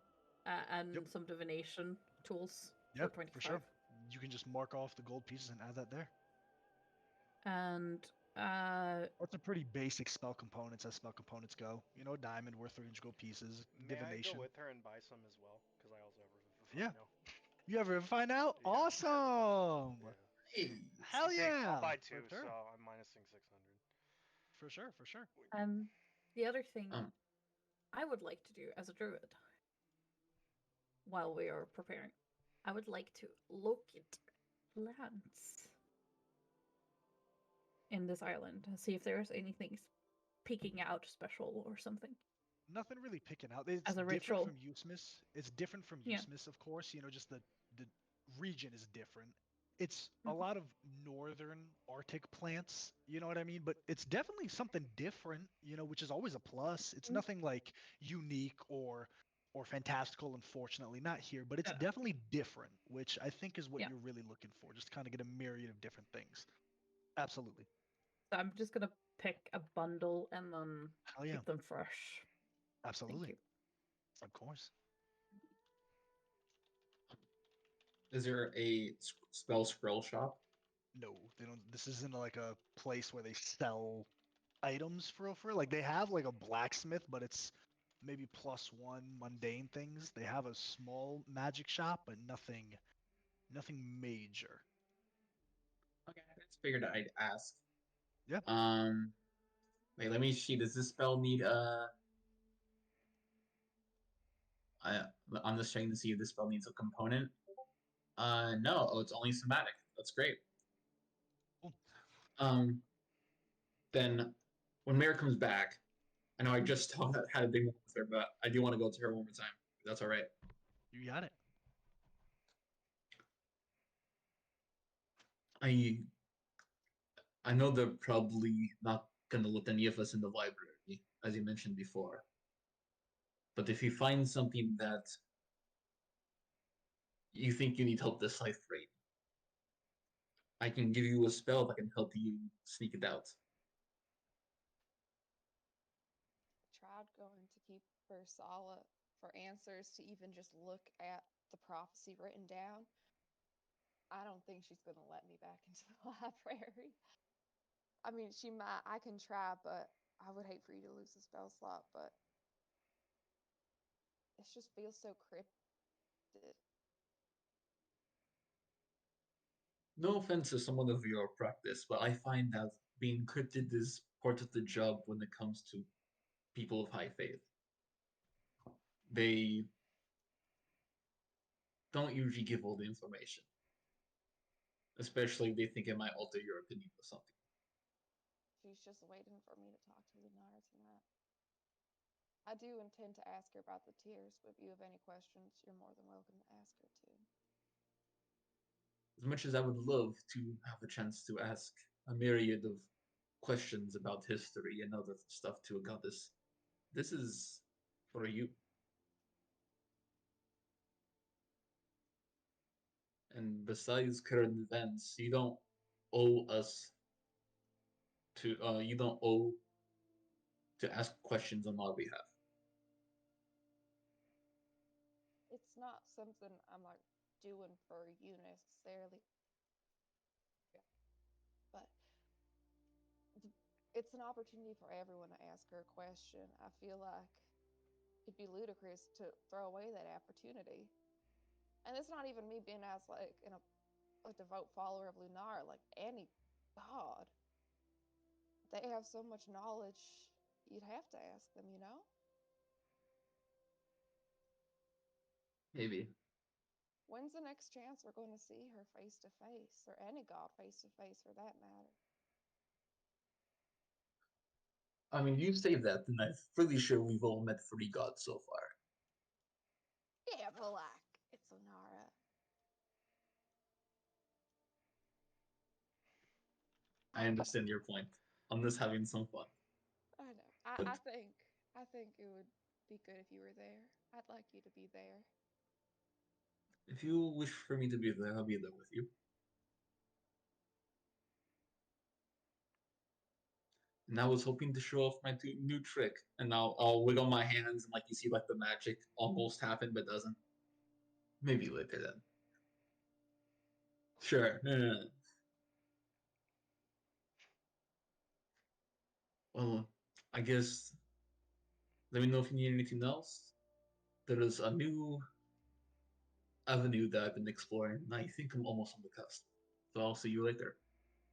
Yep. and some divination tools Yeah, for for sure. 25. You can just mark off the gold pieces and add that there. And That's a pretty basic spell components as spell components go. You know, diamond worth 300 gold pieces, May I go divination. with her and buy some as well? Because I also have Revivify Yeah. now. You have Revivify now? Yeah. Awesome! Yeah. Hey, Hell I'll yeah! buy For two, so sure. I'm minusing 600. For sure, for sure. the other thing um, I would like to do as a druid while we are preparing, I would like to locate plants in this island and see if there's anything peeking out special or something Nothing really picking out. It's as a different ritual. from Eusmis. It's different from Yeah. Eusmis, of course. You know, just the region is different. It's a Mhm. lot of northern Arctic plants, you know what I mean? But it's definitely something different, you know, which is always a plus. It's Mhm. nothing like unique or fantastical, unfortunately, not here, but it's Yeah. definitely different, which I think is what Yeah. you're really looking for. Just kind of get a myriad of different things. Absolutely. So I'm just gonna pick a bundle and then Hell yeah. keep them fresh. Thank Absolutely. you. Of course. is there a spell scroll shop? No, they don't. This isn't like a place where they sell items for real, for real. Like they have like a blacksmith, but it's maybe +1 mundane things. They have a small magic shop, but nothing major. Okay, I just figured I'd ask. Yeah. Um, wait, let me see. Does this spell need I'm just checking to see if this spell needs a component. No. Oh, it's only somatic. That's great. Cool. Um, then when Mare comes back, I know I just had a big moment with her, but I do want to go to her one more time. If that's all right. You got it. I I know they're probably not gonna let any of us in the library, as you mentioned before. But if you find something that you think you need help deciphering, I can give you a spell that can help you sneak it out. Tried going to keep Versala for answers to even just look at the prophecy written down. I don't think she's going to let me back into the library. I mean, she might. I can try, but I would hate for you to lose the spell slot. But it just feels so cryptic. No offense to someone of your practice, but I find that being cryptid is part of the job when it comes to people of high faith. They don't usually give all the information, especially if they think it might alter your opinion of something. She's just waiting for me to talk to Lunara tonight. I do intend to ask her about the tears, but if you have any questions, you're more than welcome to ask her too. As much as I would love to have a chance to ask a myriad of questions about history and other stuff to a goddess, this is for you. And besides current events, you don't owe us you don't owe to ask questions on our behalf. it's not something I'm like doing for you necessarily, but it's an opportunity for everyone to ask her a question. I feel like it'd be ludicrous to throw away that opportunity. And it's not even me being as like a devout follower of Lunara, like any god. They have so much knowledge, you'd have to ask them, you know? Maybe. When's the next chance we're going to see her face to face, or any god face to face for that matter? I mean, you say that, and I'm pretty sure we've all met 3 gods so far. Yeah, but like, it's Lunara. I understand your point. I'm just having some fun. I know. But I think it would be good if you were there. I'd like you to be there. if you wish for me to be there, I'll be there with you. And I was hoping to show off my new trick, and now I'll wiggle my hands, and like you see, like the magic almost happen, but doesn't. Maybe later then. Sure. Well, I guess let me know if you need anything else. There is a new avenue that I've been exploring, and I think I'm almost on the cusp. So I'll see you later.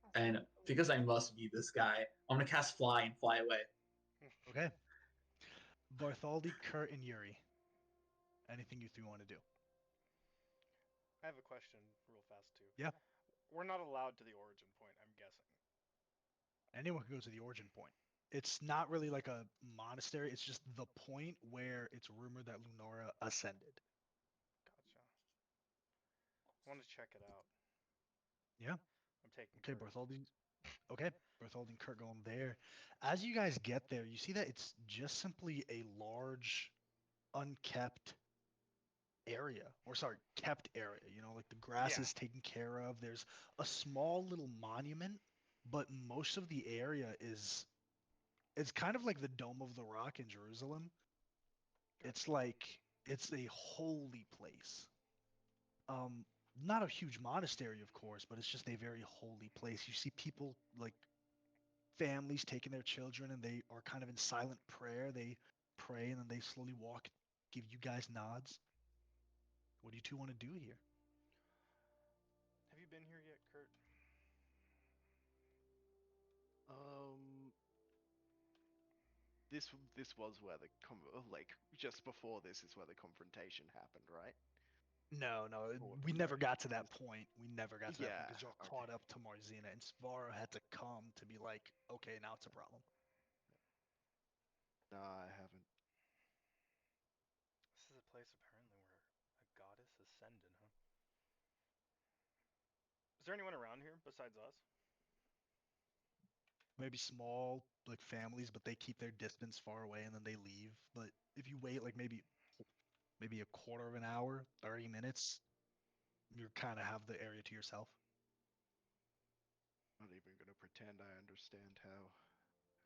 I And because I must be this guy, I'm gonna cast Fly and fly away. Okay. Bartholdi, Kurt, and Yuri. Anything you three want to do? I have a question real fast too. Yeah. We're not allowed to the origin point, I'm guessing. Anyone can go to the origin point. It's not really like a monastery. It's just the point where it's rumored that Lunara ascended. Gotcha. I want to check it out. Yeah. I'm taking Okay, Kurt. Bartholdi. Okay, Berthold and Kurt going there. As you guys get there, you see that it's just simply a large, unkept area, or sorry, kept area. You know, like the grass Yeah. is taken care of. There's a small little monument, but most of the area is it's kind of like the Dome of the Rock in Jerusalem. It's Gotcha. like it's a holy place. Um, Not a huge monastery, of course, but it's just a very holy place. You see people like families taking their children and they are kind of in silent prayer. They pray and then they slowly walk, give you guys nods. What do you two want to do here? Have you been here yet, Kurt? Um, this was where the like just before this is where the confrontation happened, right? No, no, Or we never right? got to that point. We never got to that point Yeah. because y'all Okay. caught up to Marzina and Svara had to come to be like, okay, now it's a problem. No, I haven't. This is a place apparently where a goddess ascended, huh? Is there anyone around here besides us? Maybe small like families, but they keep their distance far away and then they leave. But if you wait like maybe a quarter of an hour, 30 minutes, you kind of have the area to yourself. Not even gonna pretend I understand how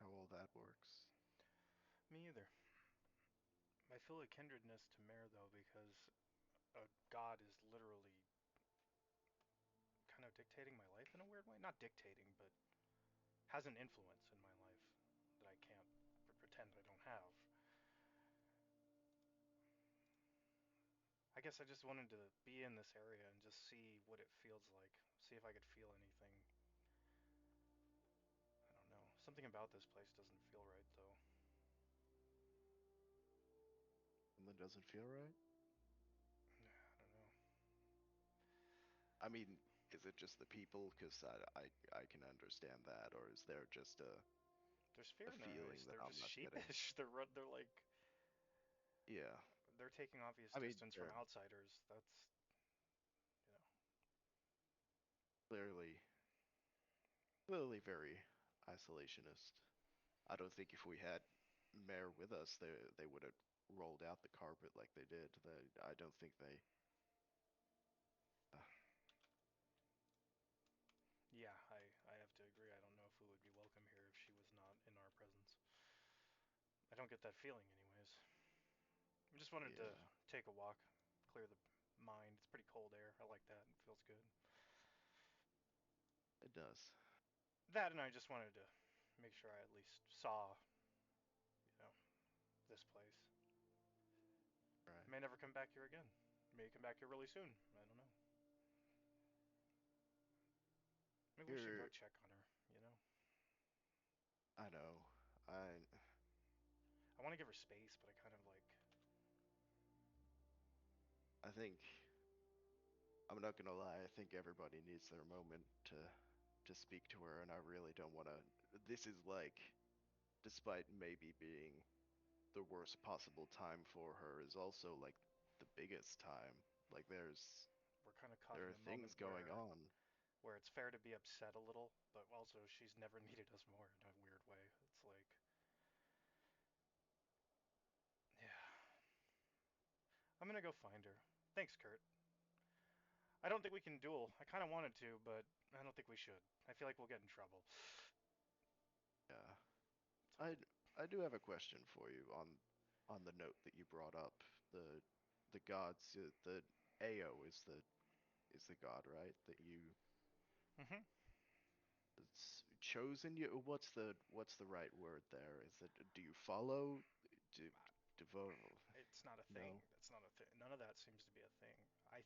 all that works. Me either. I feel a kindredness to Mare though because a god is literally kind of dictating my life in a weird way. Not dictating, but has an influence in my life that I can't pretend I don't have. I guess I just wanted to be in this area and just see what it feels like. See if I could feel anything. I don't know. Something about this place doesn't feel right though. Something doesn't feel right. I don't know. I mean, is it just the people? Because I can understand that, or is there just There's a fear in their feeling eyes. that They're I'm just not getting? sheepish. They're like Yeah. they're taking obvious I mean, distance from they're outsiders. That's you know. clearly clearly very isolationist. I don't think if we had Mayor with us, they would have rolled out the carpet like they did. I don't think they. Uh, Yeah, I have to agree. I don't know if we would be welcome here if she was not in our presence. I don't get that feeling anyways. I just wanted to yeah. take a walk, clear the mind. It's pretty cold air. I like that. It feels good. It does. That, and I just wanted to make sure I at least saw, you know, this place. Right. May never come back here again. May come back here really soon. I don't know. Maybe we should go You're. check on her. You know, I know. I. I want to give her space, but I kind of like. I think. I'm not gonna lie. I think everybody needs their moment to speak to her, and I really don't want to. This is like, despite maybe being the worst possible time for her, is also like the biggest time. Like We're kind of caught there in are a things moment going on. where it's fair to be upset a little, but also she's never needed us more in a weird way. It's like, yeah. I'm gonna go find her. Thanks, Kurt. I don't think we can duel. I kind of wanted to, but I don't think we should. I feel like we'll get in trouble. Yeah. It's I okay. I do have a question for you on the note that you brought up. The gods. The Ao is the god, right? That you Mhm. it's chosen you. What's the right word there? Is it do you follow? Do devote? It's not a thing. No. That's not a thing. None of that seems to be a thing. I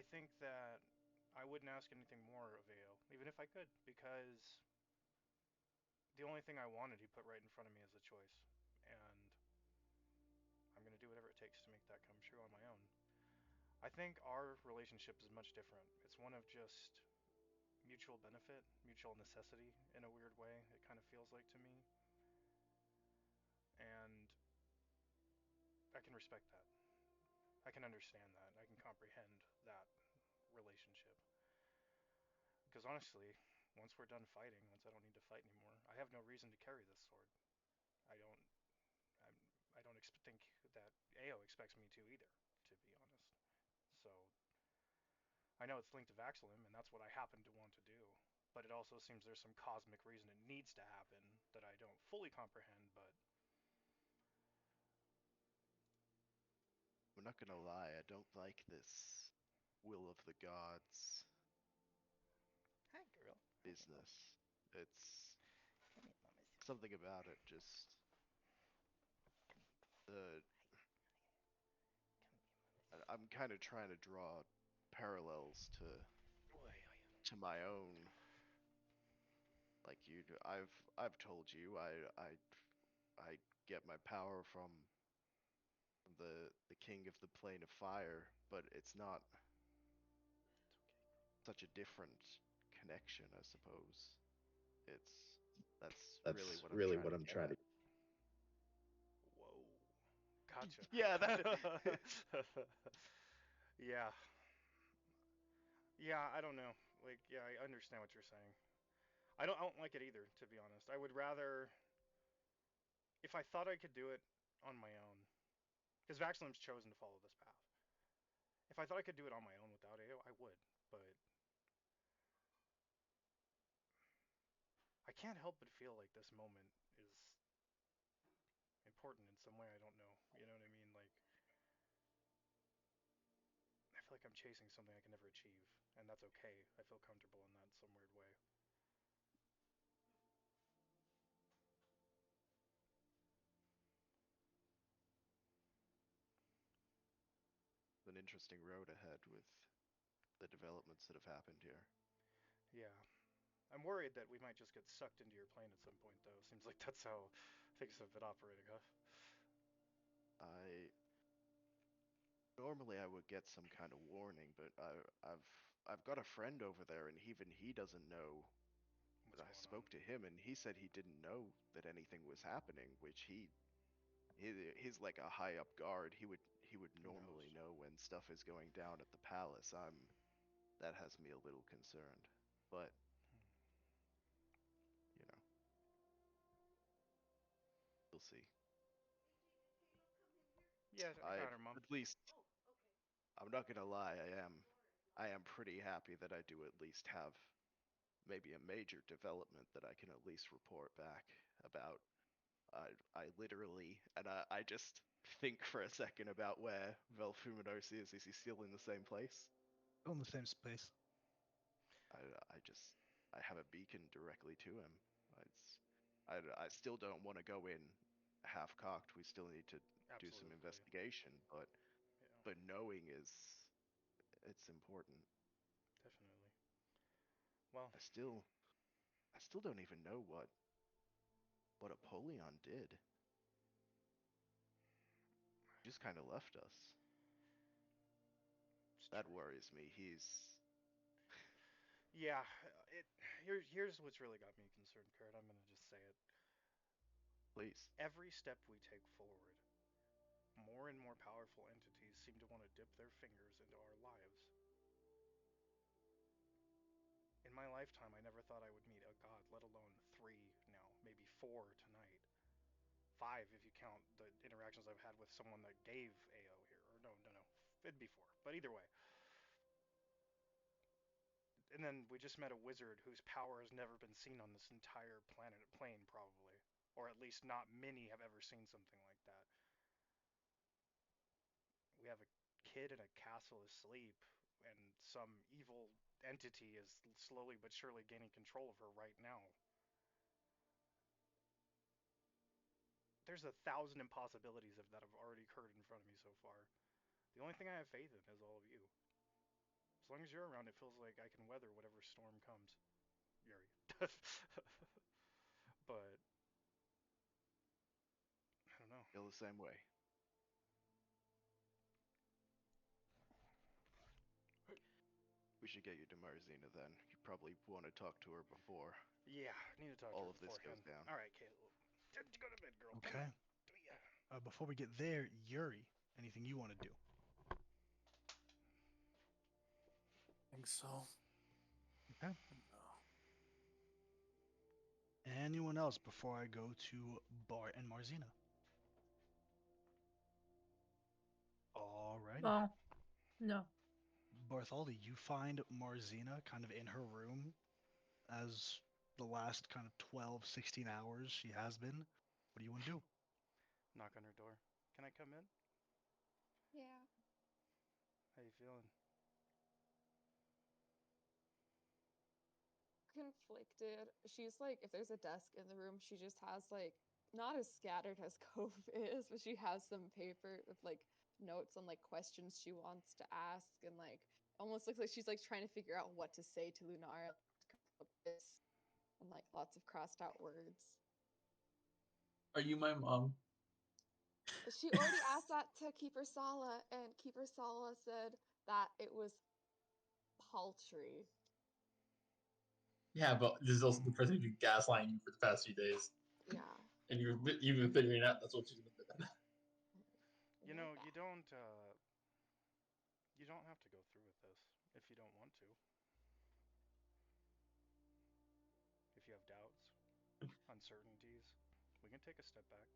think that I wouldn't ask anything more of AO, even if I could, because the only thing I wanted he put right in front of me as a choice, and I'm gonna do whatever it takes to make that come true on my own. I think our relationship is much different. It's one of just mutual benefit, mutual necessity in a weird way. It kind of feels like to me, and I can respect that. I can understand that. I can comprehend that relationship. Because honestly, once we're done fighting, once I don't need to fight anymore, I have no reason to carry this sword. I don't. I'm, I don't think that Ao expects me to either, to be honest. So I know it's linked to Vaxilum, and that's what I happen to want to do. But it also seems there's some cosmic reason it needs to happen that I don't fully comprehend. But I'm not gonna lie. I don't like this will of the gods hi, girl. Hi, mommy. business. It's Come here, mama. something about it. Just the Hi. Come here, I'm kind of trying to draw parallels mama. Oi, to my own. Like you, I've told you, I get my power from the king of the plane of fire, but it's not It's okay. such a different connection, I suppose. It's that's really That's what I'm really trying what to I'm get trying at. to. Whoa. Gotcha. Yeah, that Yeah. Yeah, I don't know. Like, yeah, I understand what you're saying. I don't like it either, to be honest. I would rather, if I thought I could do it on my own, because Vaxilum's chosen to follow this path. If I thought I could do it on my own without AO, I would. But I can't help but feel like this moment is important in some way. I don't know. You know what I mean? Like, I feel like I'm chasing something I can never achieve, and that's okay. I feel comfortable in that in some weird way. an interesting road ahead with the developments that have happened here. Yeah. I'm worried that we might just get sucked into your plane at some point, though. Seems like that's how things have been operating, huh? I normally I would get some kind of warning, but I've got a friend over there, and even he doesn't know. What's But I going on? spoke to him, and he said he didn't know that anything was happening, which he's like a high up guard. He would Who normally knows? know when stuff is going down at the palace. That has me a little concerned, but you know, we'll see. Yeah, I I got her, mom. at least I'm not gonna lie, I am pretty happy that I do at least have maybe a major development that I can at least report back about. I literally, and I just think for a second about where Velfuminos is. Is he still in the same place? Still in the same space. I just, I have a beacon directly to him. It's, I still don't want to go in half cocked. We still need to do some Absolutely. investigation, Yeah, but knowing is, it's important. definitely. Well, I still, I still don't even know what Apollyon did. He just kind of left us. it's That true. worries me. He's, Yeah, it here's what's really got me concerned, Kurt. I'm gonna just say it. please. Every step we take forward, more and more powerful entities seem to want to dip their fingers into our lives. In my lifetime, I never thought I would meet a god, let alone three now, maybe four tonight. Five if you count the interactions I've had with someone that gave AO here. Or no, it'd be four. But either way. And then we just met a wizard whose power has never been seen on this entire planet plane, probably. Or at least not many have ever seen something like that. We have a kid in a castle asleep, and some evil entity is slowly but surely gaining control of her right now. There's 1,000 impossibilities of that have already occurred in front of me so far. The only thing I have faith in is all of you. As long as you're around, it feels like I can weather whatever storm comes. Yuri. But I don't know. Feel the same way. We should get you to Marzina then. You probably want to talk to her before Yeah, I need to talk to her all of this goes beforehand. down. All right, Caleb. Go to bed, girl. Come on. Okay. Yeah. Before we get there, Yuri, anything you want to do? think so. Okay. No. Anyone else before I go to Bart and Marzina? Alrighty. Oh, no. Bartholdi, you find Marzina kind of in her room as the last kind of 12, 16 hours she has been. What do you want to do? Knock on her door. Can I come in? Yeah. How you feeling? Conflicted. She's like, if there's a desk in the room, she just has like not as scattered as Cove is, but she has some paper with like notes on like questions she wants to ask, and like almost looks like she's like trying to figure out what to say to Lunara and like lots of crossed out words. Are you my mom? She already asked that to Keeper Sala, and Keeper Sala said that it was paltry. Yeah, but this is also the Hmm. person who's been gaslighting you for the past few days, Yeah. and you've been figuring out that's what she's been doing. You My know, bad. you don't have to go through with this if you don't want to. If you have doubts, uncertainties, we can take a step back.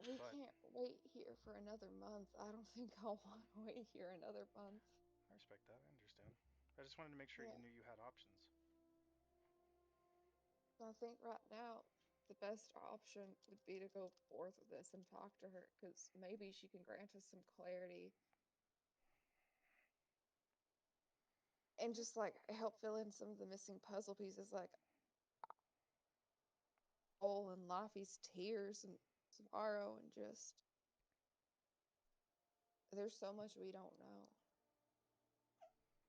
We But can't wait here for another month. I don't think I'll want to wait here another month. I respect that. I understand. I just wanted to make sure you Yeah. knew you had options. I think right now the best option would be to go forth with this and talk to her because maybe she can grant us some clarity and just like help fill in some of the missing puzzle pieces, like Ole and Laffy's tears and sorrow, and just there's so much we don't know.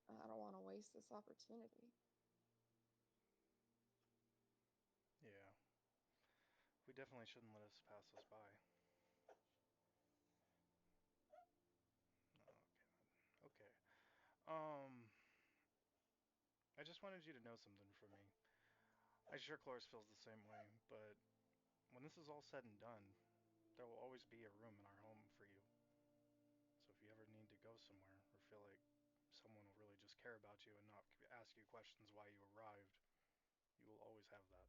I don't want to waste this opportunity. Yeah, we definitely shouldn't let us pass us by. Okay. Okay. Um, I just wanted you to know something from me. I'm sure Cloris feels the same way, but when this is all said and done, there will always be a room in our home for you. So if you ever need to go somewhere or feel like someone will really just care about you and not ask you questions why you arrived, you will always have that.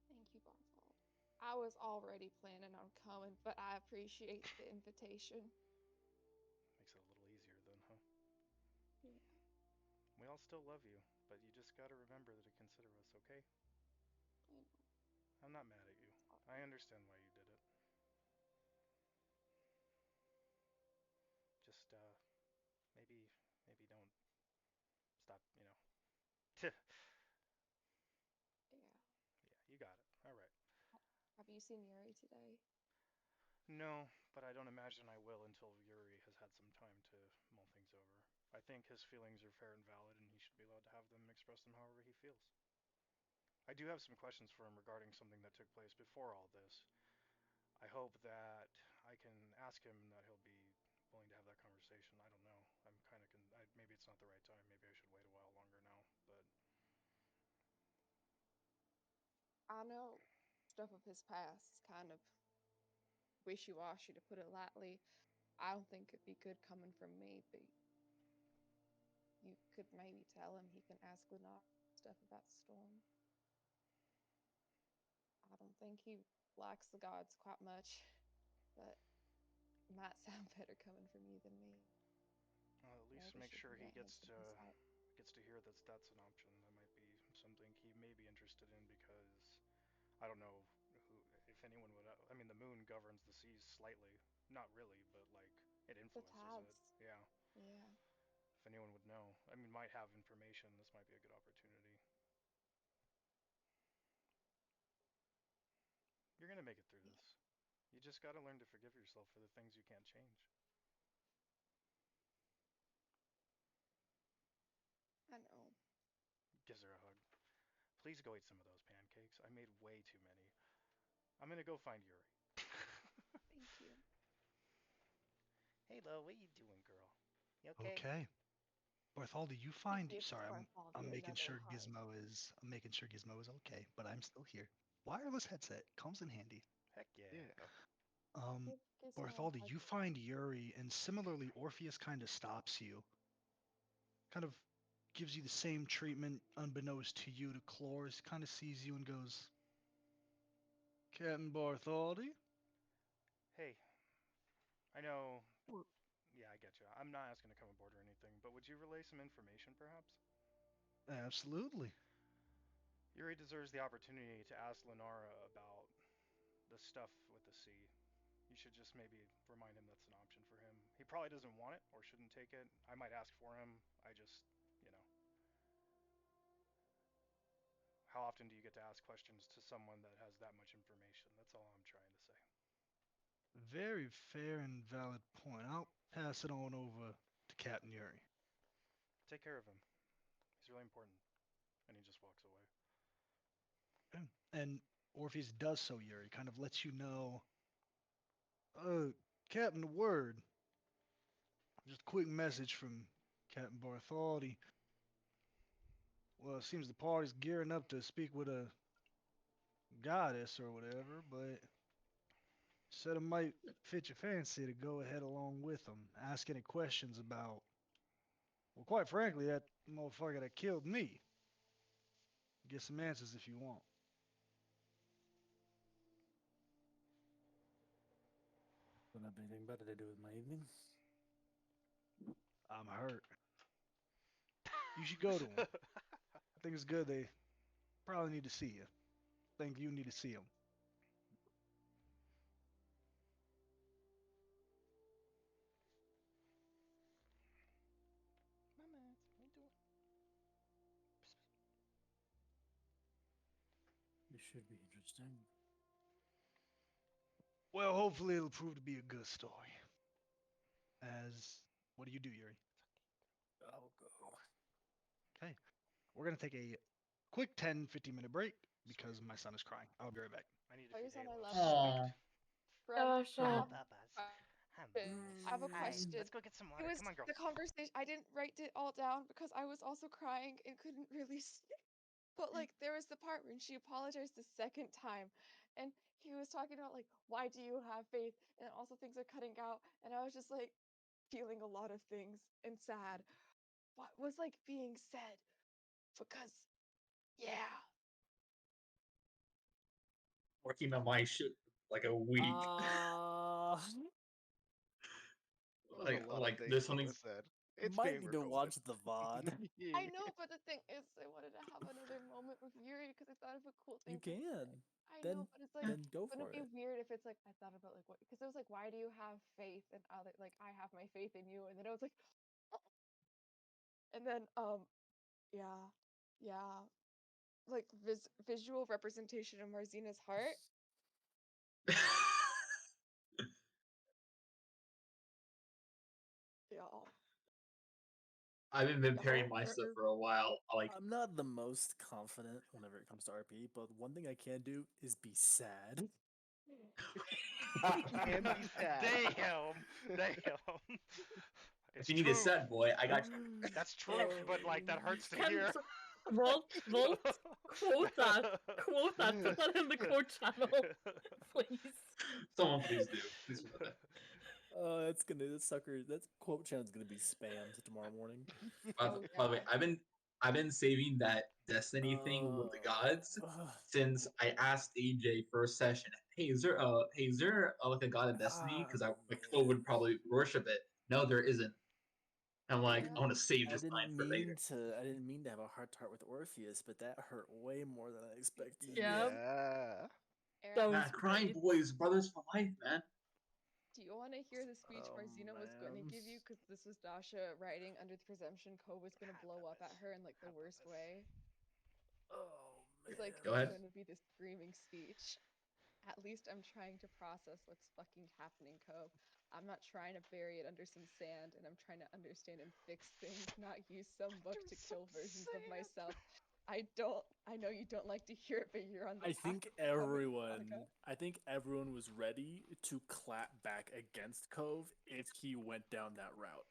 Thank you, Barthol. I was already planning on coming, but I appreciate the invitation. Makes it a little easier then, huh? Yeah, We all still love you, but you just gotta remember to consider us, okay? I know. I'm not mad at you. I understand why you did it. Just maybe don't stop. Yeah, Yeah. you got it. All right. Have you seen Yuri today? No, but I don't imagine I will until Yuri has had some time to mull things over. I think his feelings are fair and valid, and he should be allowed to have them and express them however he feels. I do have some questions for him regarding something that took place before all this. I hope that I can ask him that he'll be willing to have that conversation. I don't know. I'm kind of maybe it's not the right time. Maybe I should wait a while longer now. But I know stuff of his past is kind of wishy-washy, to put it lightly. I don't think it'd be good coming from me, but you could maybe tell him he can ask Lennar stuff about Storm. I don't think he likes the gods quite much, but it might sound better coming from you than me. at least Maybe make she can sure he grant him gets some to insight. hear that that's an option. That might be something he may be interested in because I don't know who, if anyone would. I mean, the moon governs the seas slightly. Not really, but like it The influences it. tides. Yeah. Yeah. If anyone would know, I mean, might have information. This might be a good opportunity. You're gonna make it through Yeah. this. You just gotta learn to forgive yourself for the things you can't change. I know. Gives her a hug. Please go eat some of those pancakes. I made way too many. I'm gonna go find Yuri. Thank you. Hey, Lo, what you doing, girl? You okay? Okay. Bartholdi, you He find. gives Sorry, Bartholomew I'm making another sure hug. Gizmo is okay, but I'm still here. Wireless headset comes in handy. Heck yeah. Yeah. Um, Give Gizmo a Bartholdi, hug. you find Yuri, and similarly, Orpheus kind of stops you. Kind of gives you the same treatment, unbeknownst to you, to Clores. Kind of sees you and goes, Captain Bartholdi? Hey, I know. Yeah, I get you. I'm not asking to come aboard or anything, but would you relay some information, perhaps? Absolutely. Yuri deserves the opportunity to ask Lenara about the stuff with the sea. You should just maybe remind him that's an option for him. He probably doesn't want it or shouldn't take it. I might ask for him. I just, you know, how often do you get to ask questions to someone that has that much information? That's all I'm trying to say. Very fair and valid point. I'll pass it on over to Captain Yuri. Take care of him. He's really important. And he just walks away. Okay. And Orpheus does so, Yuri. Kind of lets you know, Captain, word. Just a quick message from Captain Bartholdi. Well, it seems the party's gearing up to speak with a goddess or whatever, but said it might fit your fancy to go ahead along with them. Ask any questions about, well, quite frankly, that motherfucker that killed me. Get some answers if you want. Don't have anything better to do with my evening. I'm hurt. You should go to them. I think it's good. They probably need to see you. I think you need to see them. Mama, what are you doing? This should be interesting. Well, hopefully it'll prove to be a good story. As what do you do, Yuri? I'll go. Okay, we're gonna take a quick 10-15 minute break Sweet. because my son is crying. I'll be right back. I need to Tell your feed son I Halo. love him. Sweet. Aww. Friend, Oh, I Hi, have shit. Bubba's. a Hi, question. I have a Hi. question. Let's go get some It water. was Come on, girl. the conversation. I didn't write it all down because I was also crying and couldn't really speak. But like, there was the part when she apologized the second time, and he was talking about like, why do you have faith? And also things are cutting out, and I was just like, feeling a lot of things and sad. What was like being said? Because yeah, Working on my shit like a week. Uh, There was a lot of Like things there's that something were said. It's Might being need to recorded. watch the VOD. I know, but the thing is, I wanted to have another moment with Yuri because I thought of a cool thing. You to say. can. I Then know, but it's like, then go wouldn't for it be it. weird if it's like I thought about like what? Because it was like, why do you have faith in other? Like I have my faith in you, and then I was like, and then yeah, yeah, like visual representation of Marzina's heart. Yeah. I've been The preparing whole my stuff nerve. for a while. Like, I'm not the most confident whenever it comes to RP, but one thing I can do is be sad. And be sad. Damn. Damn. if It's you need a truth. sad boy, I got you. That's truth, but like that hurts to Can hear. Volt, quote that, put that in the quote channel, please. Someone please do. Please do that. Oh, that quote channel's gonna be spammed tomorrow morning. Oh By the way, yeah. I've been saving that Destiny thing with the gods since I asked AJ for a session. Hey, is there like a god of Destiny? Because Chloe would probably worship it. No, there isn't. I'm like, Yeah. I want to save I this line didn't for later. mean to have a heart to heart with Orpheus, but that hurt way more than I expected. Yeah. Yeah. Aaron, That Nah, was crying great. boys, brothers for life, man. do you want to hear the speech Oh, Marzina was going to man. give you? Because this was Dasha writing under the presumption Ko was going to blow up at her in like the worst way. Oh It's like Go it's ahead. going to be this screaming speech. At least I'm trying to process what's fucking happening, Ko. I'm not trying to bury it under some sand, and I'm trying to understand and fix things, not use some book to kill versions of myself. I know you don't like to hear it, but you're on the I path think to becoming Artagan. everyone was ready to clap back against Cove if he went down that route.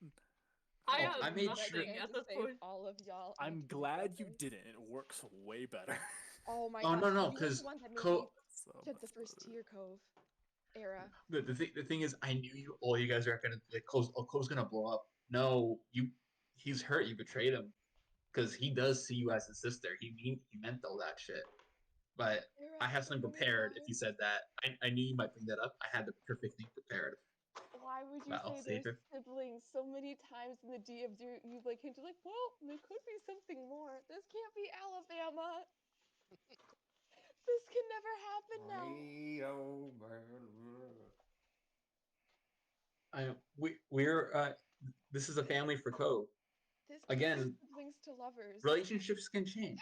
I Oh, had I made I sure. nothing plan at to that save point. all of y'all. And I'm to be glad you brothers. didn't. It works way better. Oh my Oh gosh, no, you were the because one that made me So shed much the first better. tear, Cove. Era. the thing is, I knew all you guys are gonna like. Cole's gonna blow up. No, he's hurt. You betrayed him because he does see you as his sister. He meant all that shit. But Era, I have so something many prepared. If you times. said that, I knew you might bring that up. I had the perfect thing prepared. Why would you But I'll say save there's it. siblings so many times in the DMs? You've like hinted like, well, there could be something more. This can't be Alabama. This can never happen now. We're this is a family for Cove. This can't be Again, siblings to lovers. relationships can change.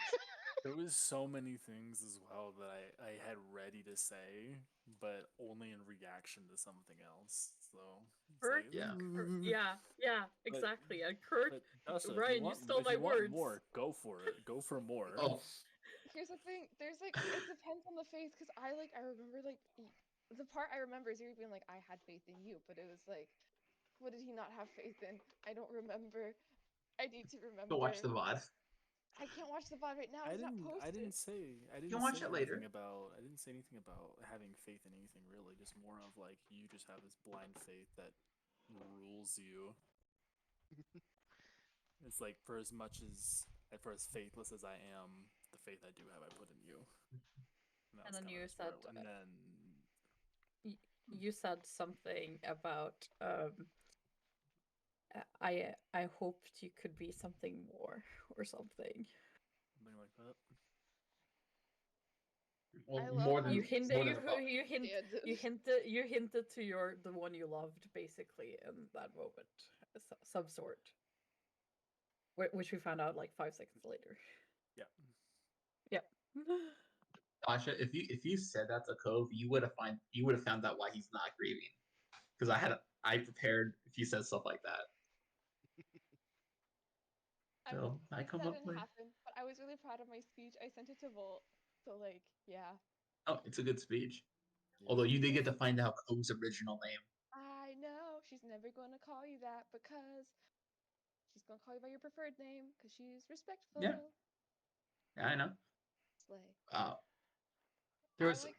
There was so many things as well that I had ready to say, but only in reaction to something else. So it's Kurt, like, Yeah. yeah, exactly. And Kurt, but Dusha, Ryan, you stole my words. more, go for it. Go for more. Oh, Here's the thing. There's like it depends on the faith because I remember like the part I remember is you being like I had faith in you, but it was like what did he not have faith in? I don't remember. I need to go watch remember. the VOD. I can't watch the VOD right now. It's not I posted. didn't say You can watch it later. I didn't say anything about having faith in anything really. Just more of like you just have this blind faith that rules you. It's like for as faithless as I am, the faith I do have, I put in you. And then you and then you said something about I hoped you could be something more or something. something like that. Well, I love more how than You hinted more than a you hinted to the one you loved basically in that moment, some sort, which we found out like 5 seconds later. Yeah. Yep. Tasha, if you said that to Cove, you would have found out why he's not grieving. Because I prepared if you said stuff like that. I mean, So I come that up didn't with happen, but I was really proud of my speech. I sent it to Volt, so like, yeah. oh, it's a good speech. Yeah. Although you did get to find out Cove's original name. I know she's never going to call you that because she's going to call you by your preferred name because she's respectful. Yeah, I know. Slay. There I was like.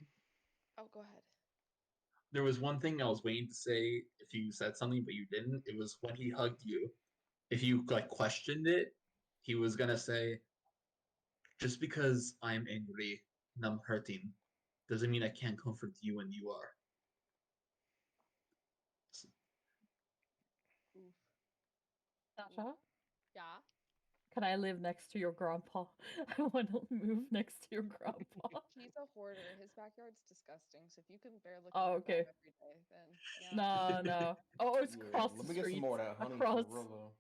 Oh, go ahead. there was one thing I was waiting to say if you said something but you didn't. It was when he hugged you. If you like questioned it, he was gonna say, "Just because I'm angry and I'm hurting, doesn't mean I can't comfort you when you are." Oof. Sasha, Yeah. can I live next to your grandpa? I want to move next to your grandpa. He's a hoarder. His backyard's disgusting. So if you can bear looking Oh, at okay. that every day, then yeah. No. Oh, it's Yeah, across let the me get some street. more of that honey Across, for real though.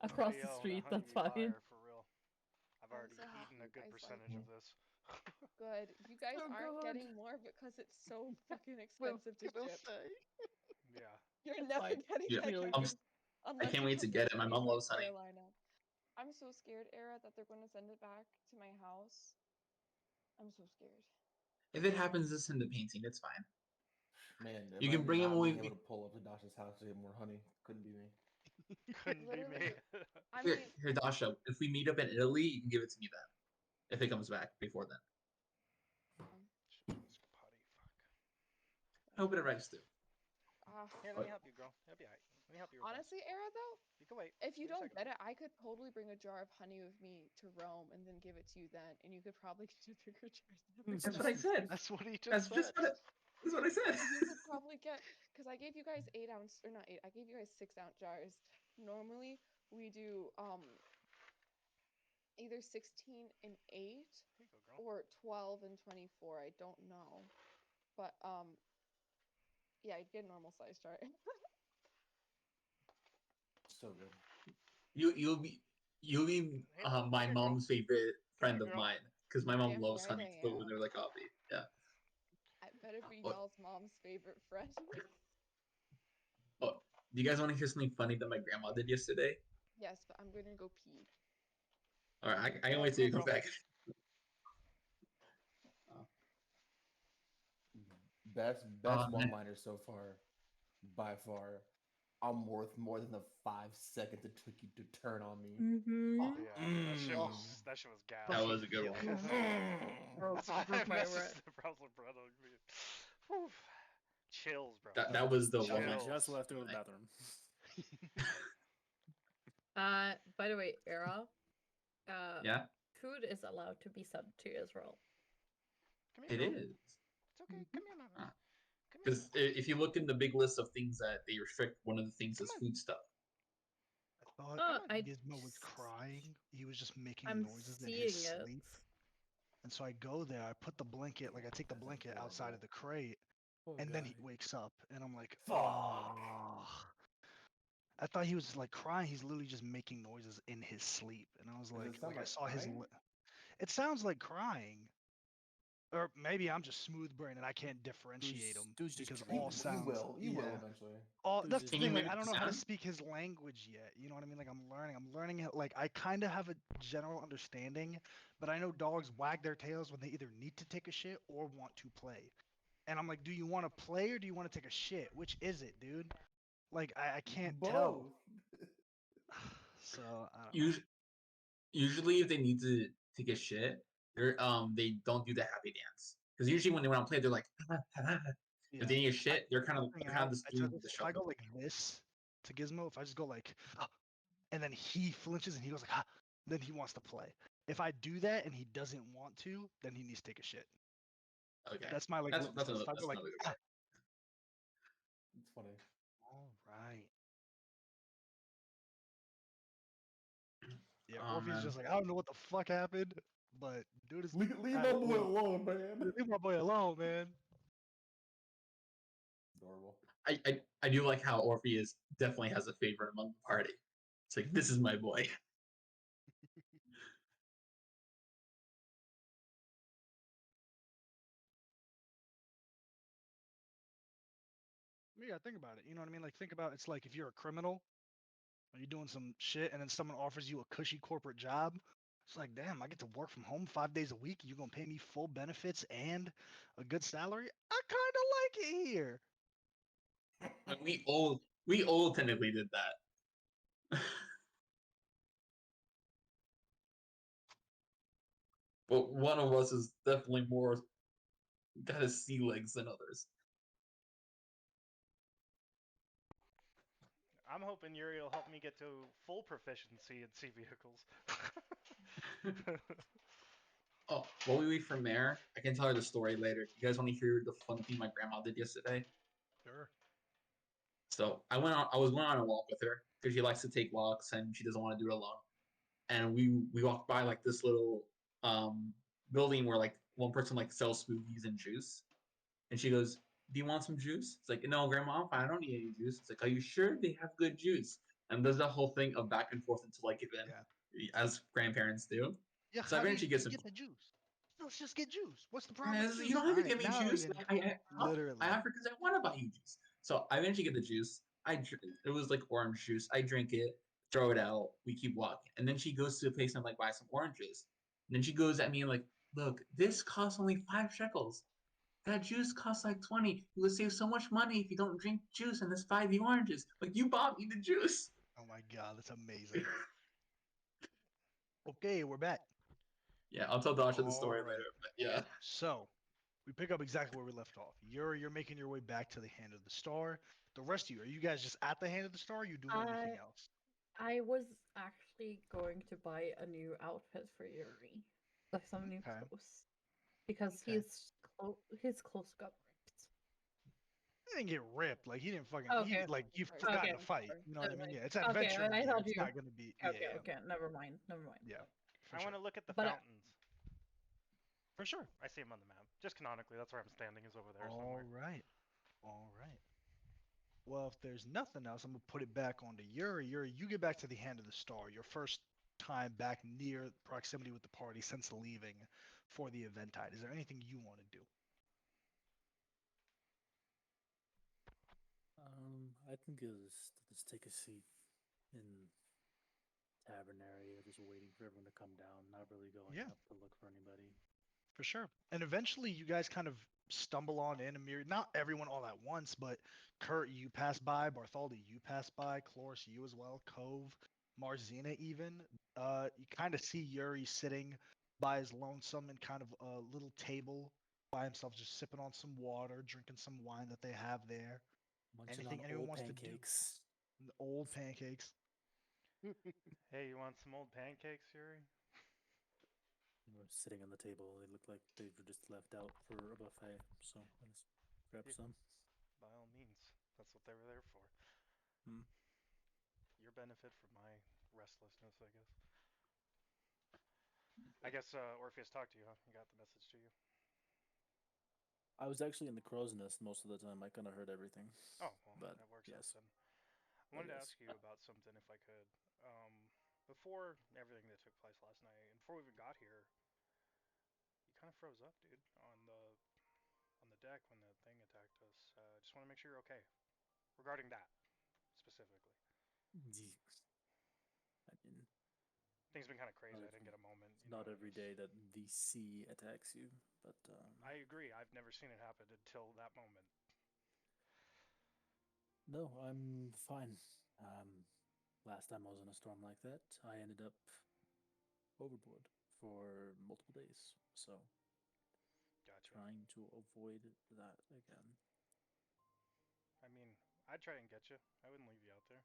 across Hey, the yo, that street. honey That's be fine. fire for real. I've I'm already so happy eaten a you good guys like percentage it. of this. Good. You guys So aren't good. getting more because it's so fucking Well, expensive to gonna ship. say. Yeah. You're never Like, getting Yeah, that, really I'm, good. guys, I unless can't you wait to come get it. visit My me in mom North loves honey. Carolina. I'm so scared, Era, that they're going to send it back to my house. I'm so scared. If it happens, just send the painting. It's fine. Man, You can imagine bring him not when being able we. to pull up to Dasha's house to get more honey. Couldn't be me. Couldn't be me. Literally, I Here, mean, here, Dasha. If we meet up in Italy, you can give it to me then. If it comes back before then, Shit, let's go potty. Fuck. I hope it arrives too. Here, let me But help you, girl. It'll be alright. Let me help you reverse. honestly, Era, though, You can wait. if you Wait a don't second. get it, I could totally bring a jar of honey with me to Rome and then give it to you then, and you could probably get a bigger jar than that's what I said. That's what he That's just just said. that's what I said. you could probably get, because I gave you guys 8 ounce, or not 8, I gave you guys 6 ounce jars. Normally we do either 16 and 8 Here you go, girl. or 12 and 24. I don't know, but yeah, I'd get a normal size jar. So good. You'll be Here, my here, girl. mom's favorite Come friend here, of girl. mine because my mom Damn loves right honey I too. am. They're like coffee. Yeah. I better be Oh, y'all's mom's favorite friend. oh, do you guys want to hear something funny that my grandma did yesterday? Yes, but I'm gonna go pee. All right, I can Go, wait till go, you come girl. back. Best one Man. liner so far, by far. I'm worth more than the 5 seconds it took you to turn on me. Mm-hmm. Yeah, that shit was gas. That was a good one. Kills. That's why I Broke my messaged rut. the browser bread on me. Whew. Chills, bro. That was the That one. one Chills. just left to go to the bathroom. By the way, Era, Yeah, food is allowed to be sent to Israel. Come here, it girl. is. It's okay. Come here, Mama. Come here. Because if you look in the big list of things that they restrict, one of the things Come is on. food stuff. I thought Oh, Gizmo was crying. He was just making I'm noises in his seeing it. sleep. And so I go there, I put the blanket, like I take the That's blanket outside adorable. of the crate, Poor and guy. then he wakes up, and I'm like, Fuck. oh. I thought he was like crying. He's literally just making noises in his sleep, and I was Does it like, sound I like saw his. crying? It sounds like crying, or maybe I'm just smooth brain and I can't differentiate them Dude's just because You, all dreaming. you sounds. will. You Yeah. will eventually. All Dude's that's just the Can you thing. Like mimic I the don't know how to sound? speak his language yet. You know what I mean? Like I'm learning. I'm learning it. Like I kind of have a general understanding, but I know dogs wag their tails when they either need to take a shit or want to play. And I'm like, do you want to play or do you want to take a shit? Which is it, dude? Like I can't tell. Both. So I don't know. Usually, if they need to take a shit, they don't do the happy dance. Because usually when they want to play, they're like, if Yeah. they need a I shit, they're kind of thing they're kind of out. just I doing just the if I go shuffle. like this to Gizmo, if I just go like, "Ah," and then he flinches and he goes like, ah, then he wants to play. If I do that and he doesn't want to, then he needs to take a shit. Okay, That's my like litmus test. If I go that's like, another good ah, one. It's funny. all right. Yeah, Oh Orpheus man, just like, I don't know what the fuck happened, but dude is Leave had my it boy in. alone, man. Leave my boy alone, man. Adorable. I do like how Orpheus definitely has a favorite among the party. It's like this is my boy. Yeah, think about it. You know what I mean? Like think about it's like if you're a criminal or you're doing some shit and then someone offers you a cushy corporate job. It's like, damn, I get to work from home 5 days a week. You're gonna pay me full benefits and a good salary. I kind of like it here. And we all technically did that, but one of us is definitely more got his sea legs than others. I'm hoping Yuri will help me get to full proficiency in sea vehicles. Oh, while we wait from there, I can tell her the story later. You guys want to hear the fun thing my grandma did yesterday? Sure. So I was going on a walk with her because she likes to take walks and she doesn't want to do it alone. And we walked by like this little building where like one person like sells smoothies and juice, and she goes, "Do you want some juice?" It's like, "No, Grandma, I'm fine. I don't need any juice." It's like, "Are you sure they have good juice?" And there's that whole thing of back and forth until like even Yeah. as grandparents do. Yeah, So I Javi, eventually you get can some. get the juice. Let's just get juice. What's the problem with the You juice? don't All have to right, give me now juice. you I literally. offer because I want to buy you juice. So I eventually get the juice. It was like orange juice. I drink it, throw it out. We keep walking, and then she goes to a place and like buy some oranges. And then she goes at me and like, "Look, this costs only 5 shekels. That juice costs like 20. You would save so much money if you don't drink juice and just buy the oranges. Like you bought me the juice." Oh my god, that's amazing. Okay, we're back. Yeah, I'll tell Dasha the All story right. later. But yeah. So we pick up exactly where we left off. You're making your way back to the Hand of the Star. The rest of you, are you guys just at the Hand of the Star? Or are you doing anything I else? I was actually going to buy a new outfit for Yuri, like some new Okay. clothes, because Okay. his clothes got ripped. He didn't get ripped. Like he didn't fucking. He Okay, like you sorry. forgot Okay, to fight. sorry. You know what I Never mean? mind. Yeah, it's Okay, adventure I gear. thought It's you. not gonna be. Yeah, Okay, yeah, okay. Never mind. Never mind. yeah. For I sure. want to look at the But fountains. For sure. I see them on the map. Just canonically, that's where I'm standing, is over there All somewhere. right. All right. Well, if there's nothing else, I'm gonna put it back onto Yuri. Yuri, you get back to the Hand of the Star. Your first time back near proximity with the party since leaving for the Eventide. Is there anything you want to do? I can just take a seat in tavern area, just waiting for everyone to come down. Not really going Yeah, up to look for anybody. for sure. And eventually, you guys kind of stumble on in Amir. Not everyone all at once, but Kurt, you pass by. Bartholdi, you pass by. Cloris, you as well. Cove, Marzina, even. You kind of see Yuri sitting by his lonesome and kind of a little table by himself, just sipping on some water, drinking some wine that they have there. Munching on Anything anyone old wants to do? pancakes. The old pancakes. Hey, you want some old pancakes, Yuri? We're sitting on the table. They look like they were just left out for a buffet, so I just grabbed Yeah. some. By all means. That's what they were there for. Hmm. Your benefit for my restlessness, I guess. I guess Orpheus talked to you, huh? He got the message to you. I was actually in the crow's nest most of the time. I kind of heard everything. Oh, well, But that works yes. out then. I wanted to yes. ask you about something if I could. Before everything that took place last night, and before we even got here, you kind of froze up, dude, on the deck when the thing attacked us. Just want to make sure you're okay regarding that specifically. I mean, Things been kind of crazy. not I didn't get a moment. it's not every just- day that the sea attacks you, but I agree. I've never seen it happen until that moment. no, I'm fine. Last time I was in a storm like that, I ended up overboard for multiple days. So Gotcha. trying to avoid that again. I mean, I'd try and get you. I wouldn't leave you out there.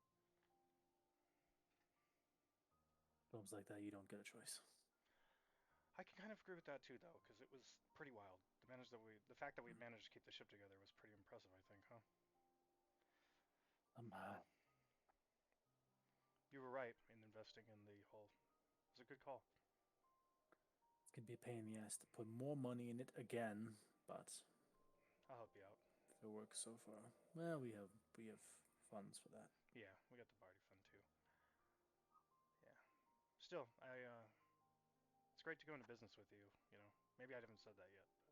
Storms like that, you don't get a choice. I can kind of agree with that too, though, because it was pretty wild. The fact that we managed to keep the ship together was pretty impressive. I think, huh? Um, You were right in investing in the hull. It was a good call. It's gonna be a pain in the ass to put more money in it again, but I'll help you out. if it works so far, well, we have funds for that. Yeah, we got the party fund too. Yeah. Still, it's great to go into business with you. You know, maybe I haven't said that yet, but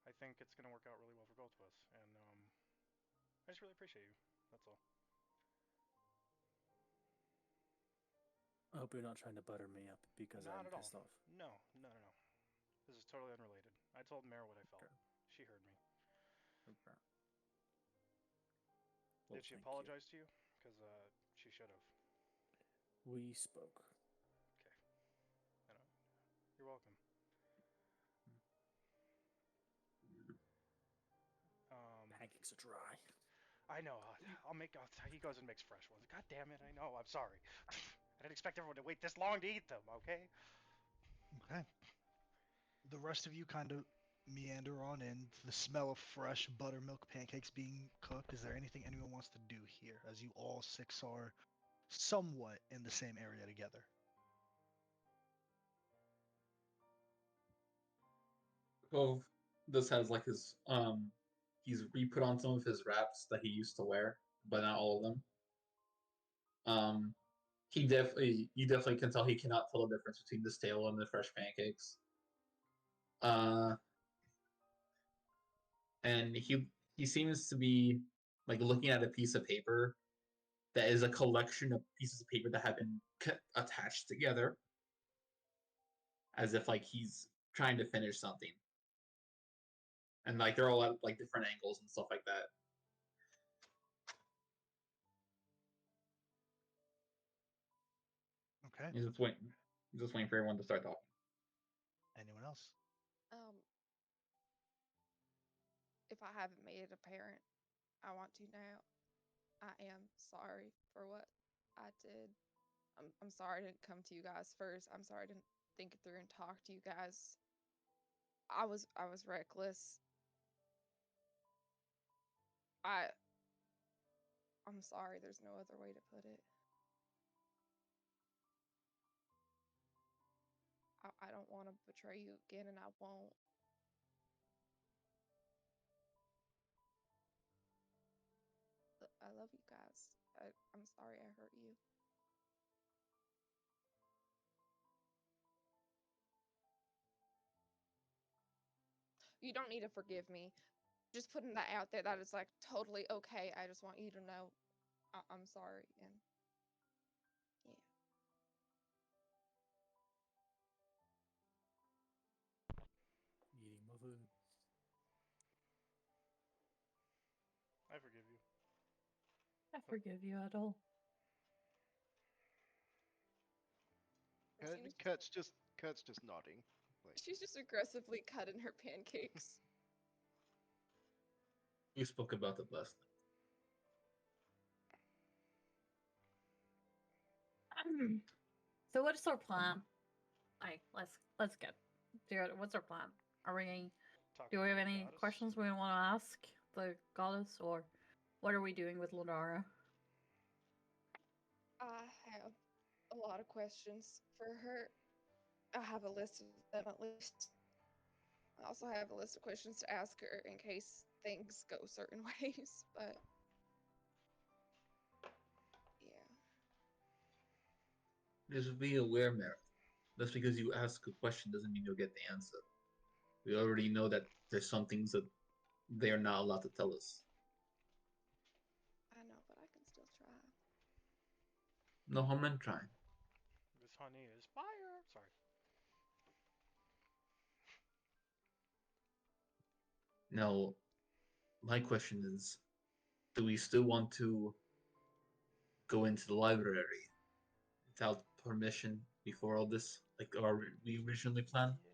I think it's gonna work out really well for both of us, and I just really appreciate you. That's all. I hope you're not trying to butter me up because Not I'm at all. pissed off. No, no, no, no. This is totally unrelated. I told Mare what I felt. Okay. She heard me. Okay. Did she thank you. apologize to you? Because she should have. We spoke. Okay. I know. You're welcome. Pancakes are dry. I know. He goes and makes fresh ones. God damn it! I know. I'm sorry. I didn't expect everyone to wait this long to eat them. Okay. Okay. The rest of you kind of meander on in to the smell of fresh buttermilk pancakes being cooked. Is there anything anyone wants to do here, as you all six are somewhat in the same area together? Cove this has like his he's re-put on some of his wraps that he used to wear, but not all of them. You definitely can tell he cannot tell the difference between the stale and the fresh pancakes. Uh, and he seems to be like looking at a piece of paper that is a collection of pieces of paper that have been attached together, as if like he's trying to finish something, and like they're all at like different angles and stuff like that. Okay. He's just waiting for everyone to start talking. Anyone else? Um, if I haven't made it apparent, I want to now. I am sorry for what I did. I'm sorry I didn't come to you guys first. I'm sorry I didn't think it through and talk to you guys. I was reckless. I I'm sorry. There's no other way to put it. I don't want to betray you again, and I won't. I love you guys. I'm sorry I hurt you. You don't need to forgive me. Just putting that out there, that is like totally okay. I just want you to know I'm sorry, and yeah. Eating my food. I forgive you. I forgive you, Adol. Christina's Kurt's just nodding. Like, she's just aggressively cutting her pancakes. We spoke about it last So what's our plan? Let's get. What's our plan? Are we? Talk Do to we have the any goddess. questions we want to ask the goddess, or what are we doing with Ladara? I have a lot of questions for her. I have a list of them at least. I also have a list of questions to ask her in case things go certain ways, but yeah. Just be aware, Merritt. Just because you ask a question doesn't mean you'll get the answer. We already know that there's some things that they're not allowed to tell us. I know, but I can still try. No harm in trying. This honey is fire. Sorry. Now, my question is, do we still want to go into the library without permission before all this, like we originally planned? Yeah.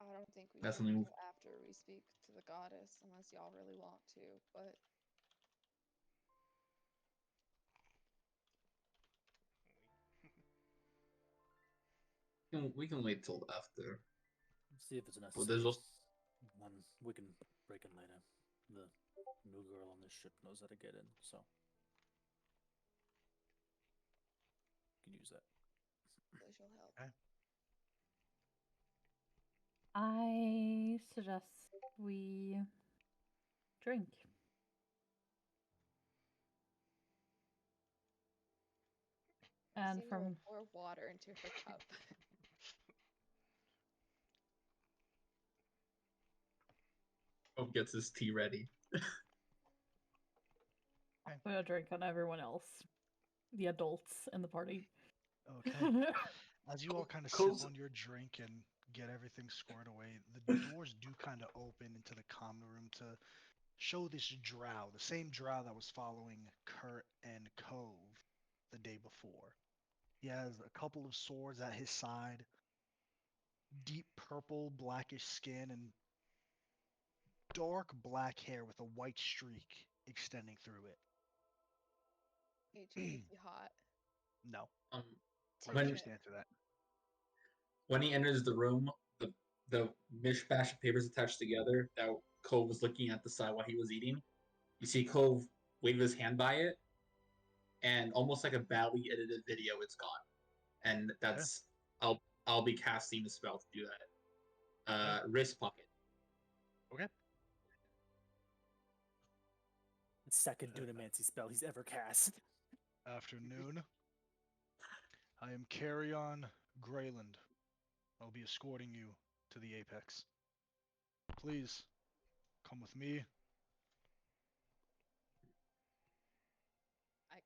I don't think we That's should something. until after we speak to the goddess, unless y'all really want to, but We can wait till after. See if it's But necessary. there's also One we can break in later. The new girl on this ship knows how to get in, so you can use that. hopefully she'll help. Okay. I suggest we drink. And Christina will from pour water into her cup. Hope gets his tea ready. put a drink on everyone else, the adults in the party. Okay. As you all kind of sip on your drink and get everything squared away, the doors do kind of open into the common room to show this drow, the same drow that was following Kurt and Cove the day before. He has a couple of swords at his side, deep purple, blackish skin, and dark black hair with a white streak extending through it. AJ, is he hot? No. Um, Why don't Taking you when it. stand to that? when he enters the room, the mishmash of papers attached together that Cove was looking at the side while he was eating, you see Cove wave his hand by it, and almost like a badly edited video, it's gone. And that's I'll be casting the spell to do that. Wrist pocket. Okay. Second Dunamancy spell he's ever cast. Afternoon. I am Carrion Greyland. I'll be escorting you to the Apex. Please, come with me.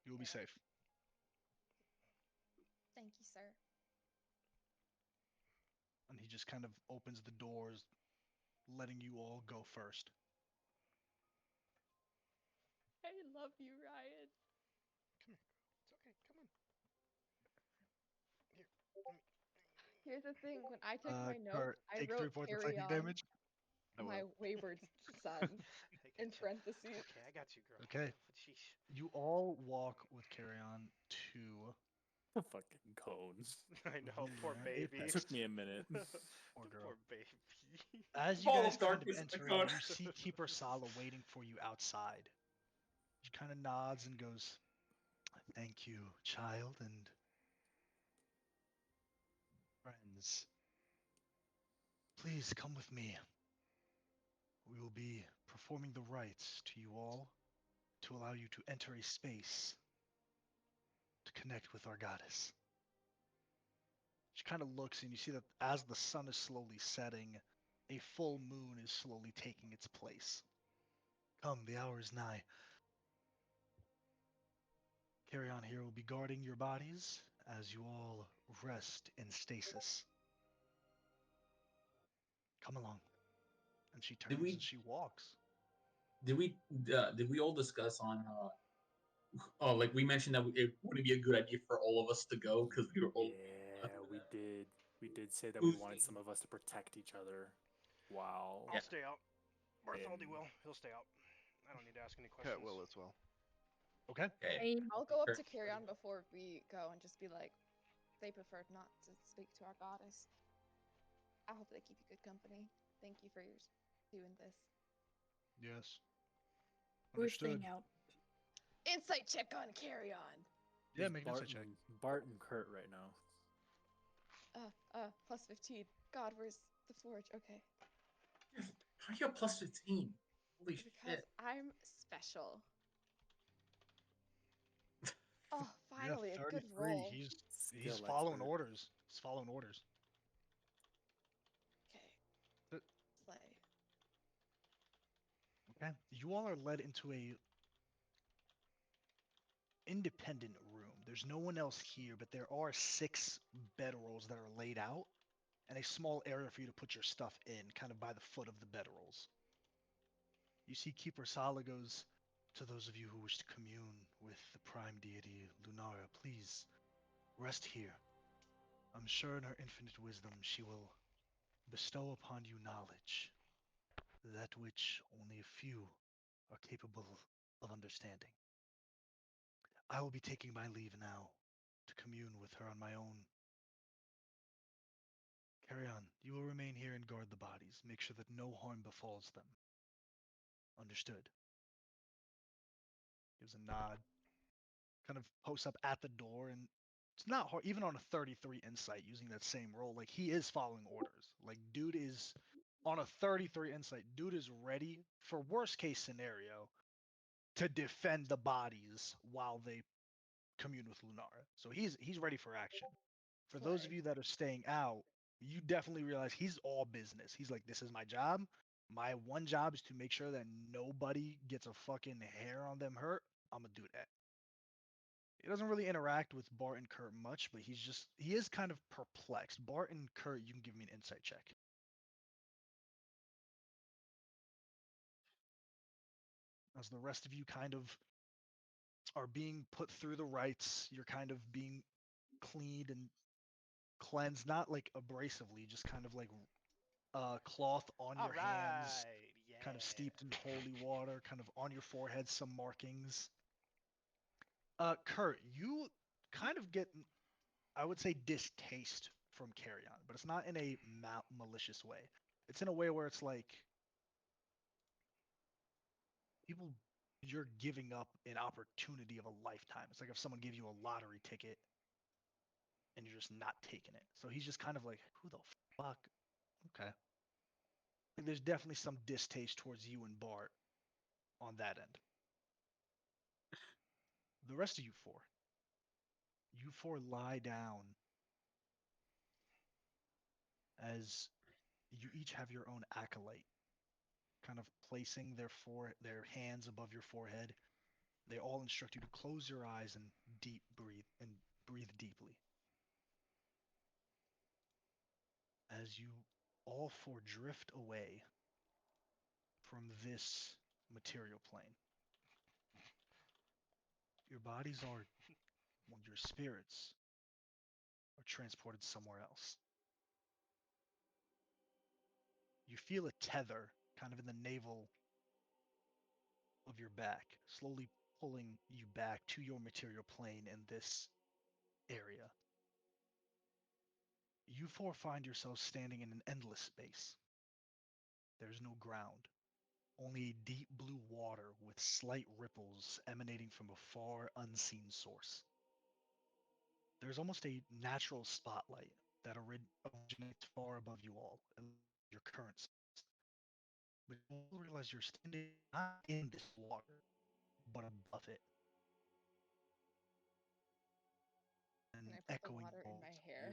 You will be safe. Thank you, sir. And he just kind of opens the doors, letting you all go first. I love you, Ryan. Come here. It's okay. Come on. Here. Here's the thing. When I took my notes, Kurt, I take 3 wrote points of carry psychic on damage. my wayward son I in got you. parentheses. Okay, I got you, girl. Okay. Sheesh. You all walk with Carrion to Fucking cones. I know, poor Yeah, baby. Apex. Took me a minute. Poor The girl. poor baby. As you Ball guys of kind of darkness in enter the in, cone. you see Keeper Sala waiting for you outside. She kind of nods and goes, "Thank you, child and friends. Please come with me. We will be performing the rites to you all to allow you to enter a space to connect with our goddess." She kind of looks and you see that as the sun is slowly setting, a full moon is slowly taking its place. Come, the hour is nigh. Carrion here will be guarding your bodies as you all rest in stasis. Come along. And she turns and she walks. Did we all discuss on oh, like we mentioned that it wouldn't be a good idea for all of us to go because we were all Yeah, we did. We did say that we wanted some of us to protect each other. Wow. I'll stay out. Bartholdi And- will. He'll stay out. I don't need to ask any Kurt questions. will as well. Okay. I'll go up to Carrion before we go and just be like, they preferred not to speak to our goddess. I hope they keep you good company. Thank you for doing this. Yes. We're Understood. staying out. Insight check on Carrion. Yeah, make an insight check. Bart and Kurt right now. Plus 15. God, where's the forge? Okay. How are you at plus 15? Holy Because shit. I'm special. Oh, Yeah, finally, a good 33. roll. He's Skill following expert. orders. He's following orders. Okay. Play. Okay. You all are led into a independent room. There's no one else here, but there are 6 bedrolls that are laid out and a small area for you to put your stuff in, kind of by the foot of the bedrolls. You see Keeper Sala goes, "To those of you who wish to commune with the prime deity Lunara, please rest here. I'm sure in her infinite wisdom she will bestow upon you knowledge, that which only a few are capable of understanding. I will be taking my leave now to commune with her on my own. Carry on. You will remain here and guard the bodies. Make sure that no harm befalls them. Understood." Gives a nod. Kind of posts up at the door, and it's not hard, even on a 33 insight using that same roll. Like, he is following orders. Like, dude is on a 33 insight. Dude is ready for worst case scenario to defend the bodies while they commune with Lunara. So he's ready for action. For those of you that are staying out, you definitely realize he's all business. He's like, this is my job. My one job is to make sure that nobody gets a fucking hair on them hurt. I'm gonna do that. He doesn't really interact with Bart and Kurt much, but he is kind of perplexed. Bart and Kurt, you can give me an insight check. As the rest of you kind of are being put through the rites, you're kind of being cleaned and cleansed, not like abrasively, just kind of like cloth on your hands, Yeah. kind of steeped in holy water, kind of on your forehead, some markings. Kurt, you kind of get, I would say, distaste from carry on, but it's not in a malicious way. It's in a way where it's like people you're giving up an opportunity of a lifetime. It's like if someone gave you a lottery ticket and you're just not taking it. So he's just kind of like, who the fuck? Okay. Like, there's definitely some distaste towards you and Bart on that end. The rest of you four lie down as you each have your own acolyte, kind of placing their hands above your forehead. They all instruct you to close your eyes and breathe deeply. As you all four drift away from this material plane, your bodies are, well, your spirits are transported somewhere else. You feel a tether kind of in the navel of your back, slowly pulling you back to your material plane in this area. You four find yourselves standing in an endless space. There's no ground, only deep blue water with slight ripples emanating from a far unseen source. There's almost a natural spotlight that originates far above you all, and your current space. But you all realize you're standing not in this water, but above it. Can An I put the echoing water in vault. my hair?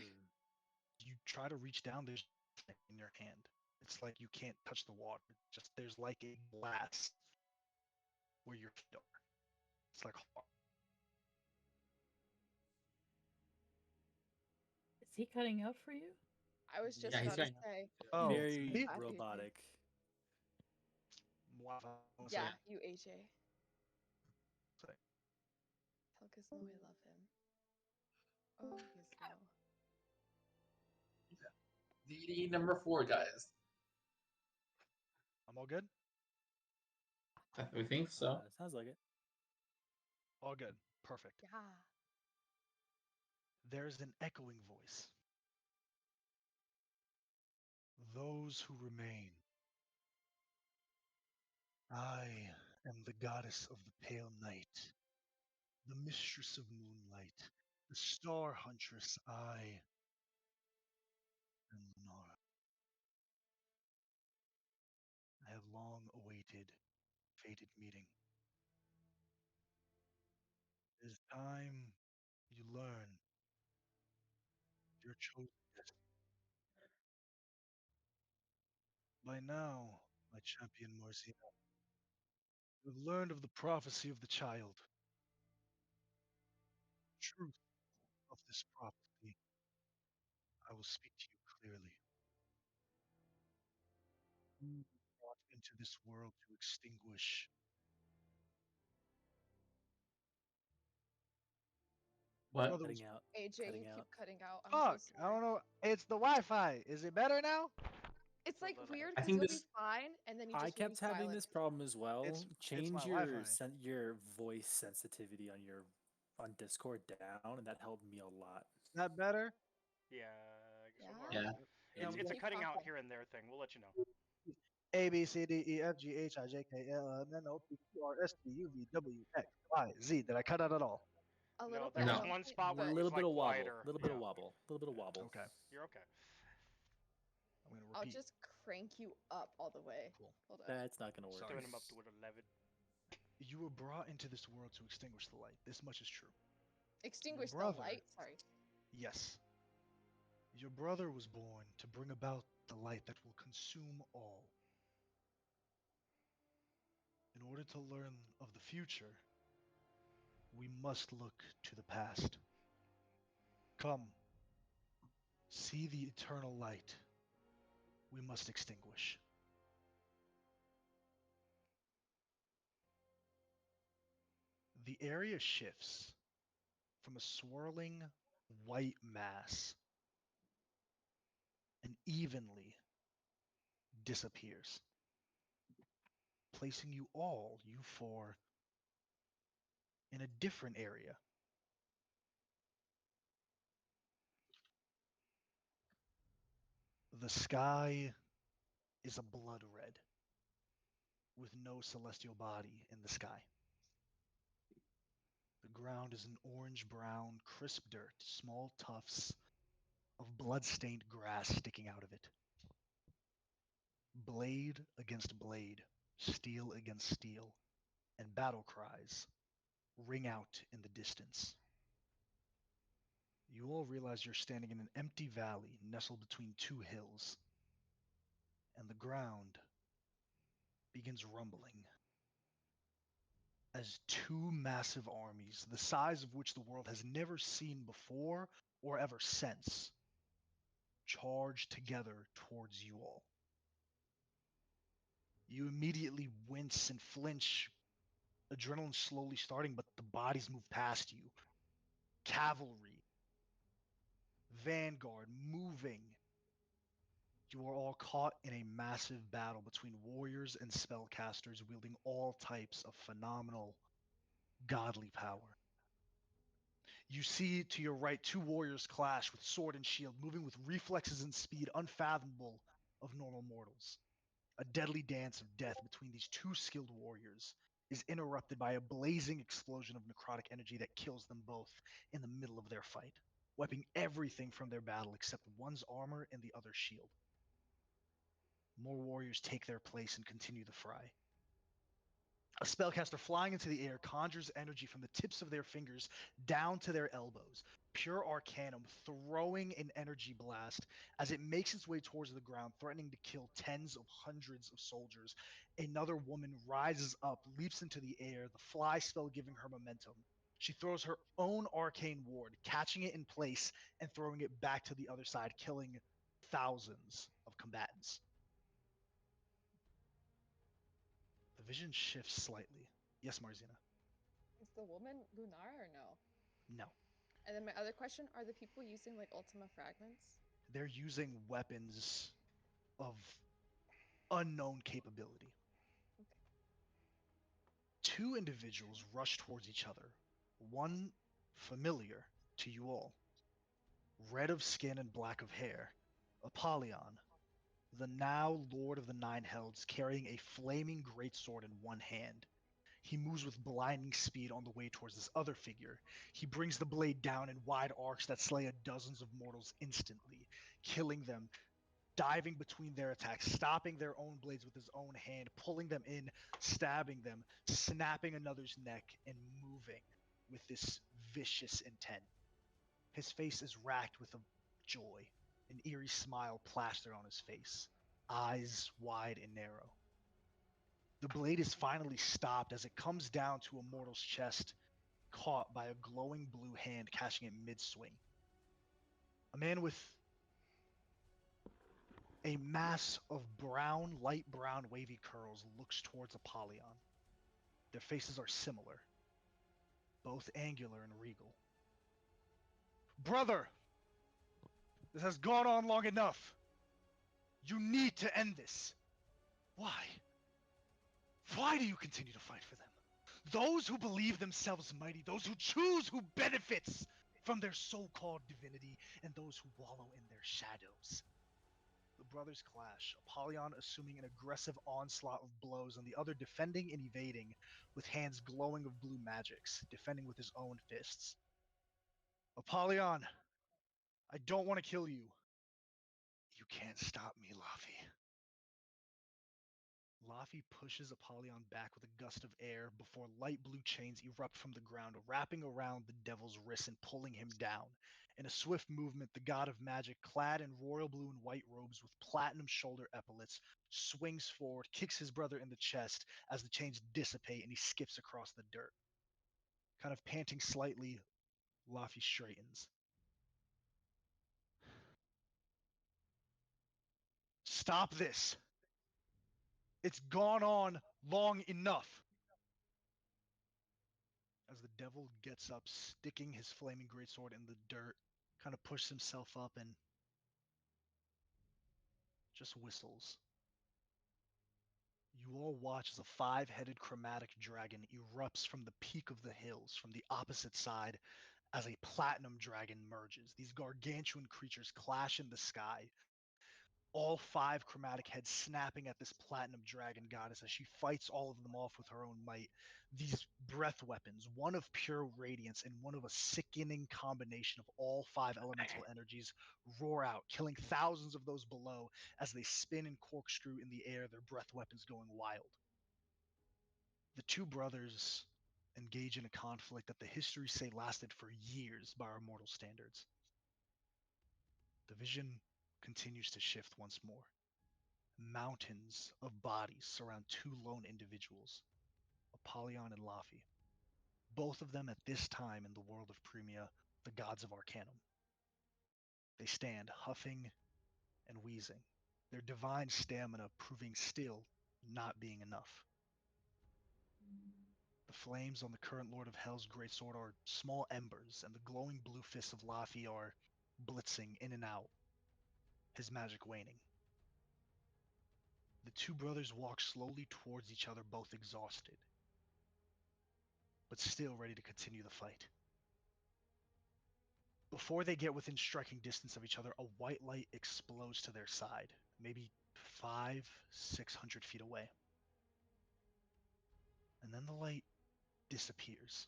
You try to reach down, there's nothing in your hand. It's like you can't touch the water. Just there's like a glass where your feet are. It's like hard. Is he cutting out for you? I was just Yeah, he's about to right. say, Oh, it's Very really me? bad, AJ. robotic. Wow. Yeah, you AJ. Say. Tell Gizmo I love him. Oh, Gizmo. DD number 4, guys. I'm all good? We think so. Sounds like it. All good. Perfect. Yeah. There's an echoing voice. Those who remain. I am the goddess of the pale night, the mistress of moonlight, the star huntress. I am Lenara. I have long awaited fated meeting. It is time you learn your chosen destiny. By now, my champion Morzina, you have learned of the prophecy of the child. Truth of this prophecy, I will speak to you clearly. You were brought into this world to extinguish your What? brother was. Cutting out. AJ, Cutting you keep out. cutting out. I'm Fuck, so I don't sorry. know. It's the Wi-Fi. Is it better now? It's like weird I because think you'll be this. fine and then you I just will be kept having silent. this problem as well. It's my Change Wi-Fi. your voice sensitivity on your on Discord down, and that helped me a lot. Is that better? Yeah, I guess so far. Yeah. Yeah. Yeah, It's a Keep cutting out talking. here and there thing. We'll let you know. A B C D E F G H I J K L M N O P Q R S T U V W X Y Z. Did I cut out at all? A No, little there bit, was No. one mostly, spot A where it but was little bit like of wobble. quieter. A little bit Yeah, of wobble. A little bit of yeah. wobble. Okay. You're okay. I'm gonna I'll repeat. just crank you up all the way. Cool. Hold on. That's not gonna work. Sorry. Turn him up to an 11. You were brought into this world to extinguish the light. This much is true. Extinguish the brother- light. Sorry. Yes. Your brother was born to bring about the light that will consume all. In order to learn of the future, we must look to the past. Come, see the eternal light we must extinguish. The area shifts from a swirling white mass and evenly disappears, placing you four, in a different area. The sky is a blood red, with no celestial body in the sky. The ground is an orange-brown, crisp dirt, small tufts of blood-stained grass sticking out of it. Blade against blade, steel against steel, and battle cries ring out in the distance. You all realize you're standing in an empty valley nestled between two hills, and the ground begins rumbling as two massive armies, the size of which the world has never seen before or ever since, charge together towards you all. You immediately wince and flinch, adrenaline slowly starting, but the bodies move past you. Cavalry, vanguard, moving. You are all caught in a massive battle between warriors and spellcasters wielding all types of phenomenal, godly power. You see to your right two warriors clash with sword and shield, moving with reflexes and speed unfathomable of normal mortals. A deadly dance of death between these two skilled warriors is interrupted by a blazing explosion of necrotic energy that kills them both in the middle of their fight, wiping everything from their battle except one's armor and the other's shield. More warriors take their place and continue the fray. A spellcaster flying into the air conjures energy from the tips of their fingers down to their elbows, pure arcanum throwing an energy blast as it makes its way towards the ground, threatening to kill tens of hundreds of soldiers. Another woman rises up, leaps into the air, the fly spell giving her momentum. She throws her own arcane ward, catching it in place and throwing it back to the other side, killing thousands of combatants. The vision shifts slightly. Yes, Marzina. Is the woman Lunar or no? No. And then my other question, are the people using like Ultima fragments? They're using weapons of unknown capability. Okay. Two individuals rush towards each other. One familiar to you all. Red of skin and black of hair. Apollyon, the now Lord of the Nine Hells, carrying a flaming greatsword in one hand. He moves with blinding speed on the way towards this other figure. He brings the blade down in wide arcs that slay dozens of mortals instantly, killing them, diving between their attacks, stopping their own blades with his own hand, pulling them in, stabbing them, snapping another's neck, and moving with this vicious intent. His face is racked with a joy, an eerie smile plastered on his face, eyes wide and narrow. The blade is finally stopped as it comes down to a mortal's chest, caught by a glowing blue hand catching it mid-swing. A man with a mass of brown, light brown, wavy curls looks towards Apollyon. Their faces are similar, both angular and regal. Brother, this has gone on long enough. You need to end this. Why? Why do you continue to fight for them? Those who believe themselves mighty, those who choose who benefits from their so-called divinity, and those who wallow in their shadows. The brothers clash, Apollyon assuming an aggressive onslaught of blows and the other defending and evading with hands glowing of blue magics, defending with his own fists. Apollyon, I don't want to kill you. You can't stop me, Laffy. Laffy pushes Apollyon back with a gust of air before light blue chains erupt from the ground, wrapping around the devil's wrists and pulling him down. In a swift movement, the god of magic, clad in royal blue and white robes with platinum shoulder epaulets, swings forward, kicks his brother in the chest as the chains dissipate and he skips across the dirt. Kind of panting slightly, Laffy straightens. Stop this! It's gone on long enough! As the devil gets up, sticking his flaming greatsword in the dirt, kind of pushes himself up and just whistles. You all watch as a five-headed chromatic dragon erupts from the peak of the hills from the opposite side as a platinum dragon merges. These gargantuan creatures clash in the sky, All 5 chromatic heads snapping at this platinum dragon goddess as she fights all of them off with her own might. These breath weapons, one of pure radiance and one of a sickening combination of all 5 elemental energies, roar out, killing thousands of those below as they spin and corkscrew in the air, their breath weapons going wild. The 2 brothers engage in a conflict that the histories say lasted for years by our mortal standards. The vision continues to shift once more. Mountains of bodies surround 2 lone individuals, Apollyon and Laffy, both of them at this time in the world of Premia, the gods of Arcanum. They stand huffing and wheezing, their divine stamina proving still not being enough. The flames on the current Lord of Hell's greatsword are small embers, and the glowing blue fists of Laffy are blitzing in and out, his magic waning. The 2 brothers walk slowly towards each other, both exhausted, but still ready to continue the fight. Before they get within striking distance of each other, a white light explodes to their side, maybe 500-600 feet away. And then the light disappears,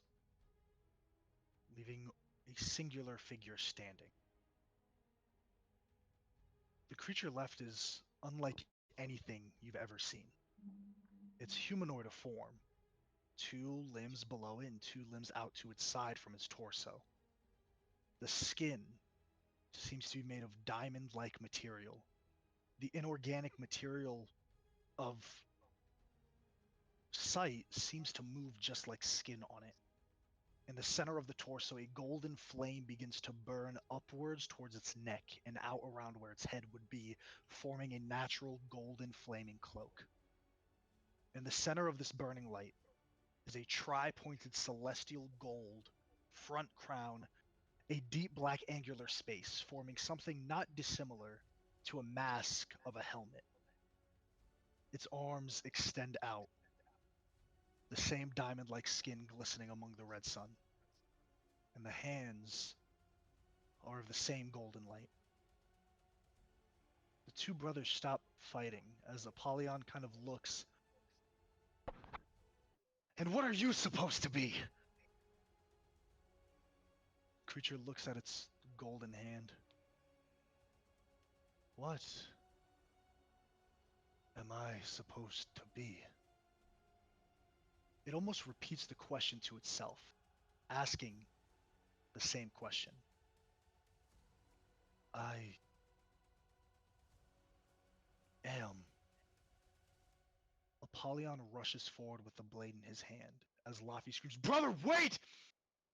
leaving a singular figure standing. The creature left is unlike anything you've ever seen. It's humanoid of form, 2 limbs below it and 2 limbs out to its side from its torso. The skin seems to be made of diamond-like material. The inorganic material of sight seems to move just like skin on it. In the center of the torso, a golden flame begins to burn upwards towards its neck and out around where its head would be, forming a natural golden flaming cloak. In the center of this burning light is a tri-pointed celestial gold front crown, a deep black angular space, forming something not dissimilar to a mask of a helmet. Its arms extend out, the same diamond-like skin glistening among the red sun. And the hands are of the same golden light. The 2 brothers stop fighting as Apollyon kind of looks. And what are you supposed to be? The creature looks at its golden hand. What am I supposed to be? It almost repeats the question to itself, asking the same question. I am. Apollyon rushes forward with the blade in his hand as Laffy screams, "Brother, wait!"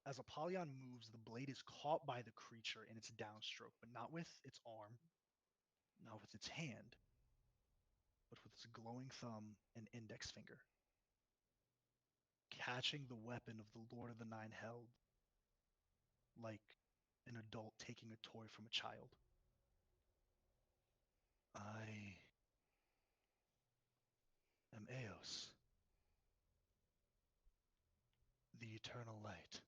As Apollyon moves, the blade is caught by the creature in its downstroke, but not with its arm, not with its hand, but with its glowing thumb and index finger, catching the weapon of the Lord of the Nine held like an adult taking a toy from a child. I am Eos, the eternal light,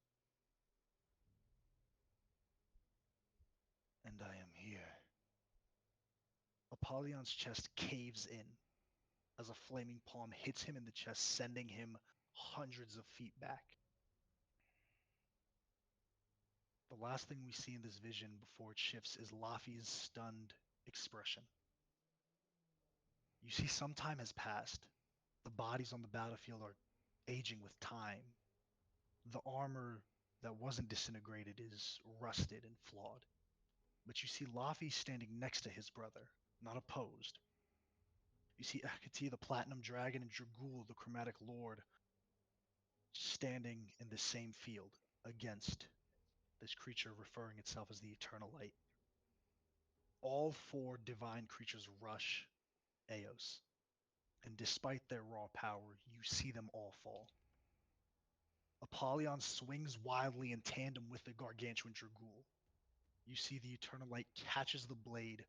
and I am here. Apollyon's chest caves in as a flaming palm hits him in the chest, sending him hundreds of feet back. The last thing we see in this vision before it shifts is Laffy's stunned expression. You see, some time has passed. The bodies on the battlefield are aging with time. The armor that wasn't disintegrated is rusted and flawed. But you see Laffy standing next to his brother, not opposed. You see Akati, the Platinum Dragon, and Dragul, the Chromatic Lord, standing in the same field against this creature referring itself as the Eternal Light. All 4 divine creatures rush Eos, and despite their raw power, you see them all fall. Apollyon swings wildly in tandem with the gargantuan Dragul. You see the Eternal Light catches the blade,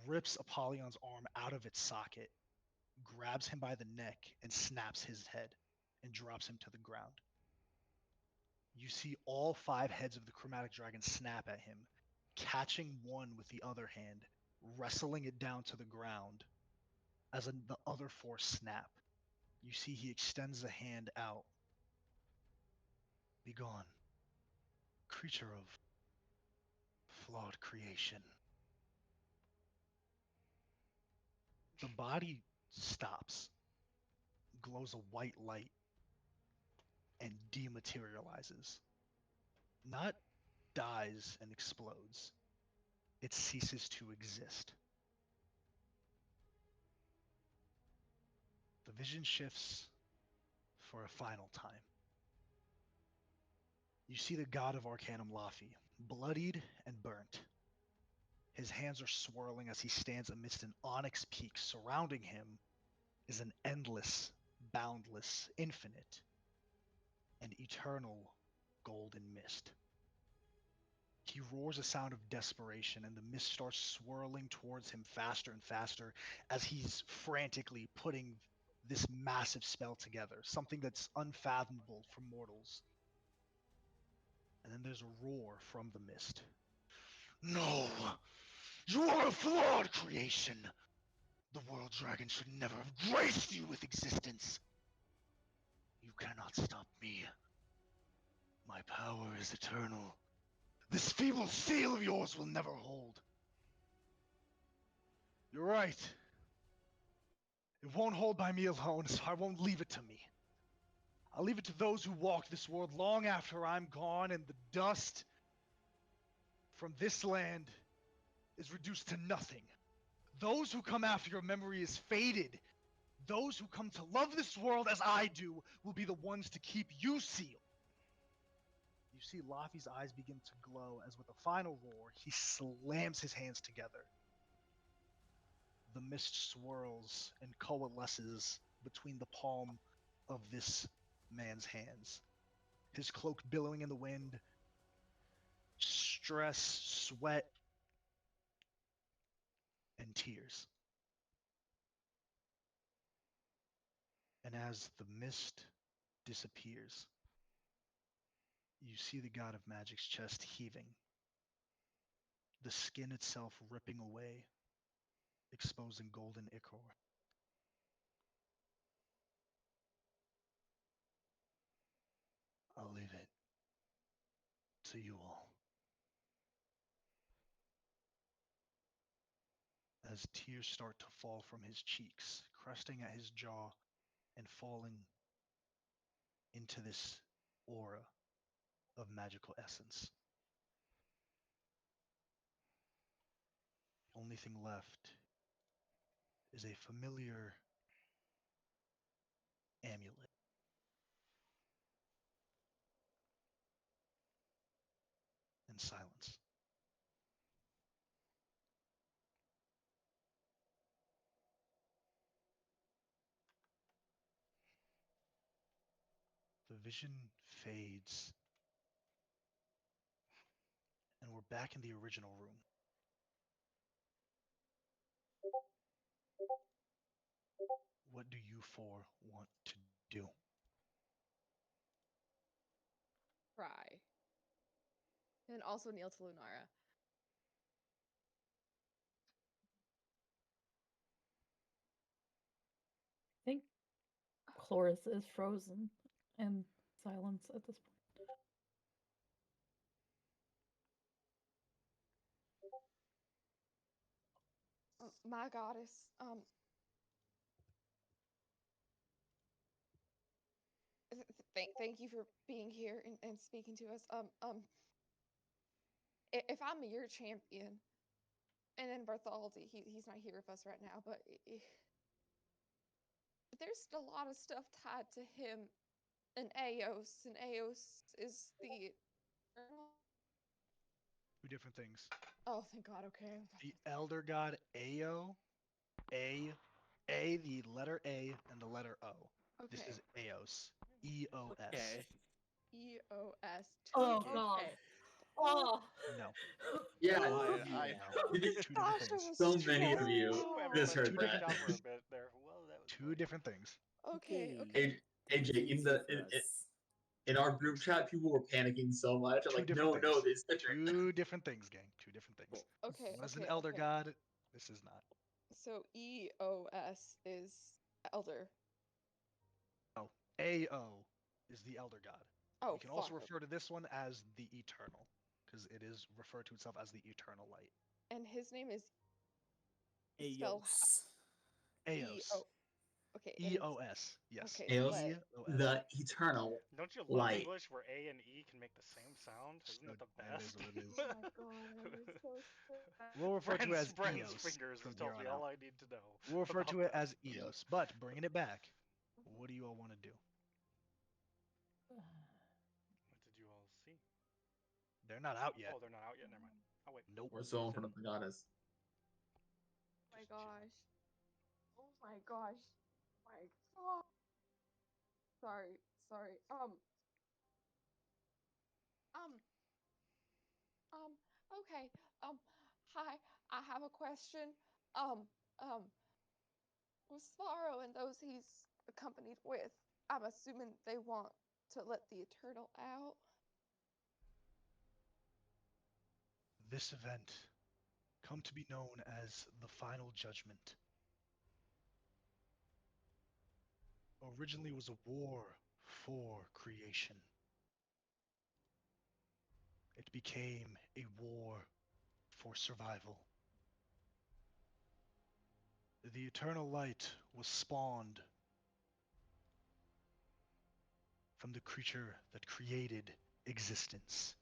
rips Apollyon's arm out of its socket, grabs him by the neck, and snaps his head, and drops him to the ground. You see all 5 heads of the Chromatic Dragon snap at him, catching one with the other hand, wrestling it down to the ground as the other four snap. You see he extends a hand out. Begone, creature of flawed creation. The body stops, glows a white light, and dematerializes. Not dies and explodes. It ceases to exist. The vision shifts for a final time. You see the god of Arcanum Lafi, bloodied and burnt. His hands are swirling as he stands amidst an onyx peak. Surrounding him is an endless, boundless, infinite, and eternal golden mist. He roars a sound of desperation, and the mist starts swirling towards him faster and faster as he's frantically putting this massive spell together, something that's unfathomable for mortals. And then there's a roar from the mist. No! You are a flawed creation! The World Dragon should never have graced you with existence! You cannot stop me. My power is eternal. This feeble seal of yours will never hold. You're right. It won't hold by me alone, so I won't leave it to me. I'll leave it to those who walk this world long after I'm gone and the dust from this land is reduced to nothing. Those who come after your memory is faded. Those who come to love this world as I do will be the ones to keep you sealed. You see Laffy's eyes begin to glow as with a final roar, he slams his hands together. The mist swirls and coalesces between the palm of this man's hands. His cloak billowing in the wind, stress, sweat, and tears. And as the mist disappears, you see the god of magic's chest heaving, the skin itself ripping away, exposing golden ichor. I'll leave it to you all. As tears start to fall from his cheeks, crusting at his jaw and falling into this aura of magical essence. The only thing left is a familiar amulet. And silence. The vision fades, and we're back in the original room. What do you four want to do? Cry. And also kneel to Lunara. I think Chloris is frozen in silence at this point. My goddess, thank you for being here and speaking to us. If I'm your champion, and then Bartholdi, he's not here with us right now, but there's a lot of stuff tied to him and Eos is the Two different things. Oh, thank God. Okay. The elder god Ao, the letter A and the letter O. Okay. This is Eos. EOS. Okay. EOS. Oh, Okay. God. Oh. No. Yeah, I Two different Gosh, things. I was so many of you stressed just out. heard Two that. different Down for a bit there. Well, that was Two funny. different things. Okay. AJ, in our group chat, people were panicking so much. I'm Two like, different no, things. they said Two different things, gang. Two different things. Okay. One is an okay, elder okay. god. This is not. So EOS is elder. No, AO is the elder god. Oh We can also fuck. refer to this one as the eternal, because it is referred to itself as the eternal light. And his name is spelled Eos. Eos. Okay, and it's EOS. Yes. okay, Eos, but EOS. the eternal Don't you love light. English where A and E can make the same sound? Isn't So it the that is best? what it is. oh my god, that is so sad. We'll refer to it as Brand's Eos fingers from has here told on me all out. I need to know. We'll refer to about it that. as Eos. But bringing it back, what do you all want to do? What did you all see? They're not out yet. Oh, they're not out yet. Never mind. Oh wait. Nope. We're still in front of the goddess. Oh my Just chill. gosh. Oh my gosh. My god. Sorry, sorry. Okay. Hi. I have a question. With Sparrow and those he's accompanied with, I'm assuming they want to let the Eternal out. This event, come to be known as the Final Judgment, originally was a war for creation. It became a war for survival. The eternal light was spawned from the creature that created existence.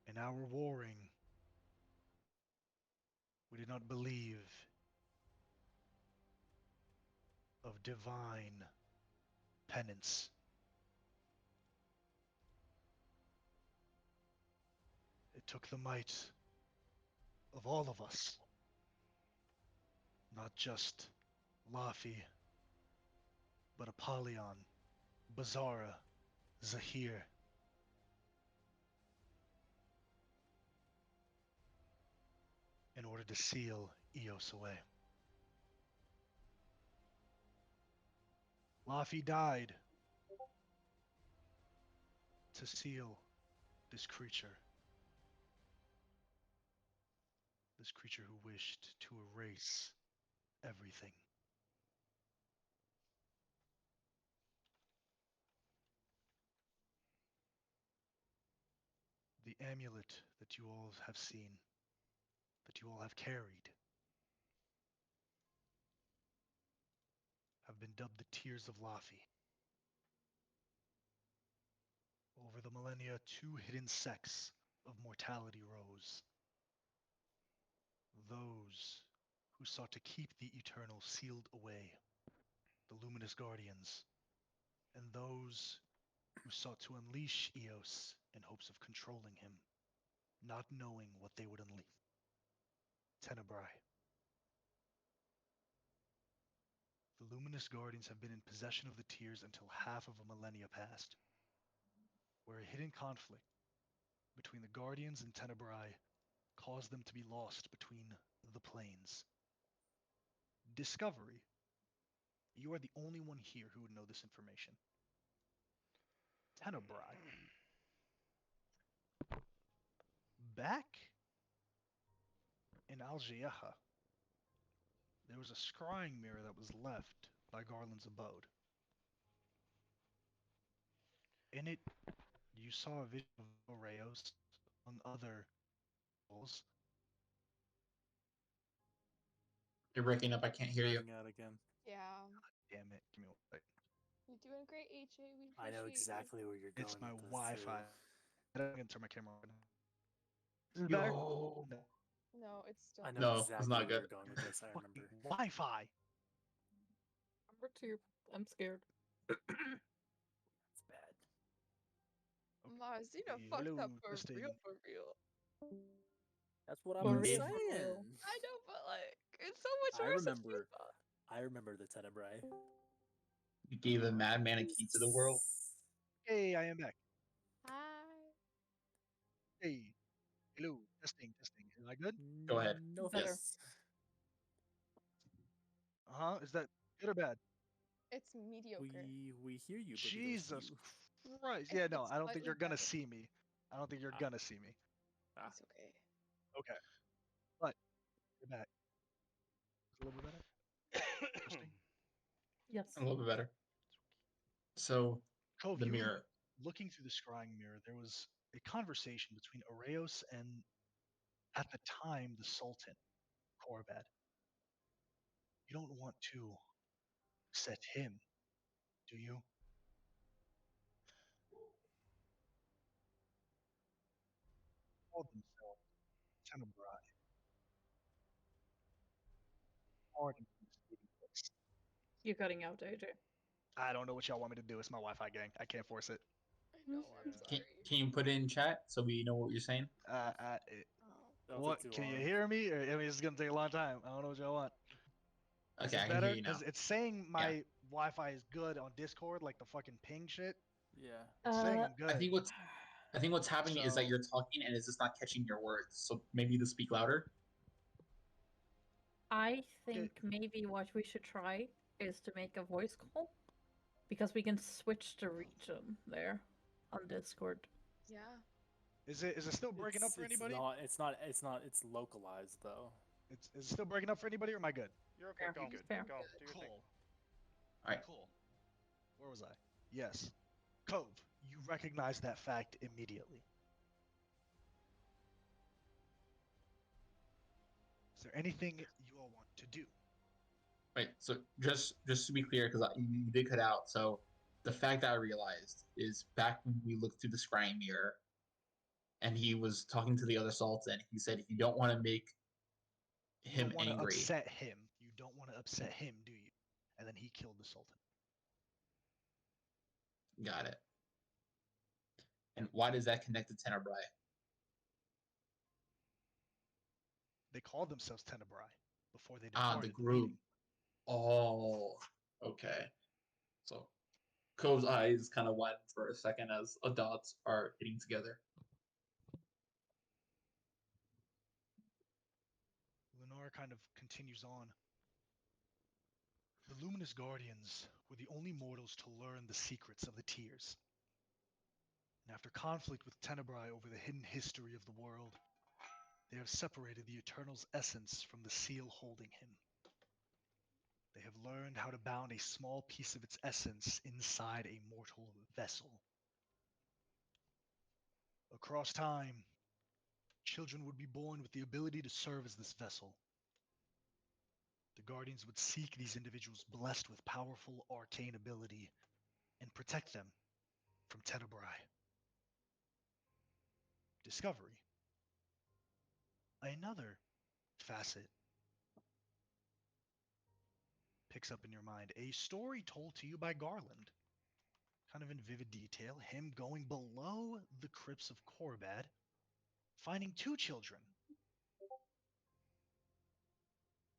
In our warring, we did not believe of divine penance. It took the might of all of us, not just Lafi, but Apollyon, Bazara, Zahir. In order to seal Eos away. Lafi died to seal this creature. This creature who wished to erase everything. The amulet that you all have seen, that you all have carried, have been dubbed the Tears of Lafi. Over the millennia, two hidden sects of mortality rose. Those who sought to keep the Eternal sealed away, the Luminous Guardians, and those who sought to unleash Eos in hopes of controlling him, not knowing what they would unleash. Tenebrae. The Luminous Guardians have been in possession of the Tears until half of a millennia passed, where a hidden conflict between the Guardians and Tenebrae caused them to be lost between the planes. Discovery. You are the only one here who would know this information. Tenebrae. Back in Algeha, there was a scrying mirror that was left by Garland's abode. In it, you saw a vision of Oreos, among other souls. You're breaking up. I can't hear you. Cutting out again. Yeah. Damn it, give me one second. You're doing great, AJ. We appreciate I know exactly where you're going It's my with this, Wi-Fi. too. I'm gonna turn my camera on. Is it better? Yo. No. You. No, it's still. I know No, it's exactly not where good. you're going with this. I remember. Fucking Wi-Fi. Number two. I'm scared. It's bad. Marzina Okay, fucked hello, up for testing. real, for real. That's what I For was real, saying. for real. I know, but like, it's so much I worse than you remember. thought. I remember the Tenebrae. You gave a madman a key to the world. Hey, I am back. Hi. Hey, hello, testing, testing. Am I good? Go ahead. No Better. thanks. Is that good or bad? It's mediocre. We hear you, but Jesus we don't see you. Christ. Yeah, no, It's I don't think slightly you're gonna better. see me. I don't think you're Ah. gonna see me. Ah. It's okay. Okay, but you're back. It's a little bit better. Interesting. Yes. A little bit better. So Cove, the you were mirror. looking through the scrying mirror. There was a conversation between Areos and, at the time, the Sultan, Korbad. You don't want to upset him, do you? Called themselves Tenebrai. Pardon me, misleading place. You're cutting out, AJ. I don't know what y'all want me to do. It's my Wi-Fi gang. I can't force it. I know, I'm Yeah. sorry. Can you put it in chat so we know what you're saying? Oh. That'll What? take too Can you long. hear me? Or, I mean, it's gonna take a long time. I don't know what y'all want. Is Okay, this I can hear better? you now. Because it's saying Yeah. my Wi-Fi is good on Discord, like the fucking ping shit. Yeah. It's saying Uh, I'm good. I think what's happening is that So- you're talking and it's just not catching your words. So maybe to speak louder. I think maybe what we should try is to make a voice call because we can switch the region there on Discord. Yeah. Is it still breaking up for anybody? It's localized though. Is it still breaking up for anybody, or am I good? You're okay. Fair. Go. Good. Fair. Go. Do your thing. Cool. All right. Cool. Where was I? Yes. Cove, you recognize that fact immediately. Is there anything you all want to do? Right. So just to be clear, because you did cut out. So the fact that I realized is back when we looked through the scrying mirror, and he was talking to the other Sultan. He said, "You don't want to make You him don't want to angry." upset him. You don't want to upset him, do you? And then he killed the Sultan. Got it. And why does that connect to Tenebrai? They called themselves Tenebrai before they Ah, departed the the group. meeting. Oh, okay. So Cove's eyes kind of widen for a second as dots are hitting together. Lenore kind of continues on. The Luminous Guardians were the only mortals to learn the secrets of the Tears. And after conflict with Tenebrai over the hidden history of the world, they have separated the Eternal's essence from the seal holding him. They have learned how to bound a small piece of its essence inside a mortal vessel. Across time, children would be born with the ability to serve as this vessel. The Guardians would seek these individuals blessed with powerful arcane ability and protect them from Tenebrai. Discovery. Another facet picks up in your mind a story told to you by Garland, kind of in vivid detail, him going below the crypts of Korbad, finding two children.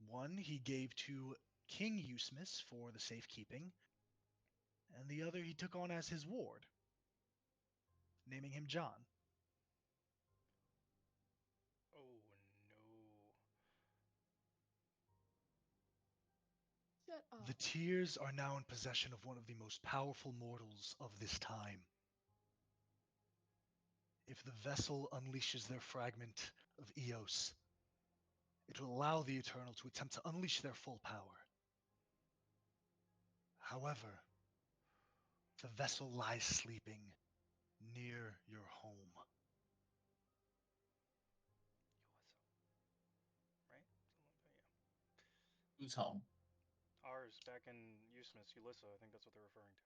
One he gave to King Eusmis for the safekeeping, and the other he took on as his ward, naming him John. Oh no. Shut up. The Tears are now in possession of one of the most powerful mortals of this time. If the vessel unleashes their fragment of Eos, it will allow the Eternal to attempt to unleash their full power. However, the vessel lies sleeping near your home. Right? Something like that, yeah. Who's home? Ours back in Eusmis, Ulissa, I think that's what they're referring to.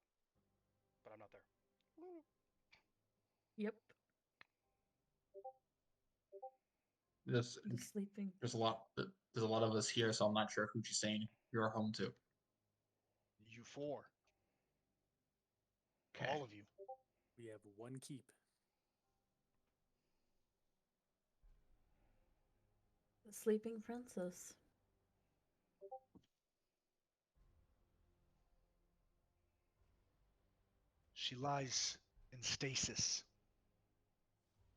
But I'm not there. Yep. There's The sleeping. there's a lot of us here, so I'm not sure who she's saying you're home to. You four. Okay. All of you. We have one keep. The sleeping princess. She lies in stasis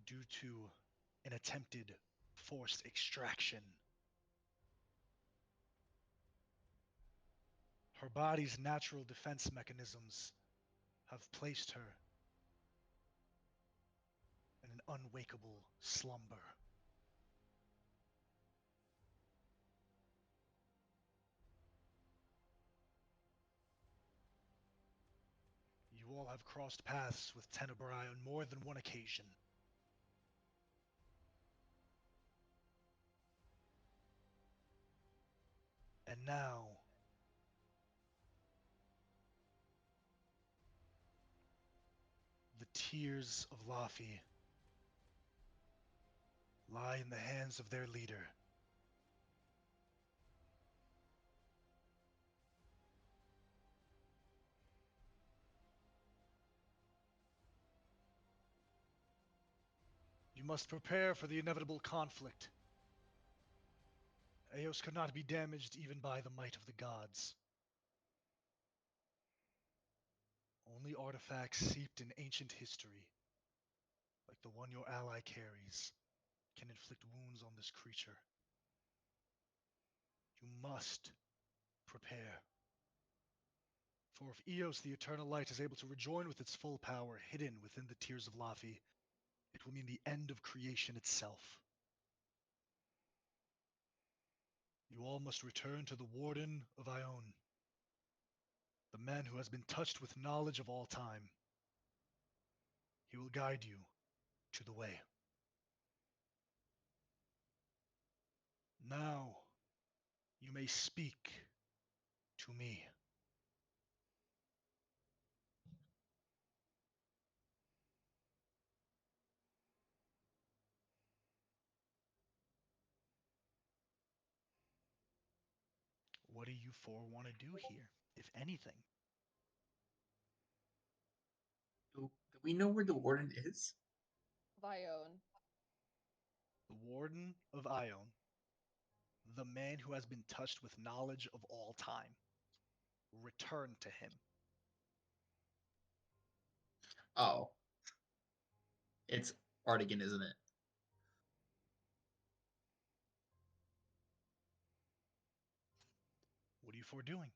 due to an attempted forced extraction. Her body's natural defense mechanisms have placed her in an unwakeable slumber. I've crossed paths with Tenebrae on more than one occasion. And now, the tears of Laffy lie in the hands of their leader. You must prepare for the inevitable conflict. Eos cannot be damaged even by the might of the gods. Only artifacts seeped in ancient history, like the one your ally carries, can inflict wounds on this creature. You must prepare. For if Eos, the Eternal Light, is able to rejoin with its full power hidden within the tears of Laffy, it will mean the end of creation itself. You all must return to the Warden of Ione, the man who has been touched with knowledge of all time. He will guide you to the way. Now, you may speak to me. What do you four want to do here, if anything? Do we know where the warden is? Vione. The Warden of Ione, the man who has been touched with knowledge of all time. Return to him. Oh, it's Artagan, isn't it? What are you four doing?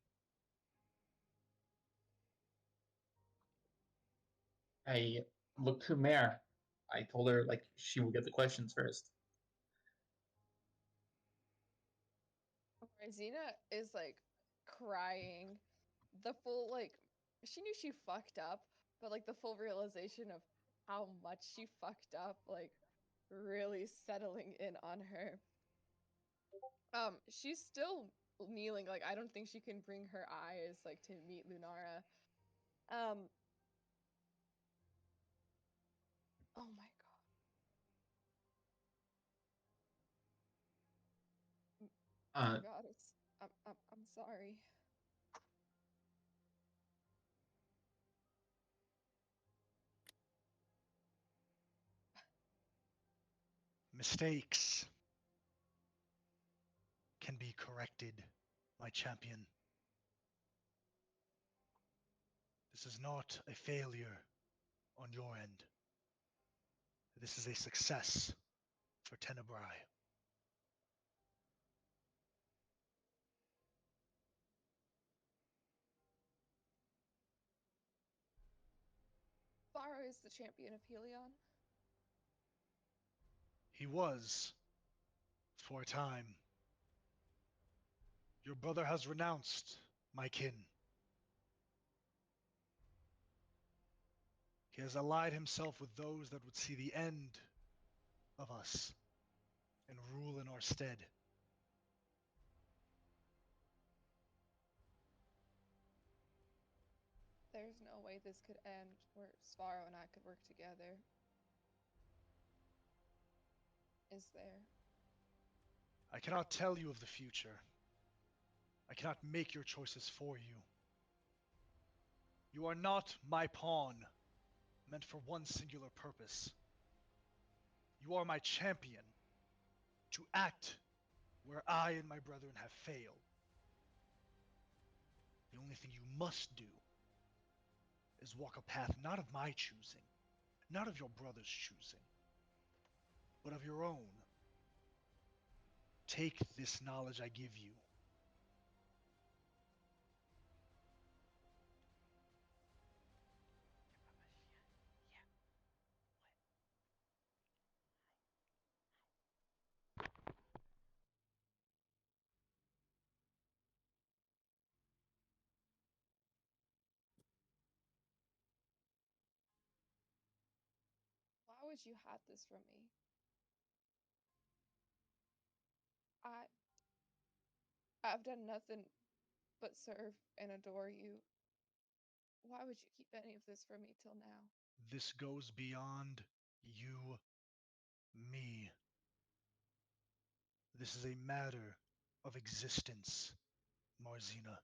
I looked to Mare. I told her like she would get the questions first. Zena is like crying. The full like she knew she fucked up, but like the full realization of how much she fucked up, like really settling in on her. She's still kneeling, like I don't think she can bring her eyes like to meet Lunara. Um oh my Uh, god, it's I'm sorry. Mistakes can be corrected, my champion. This is not a failure on your end. This is a success for Tenebrae. Faro is the champion of Helion. He was, for a time. Your brother has renounced, my kin. He has allied himself with those that would see the end of us and rule in our stead. There's no way this could end where Svaro and I could work together. Is there? I cannot tell you of the future. I cannot make your choices for you. You are not my pawn, meant for one singular purpose. You are my champion, to act where I and my brethren have failed. The only thing you must do is walk a path not of my choosing, not of your brother's choosing, but of your own. Take this knowledge I give you. would you hide this from me? I I've done nothing but serve and adore you. Why would you keep any of this from me till now? This goes beyond you, me. This is a matter of existence, Marzina.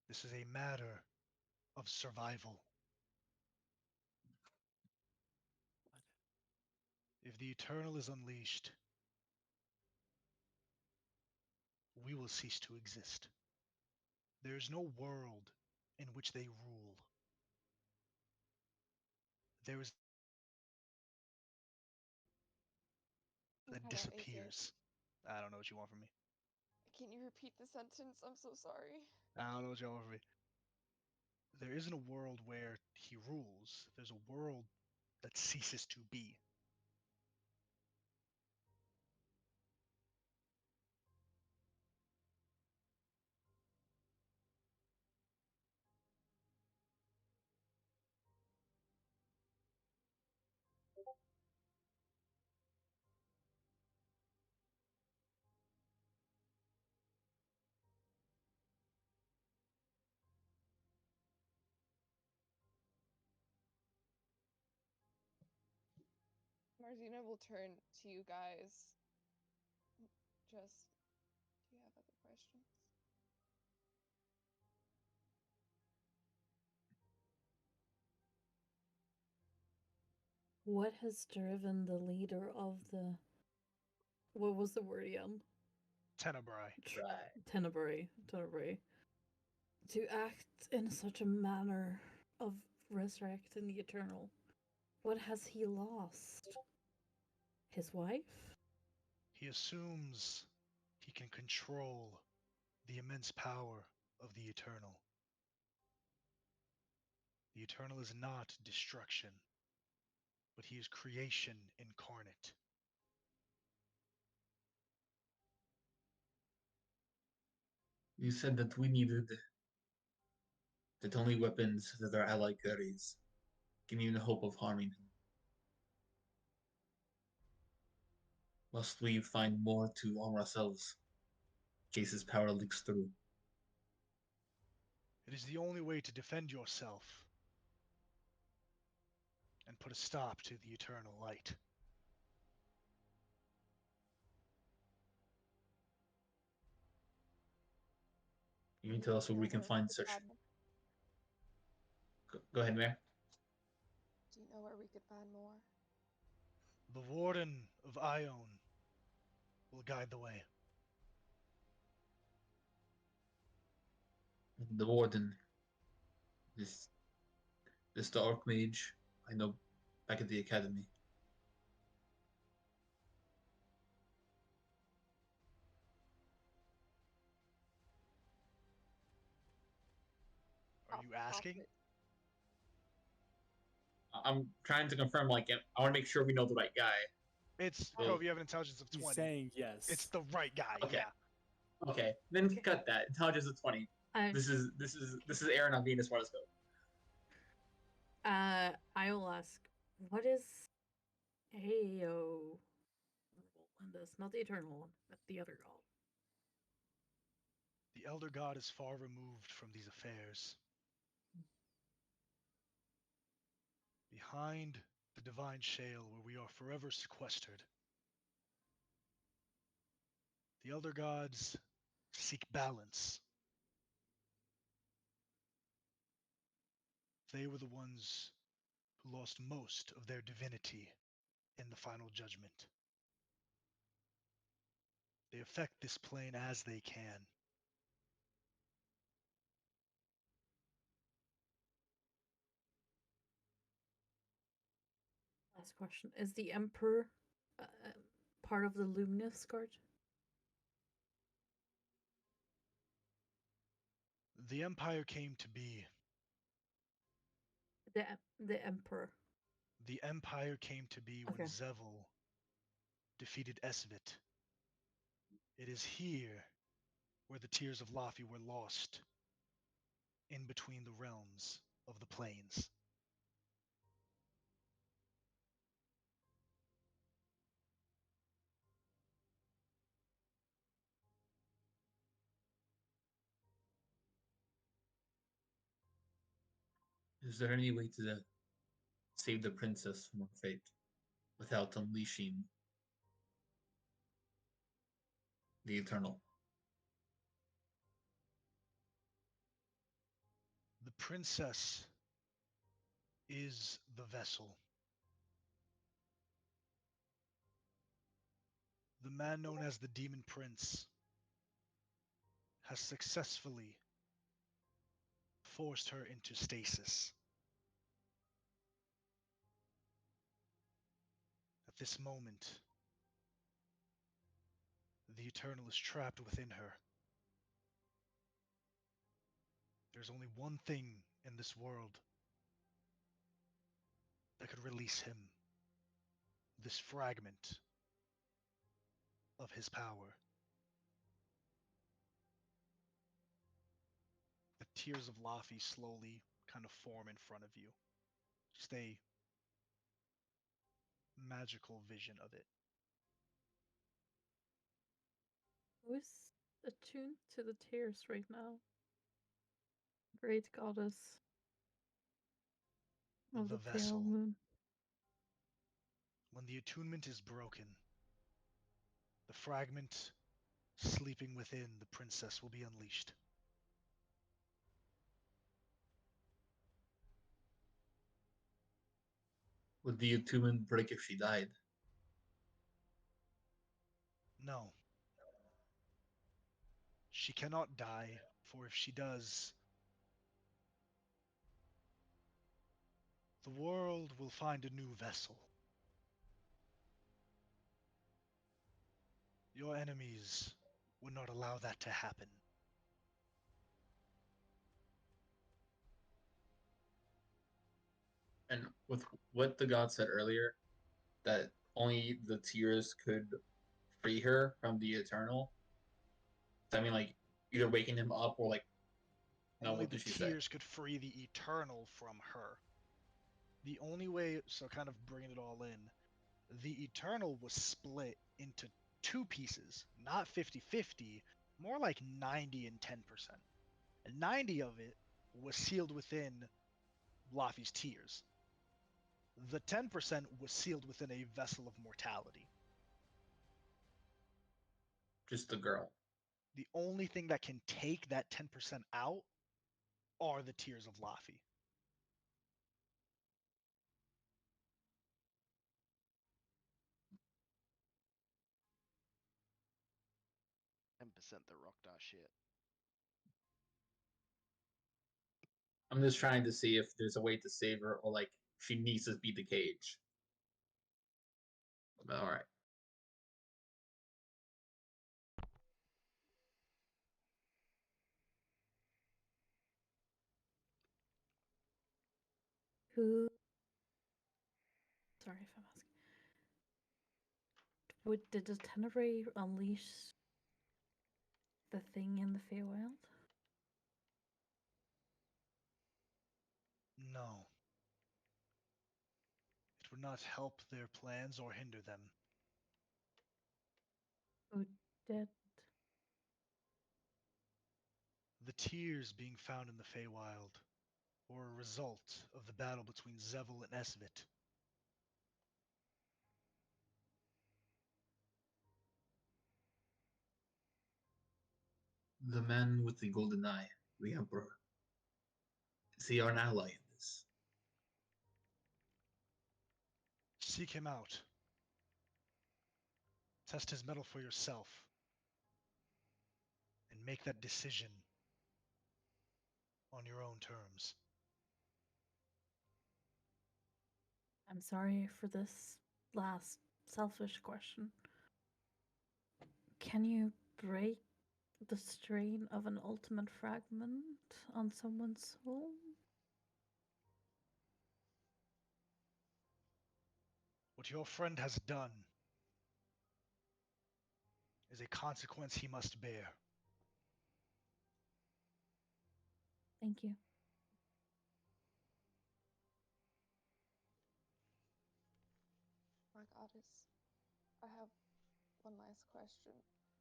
This is a matter of survival. If the Eternal is unleashed, we will cease to exist. There is no world in which they rule. There is that I don't get it. disappears. I don't know what you want from me. Can you repeat the sentence? I'm so sorry. I don't know what you want from me. There isn't a world where he rules. There's a world that ceases to be. Martina will turn to you guys. Just, do you have other questions? What has driven the leader of the. What was the word again? Tenebrae. Tenebrae. Tenebrae. To act in such a manner of resurrecting the eternal. What has he lost? His wife? He assumes he can control the immense power of the Eternal. The Eternal is not destruction, but he is creation incarnate. You said that we needed the only weapons that our ally carries. Give me the hope of harming him. Must we find more to arm ourselves? Jace's power leaks through. It is the only way to defend yourself and put a stop to the eternal light. You can tell us where we can find such. Go ahead, Mayor. Do you know where we could find more? The Warden of Ione will guide the way. The Warden. This the Archmage I know back at the Academy. Are you asking? I'm trying to confirm, like, I want to make sure we know the right guy. It's So- Cove, you have an intelligence of 20. He's saying yes. It's the right guy, Okay. yeah. Okay, then cut that. Intelligence of 20. I This is Aaron on Venus Warscope. I will ask, what is Ao role in this? Not the eternal one, but the other god. The Elder God is far removed from these affairs. Behind the divine shale where we are forever sequestered, the Elder Gods seek balance. They were the ones who lost most of their divinity in the final judgment. They affect this plane as they can. Last question: is the Emperor part of the Luminous Guard? The Empire came to be. The Emperor. The Empire came to be when Okay. Zevil defeated Esvit. It is here where the Tears of Laffy were lost. in between the realms of the planes. Is there any way to save the princess from her fate without unleashing the Eternal? The princess is the vessel. The man known as the Demon Prince has successfully forced her into stasis. At this moment, the Eternal is trapped within her. There's only one thing in this world that could release him. This fragment of his power. The tears of Laffy slowly kind of form in front of you. Just a magical vision of it. Who's attuned to the tears right now? Great goddess of The the pale vessel. moon. When the attunement is broken, the fragment sleeping within the princess will be unleashed. Would the attunement break if she died? No. She cannot die, for if she does, the world will find a new vessel. Your enemies would not allow that to happen. And with what the god said earlier, that only the tears could free her from the Eternal. I mean, like either waking him up or like, no, Only what the did she say? tears could free the Eternal from her. The only way, so kind of bringing it all in, the Eternal was split into two pieces, not 50-50, more like 90 and 10%. And 90 of it was sealed within Laffy's tears. The 10% was sealed within a vessel of mortality. Just the girl. The only thing that can take that 10% out are the tears of Laffy. The rock dot shit. I'm just trying to see if there's a way to save her or like she needs to beat the cage. All right. Who? Sorry if I'm asking. Did the Tenebrae unleash the thing in the Feywild? No. It would not help their plans or hinder them. Who did? The tears being found in the Feywild were a result of the battle between Zevel and Esvit. The man with the golden eye, the Emperor. Is he an ally in this? Seek him out. Test his mettle for yourself. And make that decision on your own terms. I'm sorry for this last selfish question. Can you break the strain of an ultimate fragment on someone's soul? What your friend has done is a consequence he must bear. Thank you. My goddess, I have one last question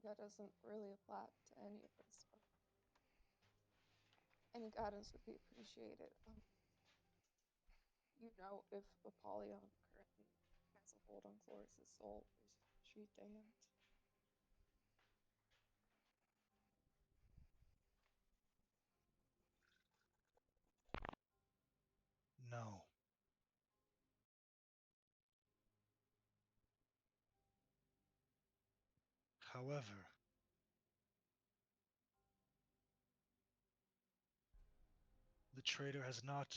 that doesn't really apply to any of this, but any guidance would be appreciated. You know if Apollyon currently has a hold on Cloris's soul, or is she damned? No. However, the traitor has not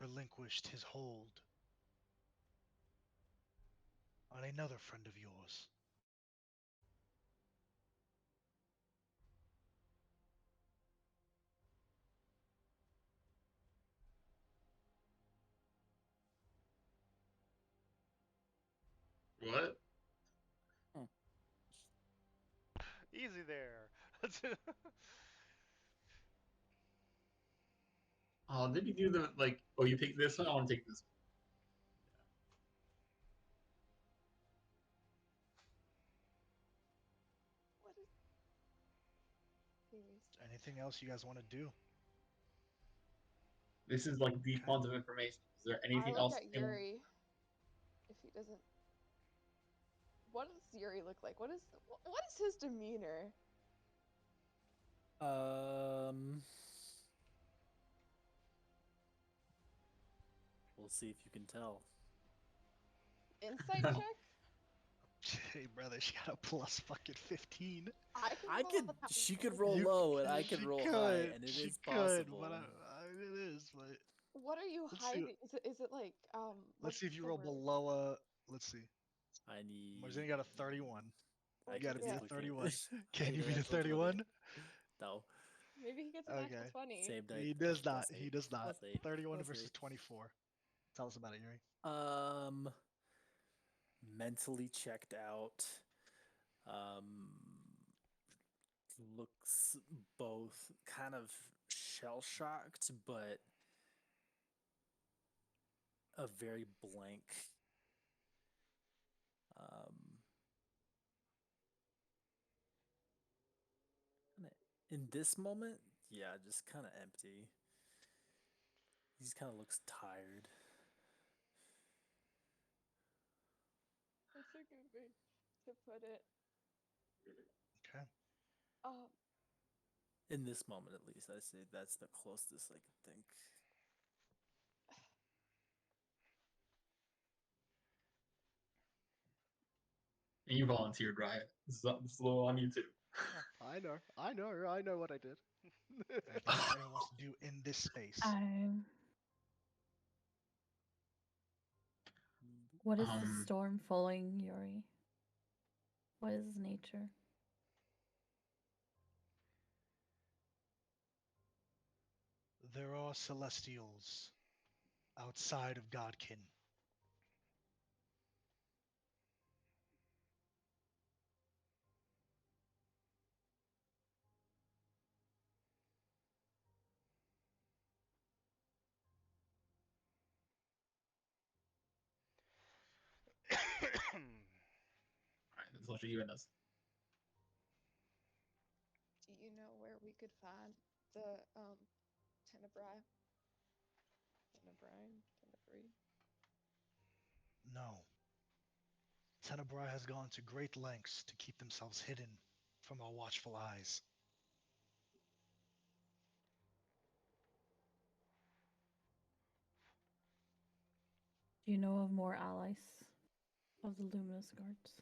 relinquished his hold on another friend of yours. What? Easy there. Oh, did you do the like? Oh, you take this one. I want to take this What is. Seriously. Anything else you guys want to do? one. This is like the Okay. quantum information. Is there I anything look else? at Yuri. If he doesn't. What does Yuri look like? What is his demeanor? We'll see if you can tell. Insight check? Hey, brother, she got a plus fucking 15. I can roll She could higher. roll You, low and I could she roll high, could, and it she is could, possible. but it is. But What are you let's see. hiding? Is it like Let's see if what's you the roll word? below a. Let's see. I need. Marzini got a 31. I You gotta beat a physically 31. can't. I Can need you a beat a natural 20. 31? No. Maybe he gets a natural Okay. 20. Same dice. He does not. Plus He 8. does not. Plus 8. 31 Plus versus 8. 24. Tell us about it, Yuri. Mentally checked out. Looks both kind of shell shocked, but a very blank. In this moment, yeah, just kind of empty. He just kind of looks tired. That's a good way to put it. Okay. Um, In this moment, at least, I say that's the closest I can think. And you volunteered, Riot. This is slow on you too. I know what I did. Anything else anyone wants to do in this space? What is the storm following Yuri? What is his nature? There are celestials outside of Godkin. Alright, that's what you're giving us. do you know where we could find the Tenebrae? Tenebrae? No. Tenebrae has gone to great lengths to keep themselves hidden from our watchful eyes. Do you know of more allies of the Luminous Guards?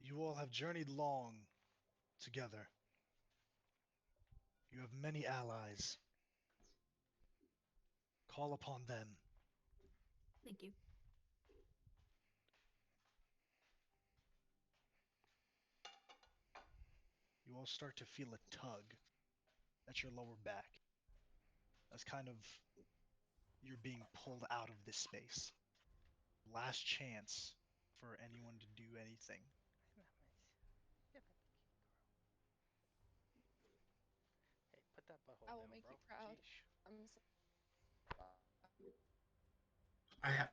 You all have journeyed long together. You have many allies. Call upon them. Thank you. You all start to feel a tug at your lower back as kind of you're being pulled out of this space. Last chance for anyone to do anything. Hey, put that butthole I will down, make you bro. proud. Jeez. I'm so I have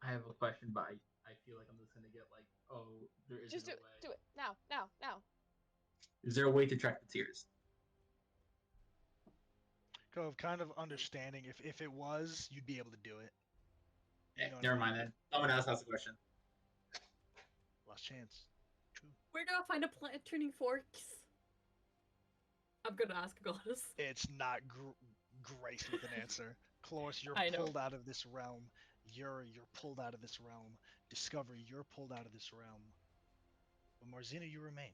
I have a question, but I feel like I'm just gonna get like, oh, there isn't just a do it. way. Do it now. Now. Now. Is there a way to track the tears? Kind of understanding if it was, you'd be able to do it. You know what I Never mean? mind then. Someone else has a question. Last chance. True. Where do I find a plant turning forks? I'm gonna ask a goddess. It's not graced with an answer. Chloris, you're I know. pulled out of this realm. You're pulled out of this realm. Discovery, you're pulled out of this realm. But Marzina, you remain.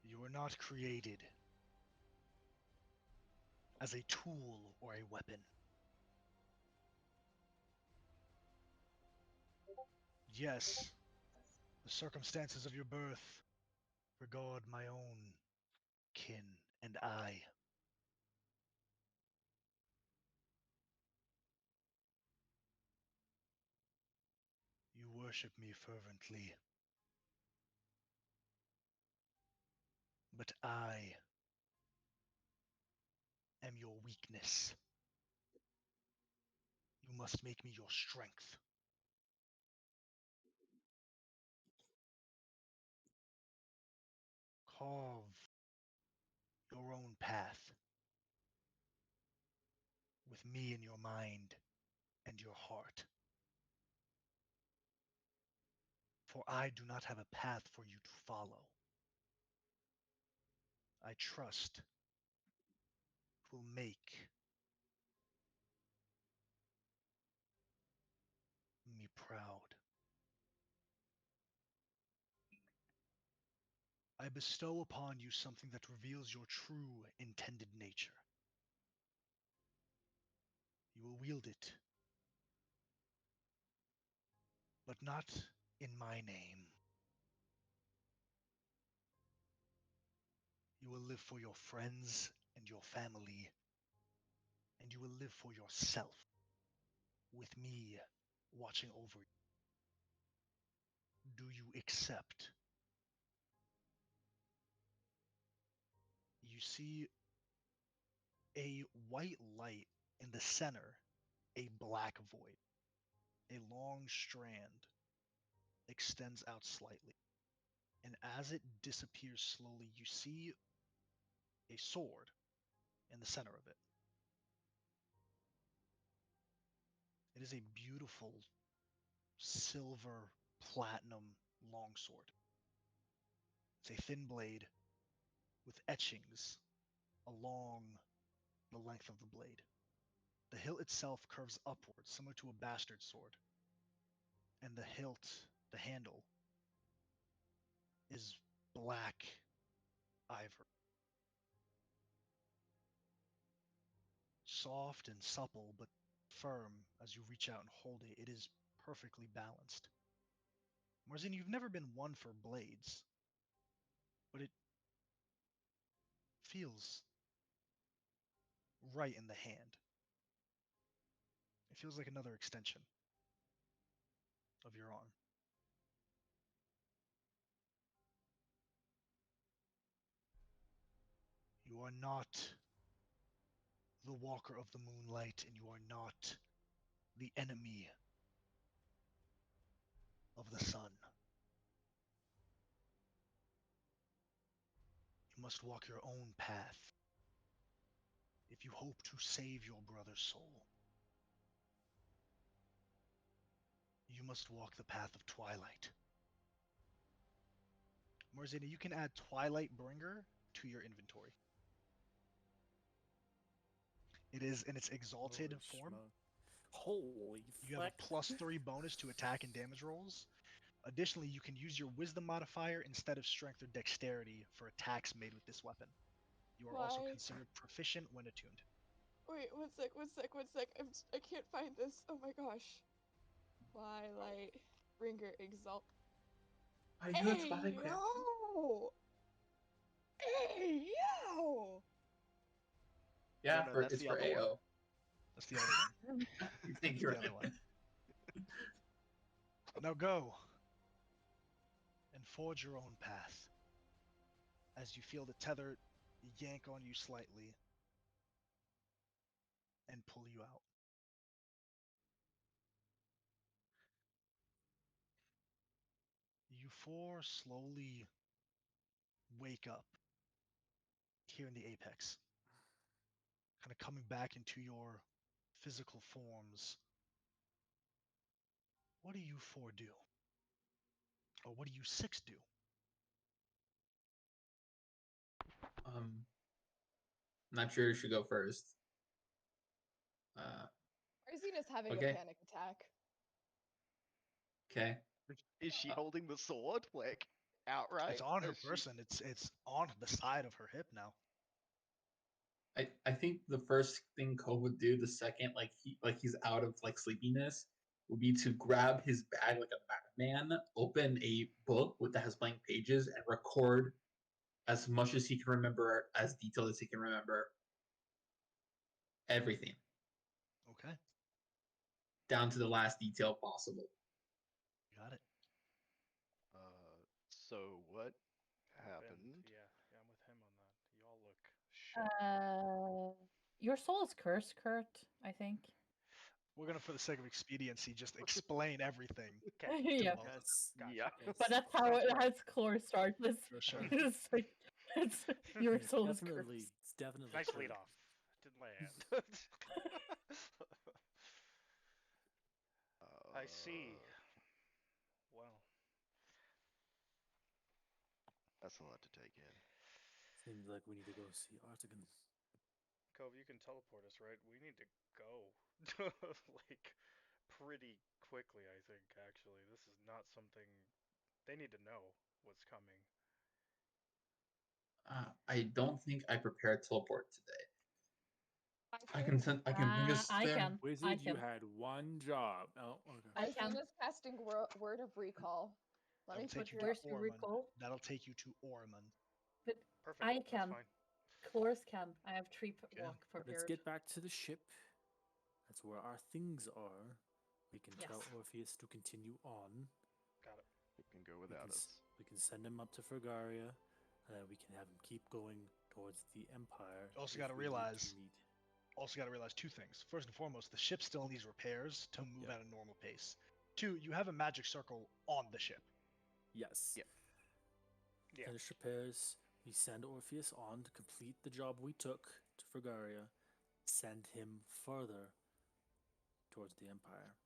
You were not created as a tool or a weapon. Yes, the circumstances of your birth regard my own kin and I. You worship me fervently, but I am your weakness. You must make me your strength. Carve your own path with me in your mind and your heart. For I do not have a path for you to follow. I trust it will make me proud. I bestow upon you something that reveals your true intended nature. You will wield it, but not in my name. You will live for your friends and your family, and you will live for yourself, with me watching over you. Do you accept? You see a white light in the center, a black void. A long strand extends out slightly, and as it disappears slowly, you see a sword in the center of it. It is a beautiful silver platinum longsword. It's a thin blade with etchings along the length of the blade. The hilt itself curves upwards, similar to a bastard sword, and the hilt, the handle, is black ivory. Soft and supple, but firm as you reach out and hold it. It is perfectly balanced. Marzine, you've never been one for blades, but it feels right in the hand. It feels like another extension of your arm. You are not the walker of the moonlight, and you are not the enemy of the sun. You must walk your own path if you hope to save your brother's soul. You must walk the path of twilight. Morzina, you can add Twilight Bringer to your inventory. It is in its exalted Holy form. schmo. Holy You have a fleck. +3 bonus to attack and damage rolls. Additionally, you can use your wisdom modifier instead of strength or dexterity for attacks made with this weapon. You are also Why? considered proficient when attuned. Wait, one sec, one sec, one sec. I can't find this. Oh my gosh. Twilight Bringer Exalt. I do have Hey, spotted craft. yo! Hey, yo! Yeah, no, for that's it's the for other one. AO. That's the other one. You think That's you're the other one. Now go and forge your own path. As you feel the tether yank on you slightly and pull you out. You four slowly wake up here in the apex, kind of coming back into your physical forms. What do you four do? Or what do you six do? Not sure who should go first. Arzina's having a Okay. panic attack. Okay. Is she holding the sword like outright? It's on her Is she- person. It's on the side of her hip now. I think the first thing Cole would do the second he's out of like sleepiness would be to grab his bag like a madman, open a book that has blank pages, and record as much as he can remember, as detailed as he can remember, everything Okay, down to the last detail possible. got it. So what happened? Yeah, I'm with him on that. Y'all look shit. Your soul is cursed, Kurt, I think. We're gonna, for the sake of expediency, just explain everything. Okay. Yeah. both. Yes. Yeah. Yes. But that's how Sounds right. Chlor starts. For sure. It's like, it's, your soul is Definitely, cursed. it's definitely Nice Kurt. lead off. Didn't land. I see. Well, That's a lot to take in. Seems like we need to go see Artagan. Cove, you can teleport us, right? We need to go. Like, pretty quickly, I think, actually. This is not something. They need to know what's coming. I don't think I prepared teleport today. I can. can bring us I there. can. Wizard, I you can. had one job. Oh, okay. I can. Arzina's casting word of recall. Let me That'll put take you your. Where's to the Ormond. recall? That'll take you to Ormond. But Perfect. I That's can. fine. Chlorus can. I have tree Yeah. walk prepared. Let's get back to the ship. That's where our things are. We can tell Yes. Orpheus to continue on. Got it. He can go We without can, us. we can send him up to Fragaria, and we can have him keep going towards the Empire. Also if gotta we need to realize- meet. Also, got to realize two things. First and foremost, the ship still needs repairs to move Yeah. at a normal pace. Two, you have a magic circle on the ship. Yes. Yep. Yeah. Finish repairs. We send Orpheus on to complete the job we took to Fragaria. Send him further towards the Empire.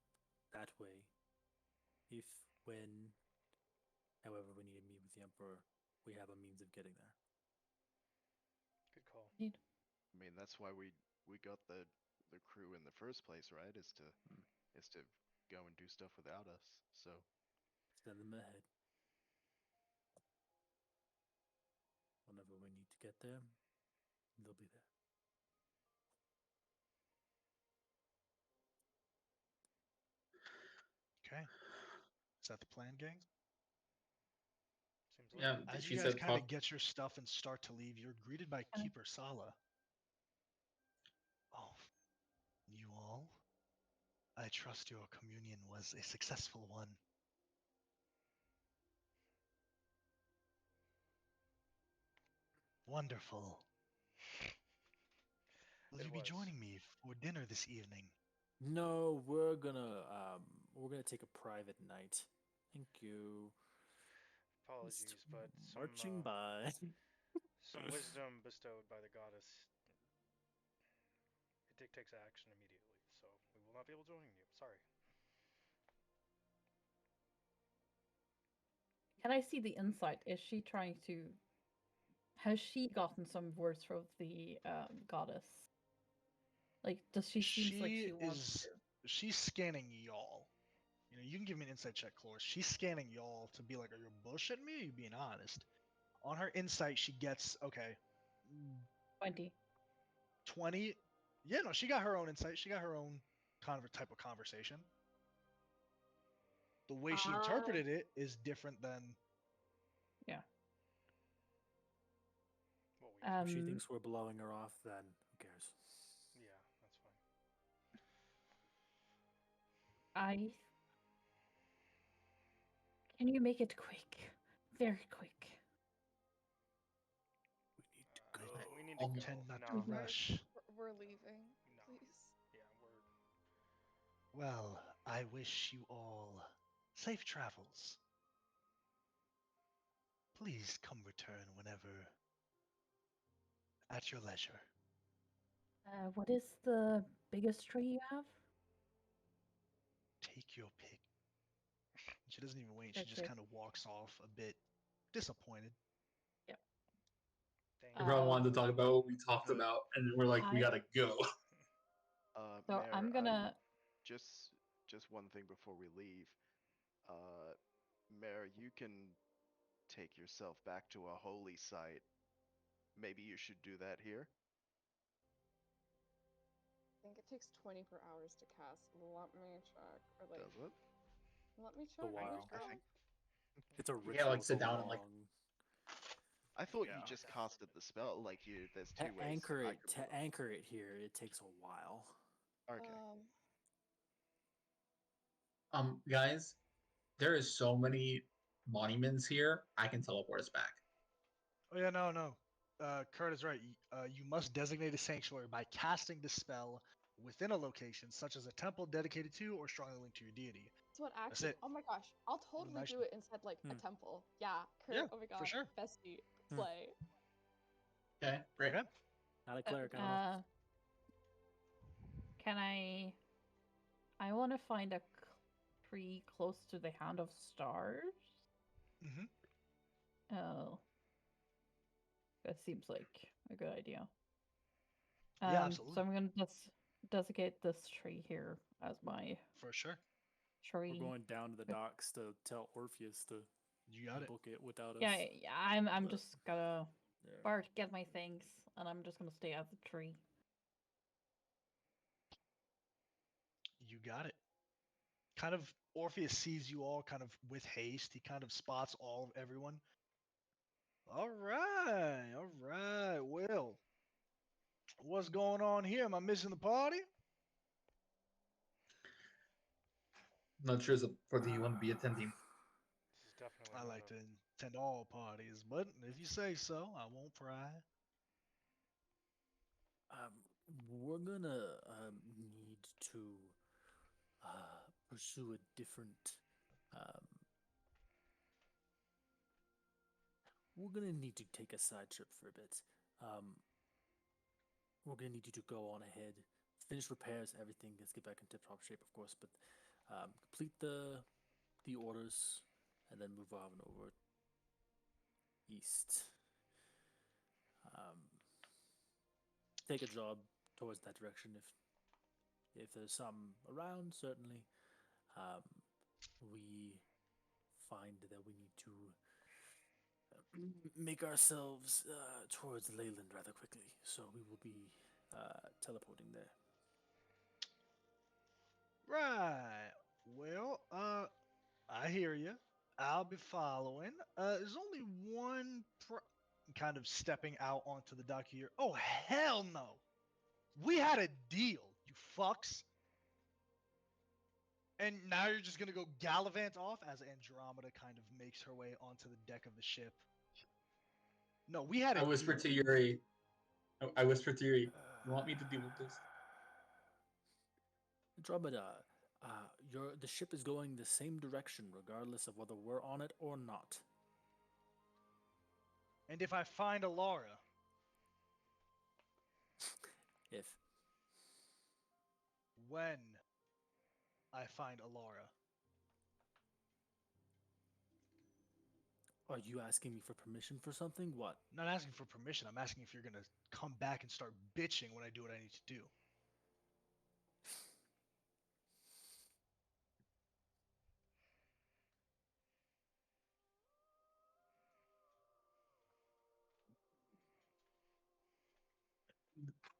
That way, if, when, however we need to meet with the Emperor, we have a means of getting there. Good call. Need. I mean, that's why we got the crew in the first place, right? Is to go and do stuff without us. So Send them ahead. Whenever we need to get there, they'll be there. Okay. Is that the plan, gang? Seems like Yeah, it. As she you guys said kind talk. of get your stuff and start to leave, you're greeted by Keeper Sala. Oh, you all? I trust your communion was a successful one. Wonderful. Will It you be was. joining me for dinner this evening? No, we're gonna take a private night. Thank you. Apologies, but Marching by. some wisdom bestowed by the goddess. It dictates action immediately, so we will not be able to join you. Sorry. Can I see the insight? Is she trying to? Has she gotten some words from the goddess? Like, does she seems like she wants to? She's scanning y'all. You know, you can give me an insight check, Cloris. She's scanning y'all to be like, are you bullshitting me? Or are you being honest? On her insight, she gets 20. 20. Yeah, no, she got her own insight. She got her own type of conversation. The way she Ah. interpreted it is different than. Yeah. If she thinks we're blowing her off, then who cares? Yeah, that's fine. Can you make it quick? Very quick. We need to I go. We need to go. tend not to No. rush. We're leaving. No. Please. Yeah, we're. Well, I wish you all safe travels. Please come return whenever at your leisure. What is the biggest tree you have? Take your pick. She doesn't even wait. She just Okay. kind of walks off a bit disappointed. Dang. Everyone wanted to talk about what we talked Uh, about, and we're like, we I- gotta go. So Mayor, I'm gonna. just one thing before we leave. Mayor, you can take yourself back to a holy site. Maybe you should do that here. I think it takes 24 hours to cast. Let me check. Or like, Does it? let me check. A while. I think. It's a You ritual. gotta, like, sit so down and, like- long. I thought you Yeah. just casted the spell. Like there's two To ways. anchor I it, could to roll. anchor it here, it takes a while. Okay. Guys, there is so many monuments here. I can teleport us back. Oh yeah, no. Kurt is right. You must designate a sanctuary by casting the spell within a location, such as a temple dedicated to or strongly linked to your deity. That's what actually. it. Oh my gosh, I'll totally nice. do it instead like a Hmm. temple. Yeah, Kurt. Yeah, Oh my for god, sure. bestie, Hmm. slay. Okay, great. Okay. Not a cleric, I don't know. Can I want to find a tree close to the Hound of Stars. Mm-hmm. Oh, that seems like a good idea. Yeah, absolutely. So I'm gonna just designate this tree here as my For sure. tree. We're going down to the docks to tell Orpheus to You got it. book it without us. Yeah, I'm but- just gonna Yeah. Bart get my things, and I'm just gonna stay at the tree. You got it. Kind of Orpheus sees you all kind of with haste. He kind of spots all of everyone. All right. Well, what's going on here? Am I missing the party? Not sure for the you want to be attending. This is definitely. I not like a- to attend all parties, but if you say so, I won't pry. We're gonna need to pursue a different. We're gonna need to take a side trip for a bit. We're gonna need you to go on ahead, finish repairs, everything. Let's get back in tip-top shape, of course, but complete the orders, and then move on over east. Take a job towards that direction if there's some around. Certainly, we find that we need to make ourselves towards Leyland rather quickly, so we will be teleporting there. Right. Well, I hear you. I'll be following. There's only one kind of stepping out onto the dock here. Oh, hell no. We had a deal, you fucks. And now you're just gonna go gallivant off as Andromeda kind of makes her way onto the deck of the ship. No, we had a I whispered deal. to Yuri. I whispered to Yuri. You want me to deal with this? Andromeda, the ship is going the same direction, regardless of whether we're on it or not. And if I find Alara, If when I find Alara, are you asking me for permission for something? What? I'm not asking for permission. I'm asking if you're gonna come back and start bitching when I do what I need to do.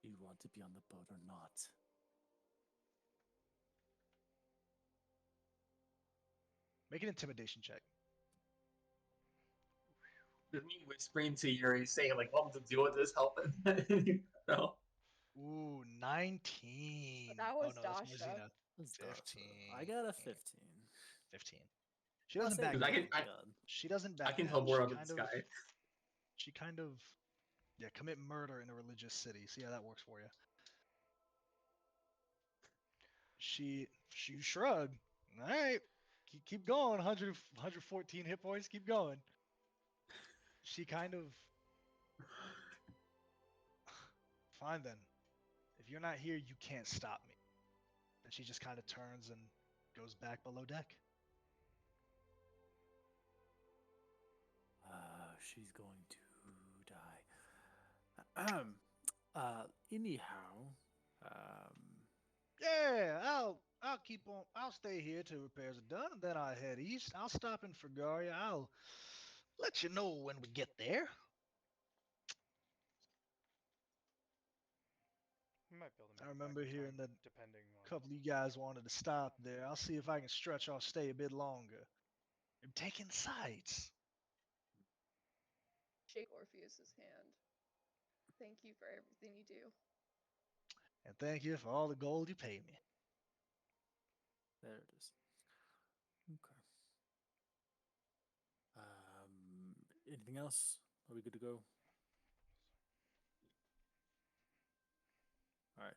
Do you want to be on the boat or not? Make an intimidation check. Just me whispering to Yuri, saying like, "Welcome to deal with this, help." No. Ooh, 19. That Oh was no, that's Dasha. Marzina. That's Dasha. 15. I got a 15. 15. She I'll doesn't say back Because I down. can, I, God. She doesn't I back can down. teleport out of the sky. She kind of, yeah, commit murder in a religious city. See how that works for you. She shrug. All right, keep going. 114 hit points. Keep going. She kind of, fine then. If you're not here, you can't stop me. And she just kind of turns and goes back below deck. She's going to die. Anyhow, Yeah, I'll keep on. I'll stay here till repairs are done, and then I'll head east. I'll stop in Fragaria. I'll let you know when we get there. We might be able to I make it back remember in hearing time, that depending a on. couple of you guys wanted to stop there. I'll see if I can stretch our stay a bit longer. I'm taking sides. Shake Orpheus's hand. Thank you for everything you do. And thank you for all the gold you pay me. there it is. Okay. Anything else? Are we good to go? All right.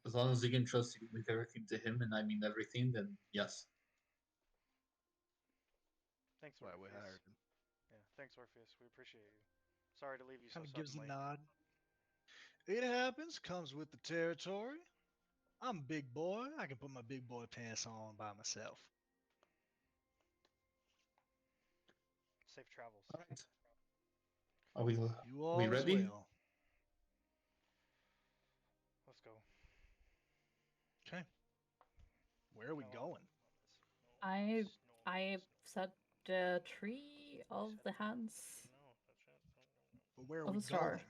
As long as you can trust you leave everything to him, and I mean everything, then yes. Thanks, Why we Orpheus. hired him. Yeah, thanks, Orpheus. We appreciate you. Sorry to leave you so Kind of gives a suddenly. nod. It happens. Comes with the territory. I'm a big boy. I can put my big boy pants on by myself. Safe travels. All right. Are we? You Are we all as ready? well. Let's go. Okay. Where are we Hello. going? I said the tree of the hands No, that's it. But where are of we the star. going?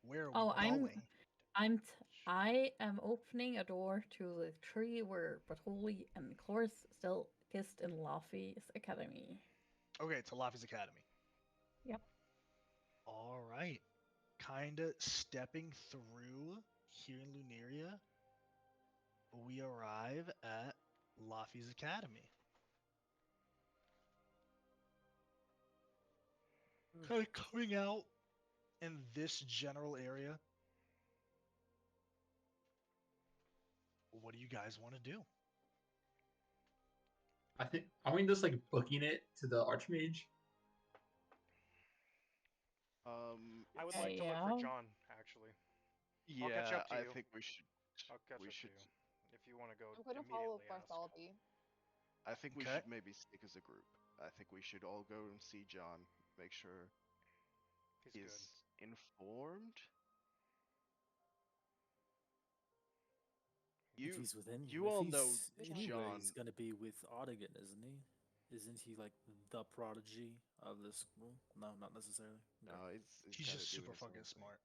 Where are we Oh, going? I am opening a door to the tree where Bartoli and Cloris still kissed in Laffy's academy. Okay, to Laffy's Academy. Yep. All right. Kinda stepping through here in Luneria, we arrive at Laffy's Academy. Kind of coming out in this general area. What do you guys want to do? I think are we just like booking it to the Archmage? I would like to look for John, actually. I'll catch Yeah, up to I you. think we should. I'll catch We up should. to you. If you want to go I'm gonna follow immediately ask. Bartholdi. I think we Okay. should maybe stick as a group. I think we should all go and see John. Make sure He's he's informed. If he's within, you if all he's know anyway, John. he's gonna be with Artagan, isn't he? Isn't he like the prodigy of the school? No, not necessarily. Okay. No, He's kinda just doing super his own fucking thing. smart.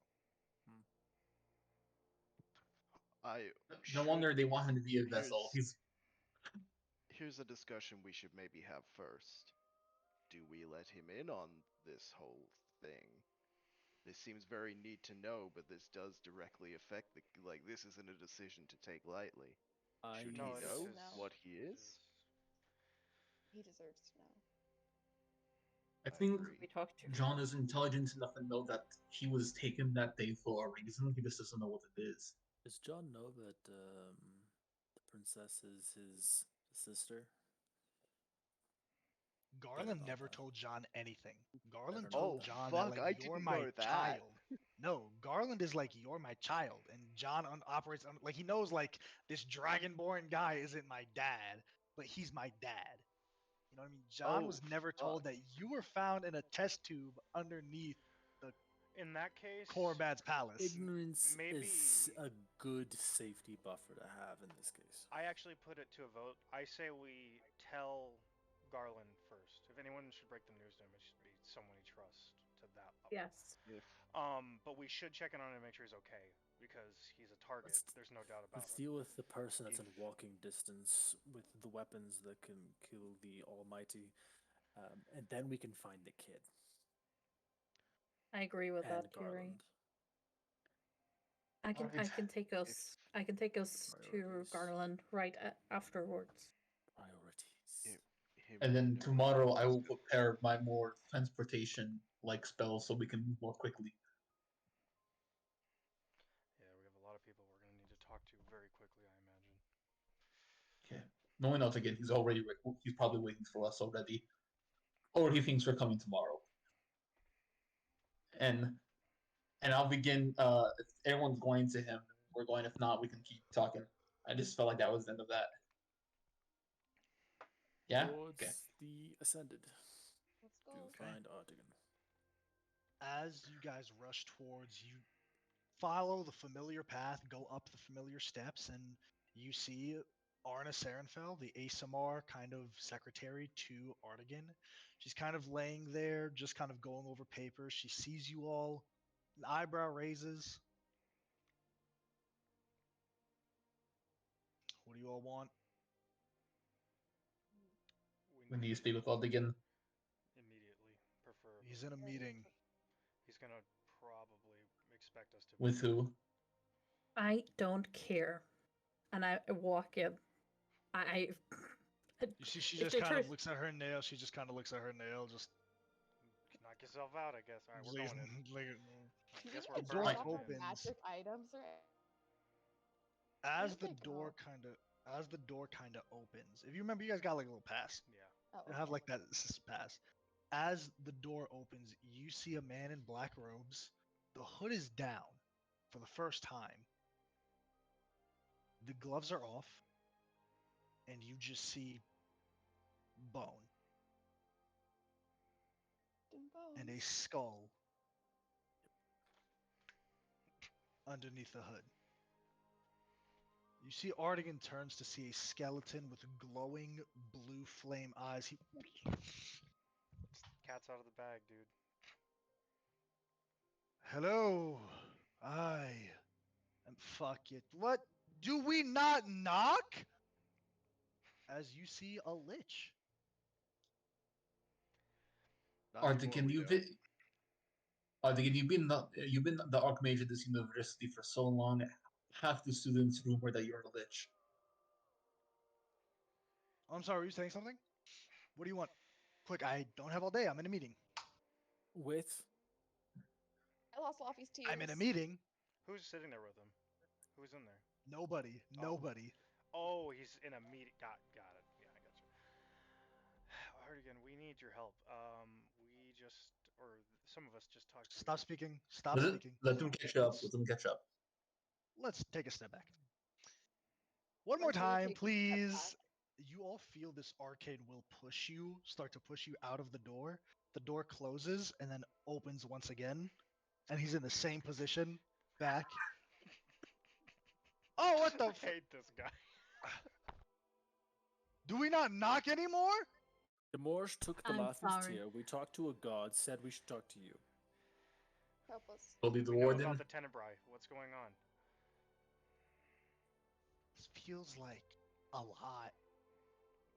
No wonder they want him to be a vessel. Here's a discussion we should maybe have first. Do we let him in on this whole thing? This seems very neat to know, but this does directly affect the this isn't a decision to take lightly. Should he No, it is know his. what he It is? He deserves to know. I think agree. We talked to John is intelligent enough to know that he was taken that day for a reason. He just doesn't know what it is. Does John know that the princess is his sister? Garland not never that. told John anything. Garland not told that. John that Fuck, like I you're didn't my know that. child. No, Garland is like you're my child, and John operates on like he knows like this dragonborn guy isn't my dad, but he's my dad. You know what I mean? John Oh, was never told that you were found in a test tube underneath the In that case, Korbad's palace. Ignorance maybe is a good safety buffer to have in this case. I actually put it to a vote. I say we tell Garland first. If anyone should break the news to him, it should be someone he trusts to that level. Yes. But we should check in on him and make sure he's okay because he's a target. There's no doubt about Let's it. deal with the person that's in walking distance with the weapons that can kill the Almighty, and then we can find the kid. I agree with and that theory. Garland. I can take us to Priorities. Garland right afterwards. Priorities. And then tomorrow I will prepare my more transportation like spells so we can move more quickly. Yeah, we have a lot of people we're gonna need to talk to very quickly, I imagine. Okay. Knowing Artagan, he's probably waiting for us already, or he thinks we're coming tomorrow. And I'll begin. If everyone's going to him, we're going. If not, we can keep talking. I just felt like that was the end of that. Yeah. Towards Okay. the Ascended. Let's go. To find Artagan. As you guys rush towards, you follow the familiar path, go up the familiar steps, and you see Arna Sarenfell, the ASMR kind of secretary to Artagan. She's kind of laying there, just kind of going over papers. She sees you all, an eyebrow raises. What do you all want? When do you speak with Artagan? Immediately, preferably. He's in a meeting. He's gonna probably expect us to. With who? I don't care. And I walk in. You see, she just kind of looks at her nail. She just kind of looks at her nail, just knock yourself out, I guess. All right, we're going in. I guess we're the door burning opens. Magic items, right? As the door kind of opens. If you remember, you guys got like a little pass. Yeah. Oh, You have like that pass. As the door opens, you see a man in black robes. The hood is down for the first time. The gloves are off, and you just see bone and a skull underneath the hood. You see Artagan turns to see a skeleton with glowing blue flame eyes. Cat's out of the bag, dude. Hello, I am fuck it. What? Do we not knock? As you see a lich. Artagan, you've been the Archmage of this university for so long. Half the students rumor that you're a lich. I'm sorry, were you saying something? What do you want? Quick, I don't have all day. I'm in a meeting. With? I lost Loffy's tears. I'm in a meeting. Who's sitting there with him? Who's in there? Nobody. Nobody. Oh, he's in a meeting. Got it. Yeah, I got you. Artagan, we need your help. Some of us just talked. Stop speaking. Stop Let speaking. them catch up. Let them catch up. Let's take a step back. One more time, please. You all feel this arcane will start to push you out of the door. The door closes and then opens once again. And he's in the same position, back. Oh, what the I hate this guy. Do we not knock anymore? Demorge took the Lathan's tier. We talked to a god, said we should talk to you. Help us. I'll be the we know warden. about the Tenebrae. What's going on? This feels like a lot.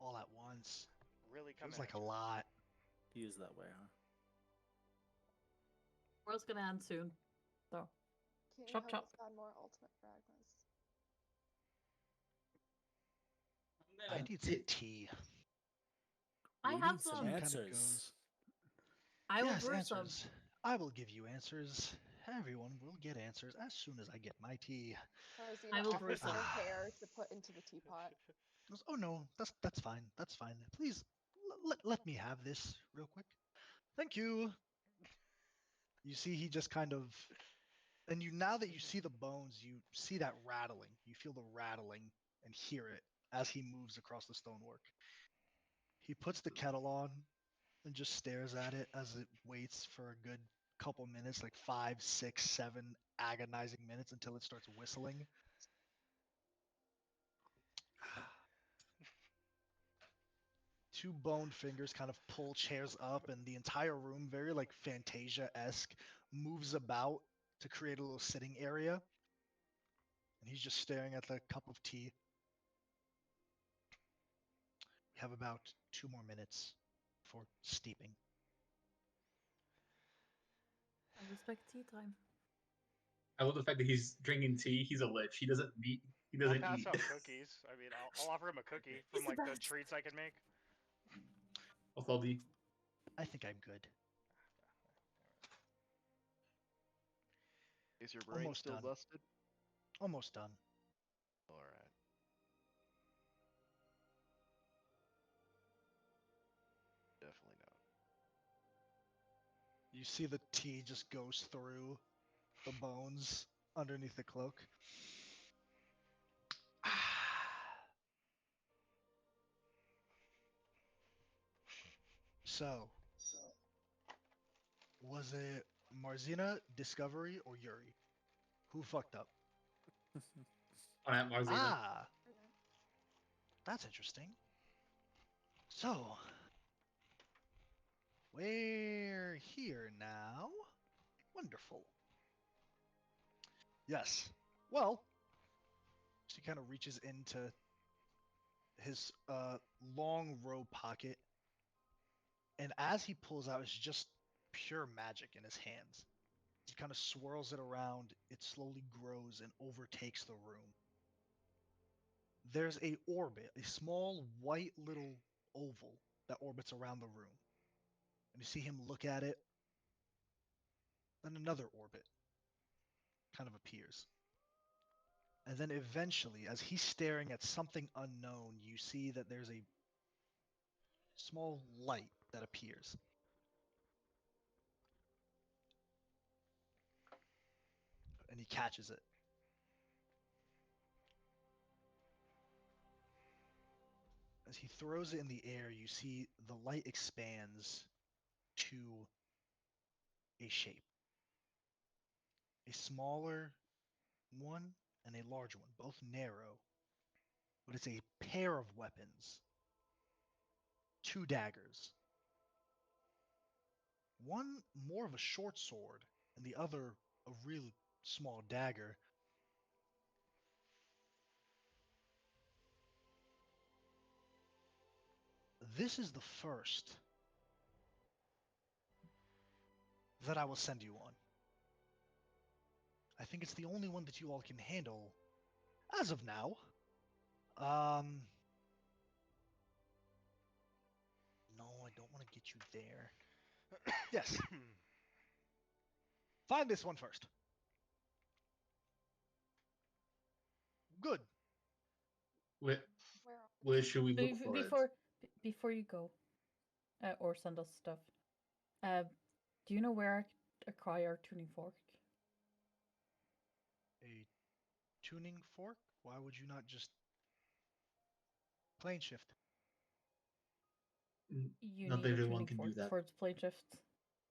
All at once. Really coming. Feels like a lot. He is that way, huh? World's gonna end soon, though. Can you Chop help chop. us find more ultimate fragments? I need some tea. I We have need some some. answers. I will Yes, brew some. answers. I will give you answers. Everyone will get answers as soon as I get my tea. Rosina I will offers brew her some. hair to put into the teapot. Oh no, that's fine. That's fine. Please let me have this real quick. Thank you. You see, he just kind of, and now that you see the bones, you see that rattling. You feel the rattling and hear it as he moves across the stonework. He puts the kettle on and just stares at it as it waits for a good couple minutes, like 5, 6, 7 agonizing minutes until it starts whistling. Two boned fingers kind of pull chairs up, and the entire room, very like Fantasia-esque, moves about to create a little sitting area. And he's just staring at the cup of tea. We have about 2 more minutes for steeping. Respect tea time. I love the fact that he's drinking tea. He's a lich. He doesn't eat. He I'll doesn't pass eat. out cookies. I mean, I'll offer him a cookie from He's the like the best. treats I can make. Othaldi. I think I'm good. Is your brain Almost still done. busted? Almost done. All right. Definitely not. You see the tea just goes through the bones underneath the cloak. So, was it Marzina, Discovery, or Yuri? Who fucked up? I am Marzina. Ah, that's interesting. So, we're here now. Wonderful. Yes. Well, she kind of reaches into his long robe pocket, and as he pulls out, it's just pure magic in his hands. He kind of swirls it around. It slowly grows and overtakes the room. There's a orbit, a small white little oval that orbits around the room. And you see him look at it. Then another orbit kind of appears. And then eventually, as he's staring at something unknown, you see that there's a small light that appears. And he catches it. As he throws it in the air, you see the light expands to a shape. A smaller one and a large one, both narrow. But it's a pair of weapons. 2 daggers. One more of a short sword, and the other a real small dagger. This is the first that I will send you on. I think it's the only one that you all can handle as of now. No, I don't want to get you there. Yes. Find this one first. Good. Where, Where are where should we look for it? Before you go, or send us stuff, do you know where I acquire our tuning fork? A tuning fork? Why would you not just plane shift? You Not need a everyone tuning can do fork that. for its plane shift.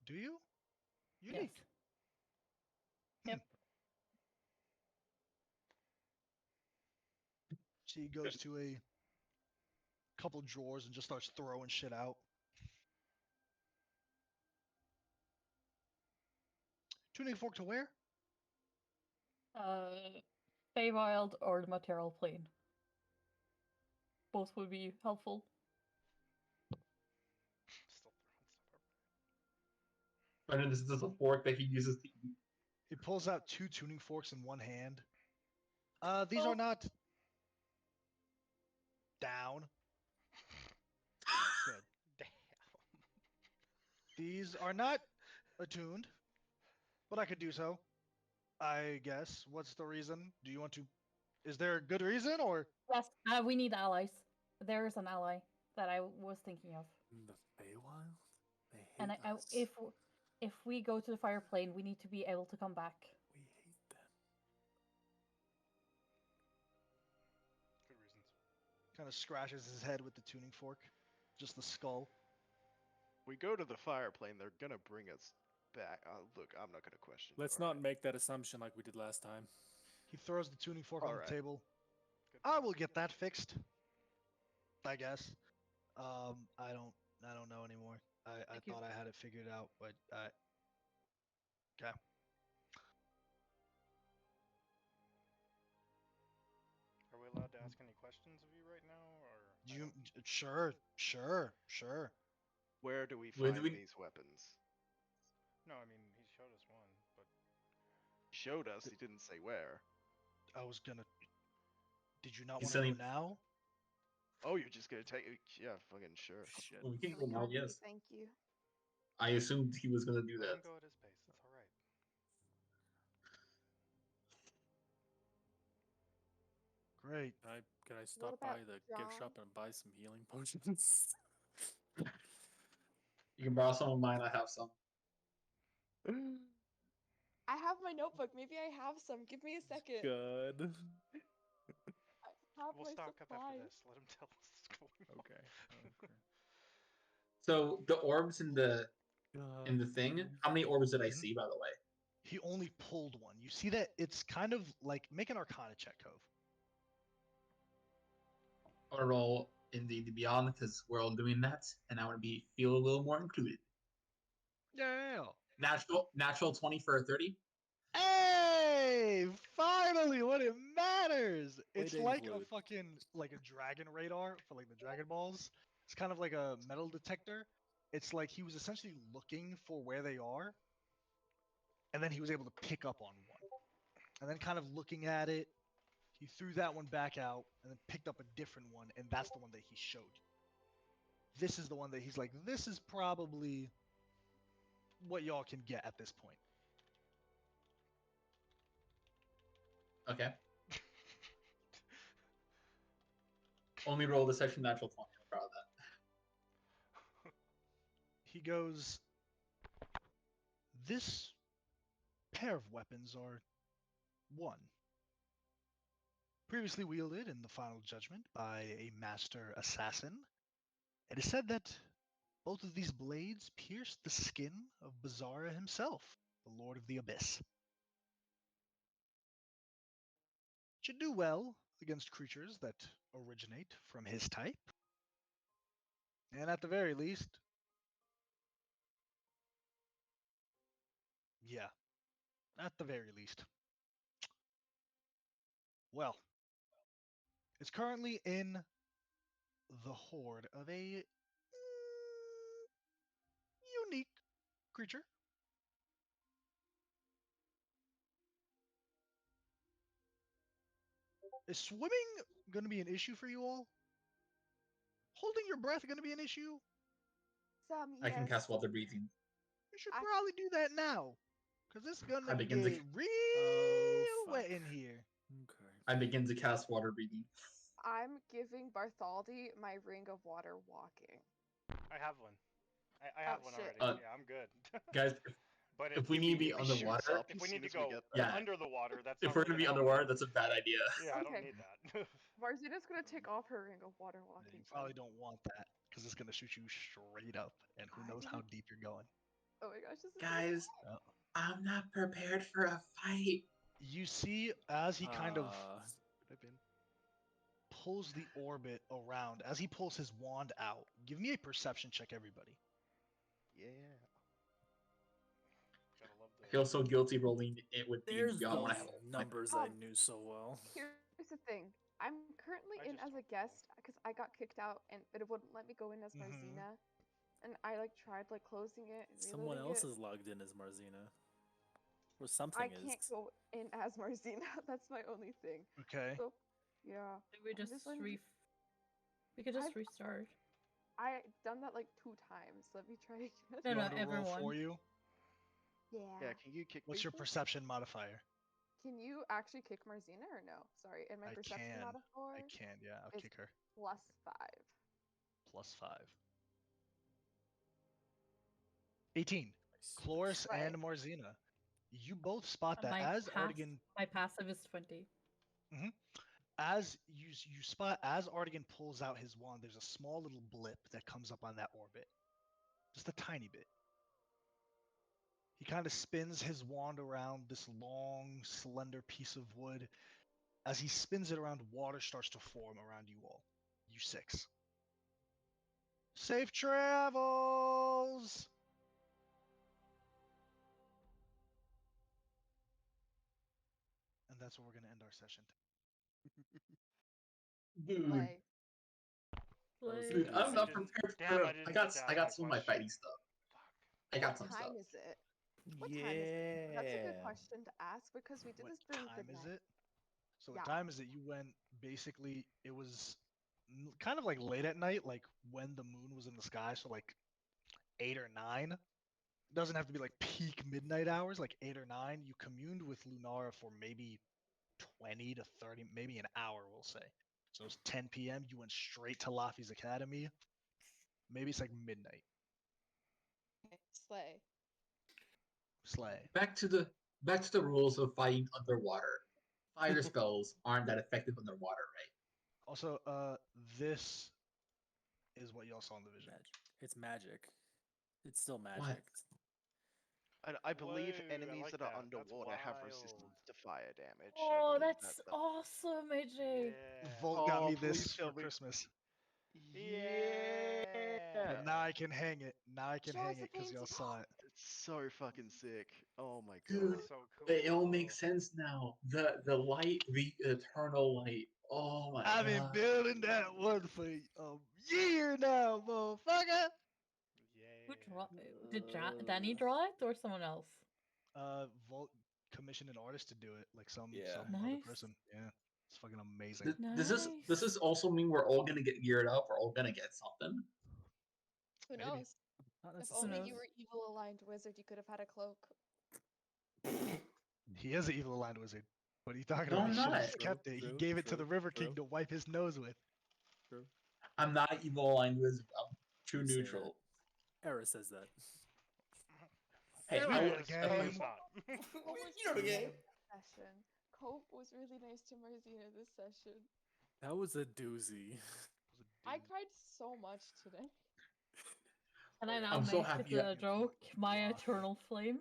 Do you? Yes. Unique. Yep. She goes to a couple drawers and just starts throwing shit out. Tuning fork to where? Feywild or the material plane. Both would be helpful. Still throwing stuff over. And then this is a fork that he uses to eat. He pulls out 2 tuning forks in one hand. These Oh. are not down. Good. Damn. These are not attuned, but I could do so. I guess. What's the reason? Do you want to? Is there a good reason, or Yes, we need allies. There is an ally that I was thinking of. The Feywild? They hate And us. if we go to the fire plane, we need to be able to come back. We hate them. Good reasons. kind of scratches his head with the tuning fork, just the skull? We go to the fire plane, they're gonna bring us back. Look, I'm not gonna question. Let's you, not alright? make that assumption like we did last time. He throws the tuning fork on the Alright. table. Good I point. will get that fixed. I guess. I don't know anymore. I Thank you. thought I had it figured out, but okay. Are we allowed to ask any questions of you right now, or I You don't- sure. Where do we Where find do we- these weapons? No, I mean he showed us one. showed us. He didn't say where. I was gonna. Did you not He's want to go sending. now? Oh, you're just gonna take it? Yeah, fucking sure. Shit. We can Really go now. helpful, Yes. Thank you. I assumed he was gonna do Let him that. go at his pace. It's all right. Great. Can I stop about by the John? gift shop and buy some healing potions? You can borrow some of mine. I have some. I have my notebook. Maybe I have some. Give me a second. Good. I have We'll my stock up after supplies. this. Let him tell us what's going on. Okay. Okay. So the orbs in the thing. How many orbs did I see, by the way? He only pulled one. You see that it's kind of like make an Arcana check, Cove. I want to roll in the Beyond because we're all doing that, and I want to feel a little more included. Yeah. Natural 20 for a 30. Hey! Finally, when it matters. It's to like a include. fucking like a dragon radar for like the Dragon Balls. It's kind of like a metal detector. It's like he was essentially looking for where they are, and then he was able to pick up on one. And then kind of looking at it, he threw that one back out and then picked up a different one, and that's the one that he showed you. This is the one that he's like, this is probably what y'all can get at this point. Okay. Only roll the section natural 20. I'm proud of that. He goes, this pair of weapons are one. Previously wielded in the final judgment by a master assassin. It is said that both of these blades pierced the skin of Bizarra himself, the Lord of the Abyss. Should do well against creatures that originate from his type. And at the very least, yeah, at the very least. Well, it's currently in the hoard of a unique creature. Is swimming going to be an issue for you all? Holding your breath going to be an issue? I can Yes. cast water breathing. You should I- probably do that now, because it's going I to begin to- get real wet fuck. in here. Okay. I begin to cast water breathing. I'm giving Barthaldi my ring of water walking. I have one. I have Oh, one shit. already. Yeah, I'm good. Guys, But if we need to be Immediately shoots underwater, up if as we soon need to as we go get Yeah. under the water, that's if not we're really gonna be gonna help underwater, me. that's a bad idea. Yeah, I don't Okay. need that. Marzina's gonna take off her ring of water walking. You probably don't want that, because it's going to shoot you straight up, and who knows how deep you're going. Oh my gosh, this is Guys, Uh, I'm not prepared for a fight. you see, as he kind of I've been. pulls the orbit around, as he pulls his wand out, give me a perception check, everybody. Yeah. Gotta love I feel so guilty rolling it with There's Beyond when I those have a numbers I Um, knew so well. Here's the thing. I'm currently I in just as a don't know. guest because I got kicked out and but it wouldn't let me go in as Mhm. Marzina. And I like tried like closing it and Someone reloading else it. is logged in as Marzina. Or something I is. can't go in as Marzina. That's my only thing. Okay. So yeah. We I'm just just letting you- we could just I've- restart. I done that like 2 times. Let me try again. No, You no, want me to roll everyone. for you? Yeah, can you kick What's your people? perception modifier? Can you actually kick Marzina or no? Sorry, and my I perception can. modifier I can, yeah. I'll is kick her. +5. +5. 18. Nice. Chloris Right. and Marzina. You both spot that My as Artagan, my passive is 20. as you spot as Artagan pulls out his wand, there's a small little blip that comes up on that orbit. Just a tiny bit. He kind of spins his wand around this long, slender piece of wood. As he spins it around, water starts to form around you all. You 6. Safe travels! And that's where we're going to end our session. Dude, Like, was dude, good. I'm not didn't- prepared damn, for. I didn't I got get to I ask got my some of my question. fighting stuff. Fuck. I got what some time stuff. is it? What time is it? That's a good Yeah. question to ask because we did What this during the time is night. it? So Yeah. what time is it? You went basically. It was kind of like late at night, like when the moon was in the sky. So like 8 or 9. It doesn't have to be like peak midnight hours, like 8 or 9. You communed with Lunara for maybe 20 to 30, maybe an hour, we'll say. So it's 10 p.m. You went straight to Laffy's Academy. Maybe it's like midnight. Okay, Slay. Slay. Back to the rules of fighting underwater. Fire spells aren't that effective underwater, right? Also, this is what y'all saw in the vision. It's magic. It's still magic. What? I believe Whoa, I enemies like that are that. That's underwater have wild. resistance to fire damage. I Oh, believe that's the... awesome, AJ. Yeah. Volt got Oh, me please this tell for me. Christmas. Yeah. But now I can hang it. Now I can Show us hang the it because y'all painting. saw it. It's so fucking sick. Oh my Dude, god. So it all cool. makes sense now. The light, the eternal light. Oh my I've been god. building that one for a year now, motherfucker. Who Yeah. draw? Did Danny draw it or someone else? Volt commissioned an artist to do it, like some Yeah. other Nice. person. Yeah, it's fucking amazing. Does this also mean we're all gonna get geared up? We're all gonna get something? Who Maybe. knows? Not If Who only knows? you were evil aligned wizard, you could have had a cloak. He is an evil aligned wizard. What are you talking No, about? I'm He should have not. just kept it. He gave it to the River King to wipe his nose with. True. I'm not an evil aligned wizard. I'm true You say neutral. Era says that. Hey, We I know will. the Yes, but game. it's not. Cope was You know the really game. nice this session. Cope was really nice to Marzina this session. That was a doozy. I cried so much today. Can I now I'm so make happy it I a can joke? My Lost it. eternal flame.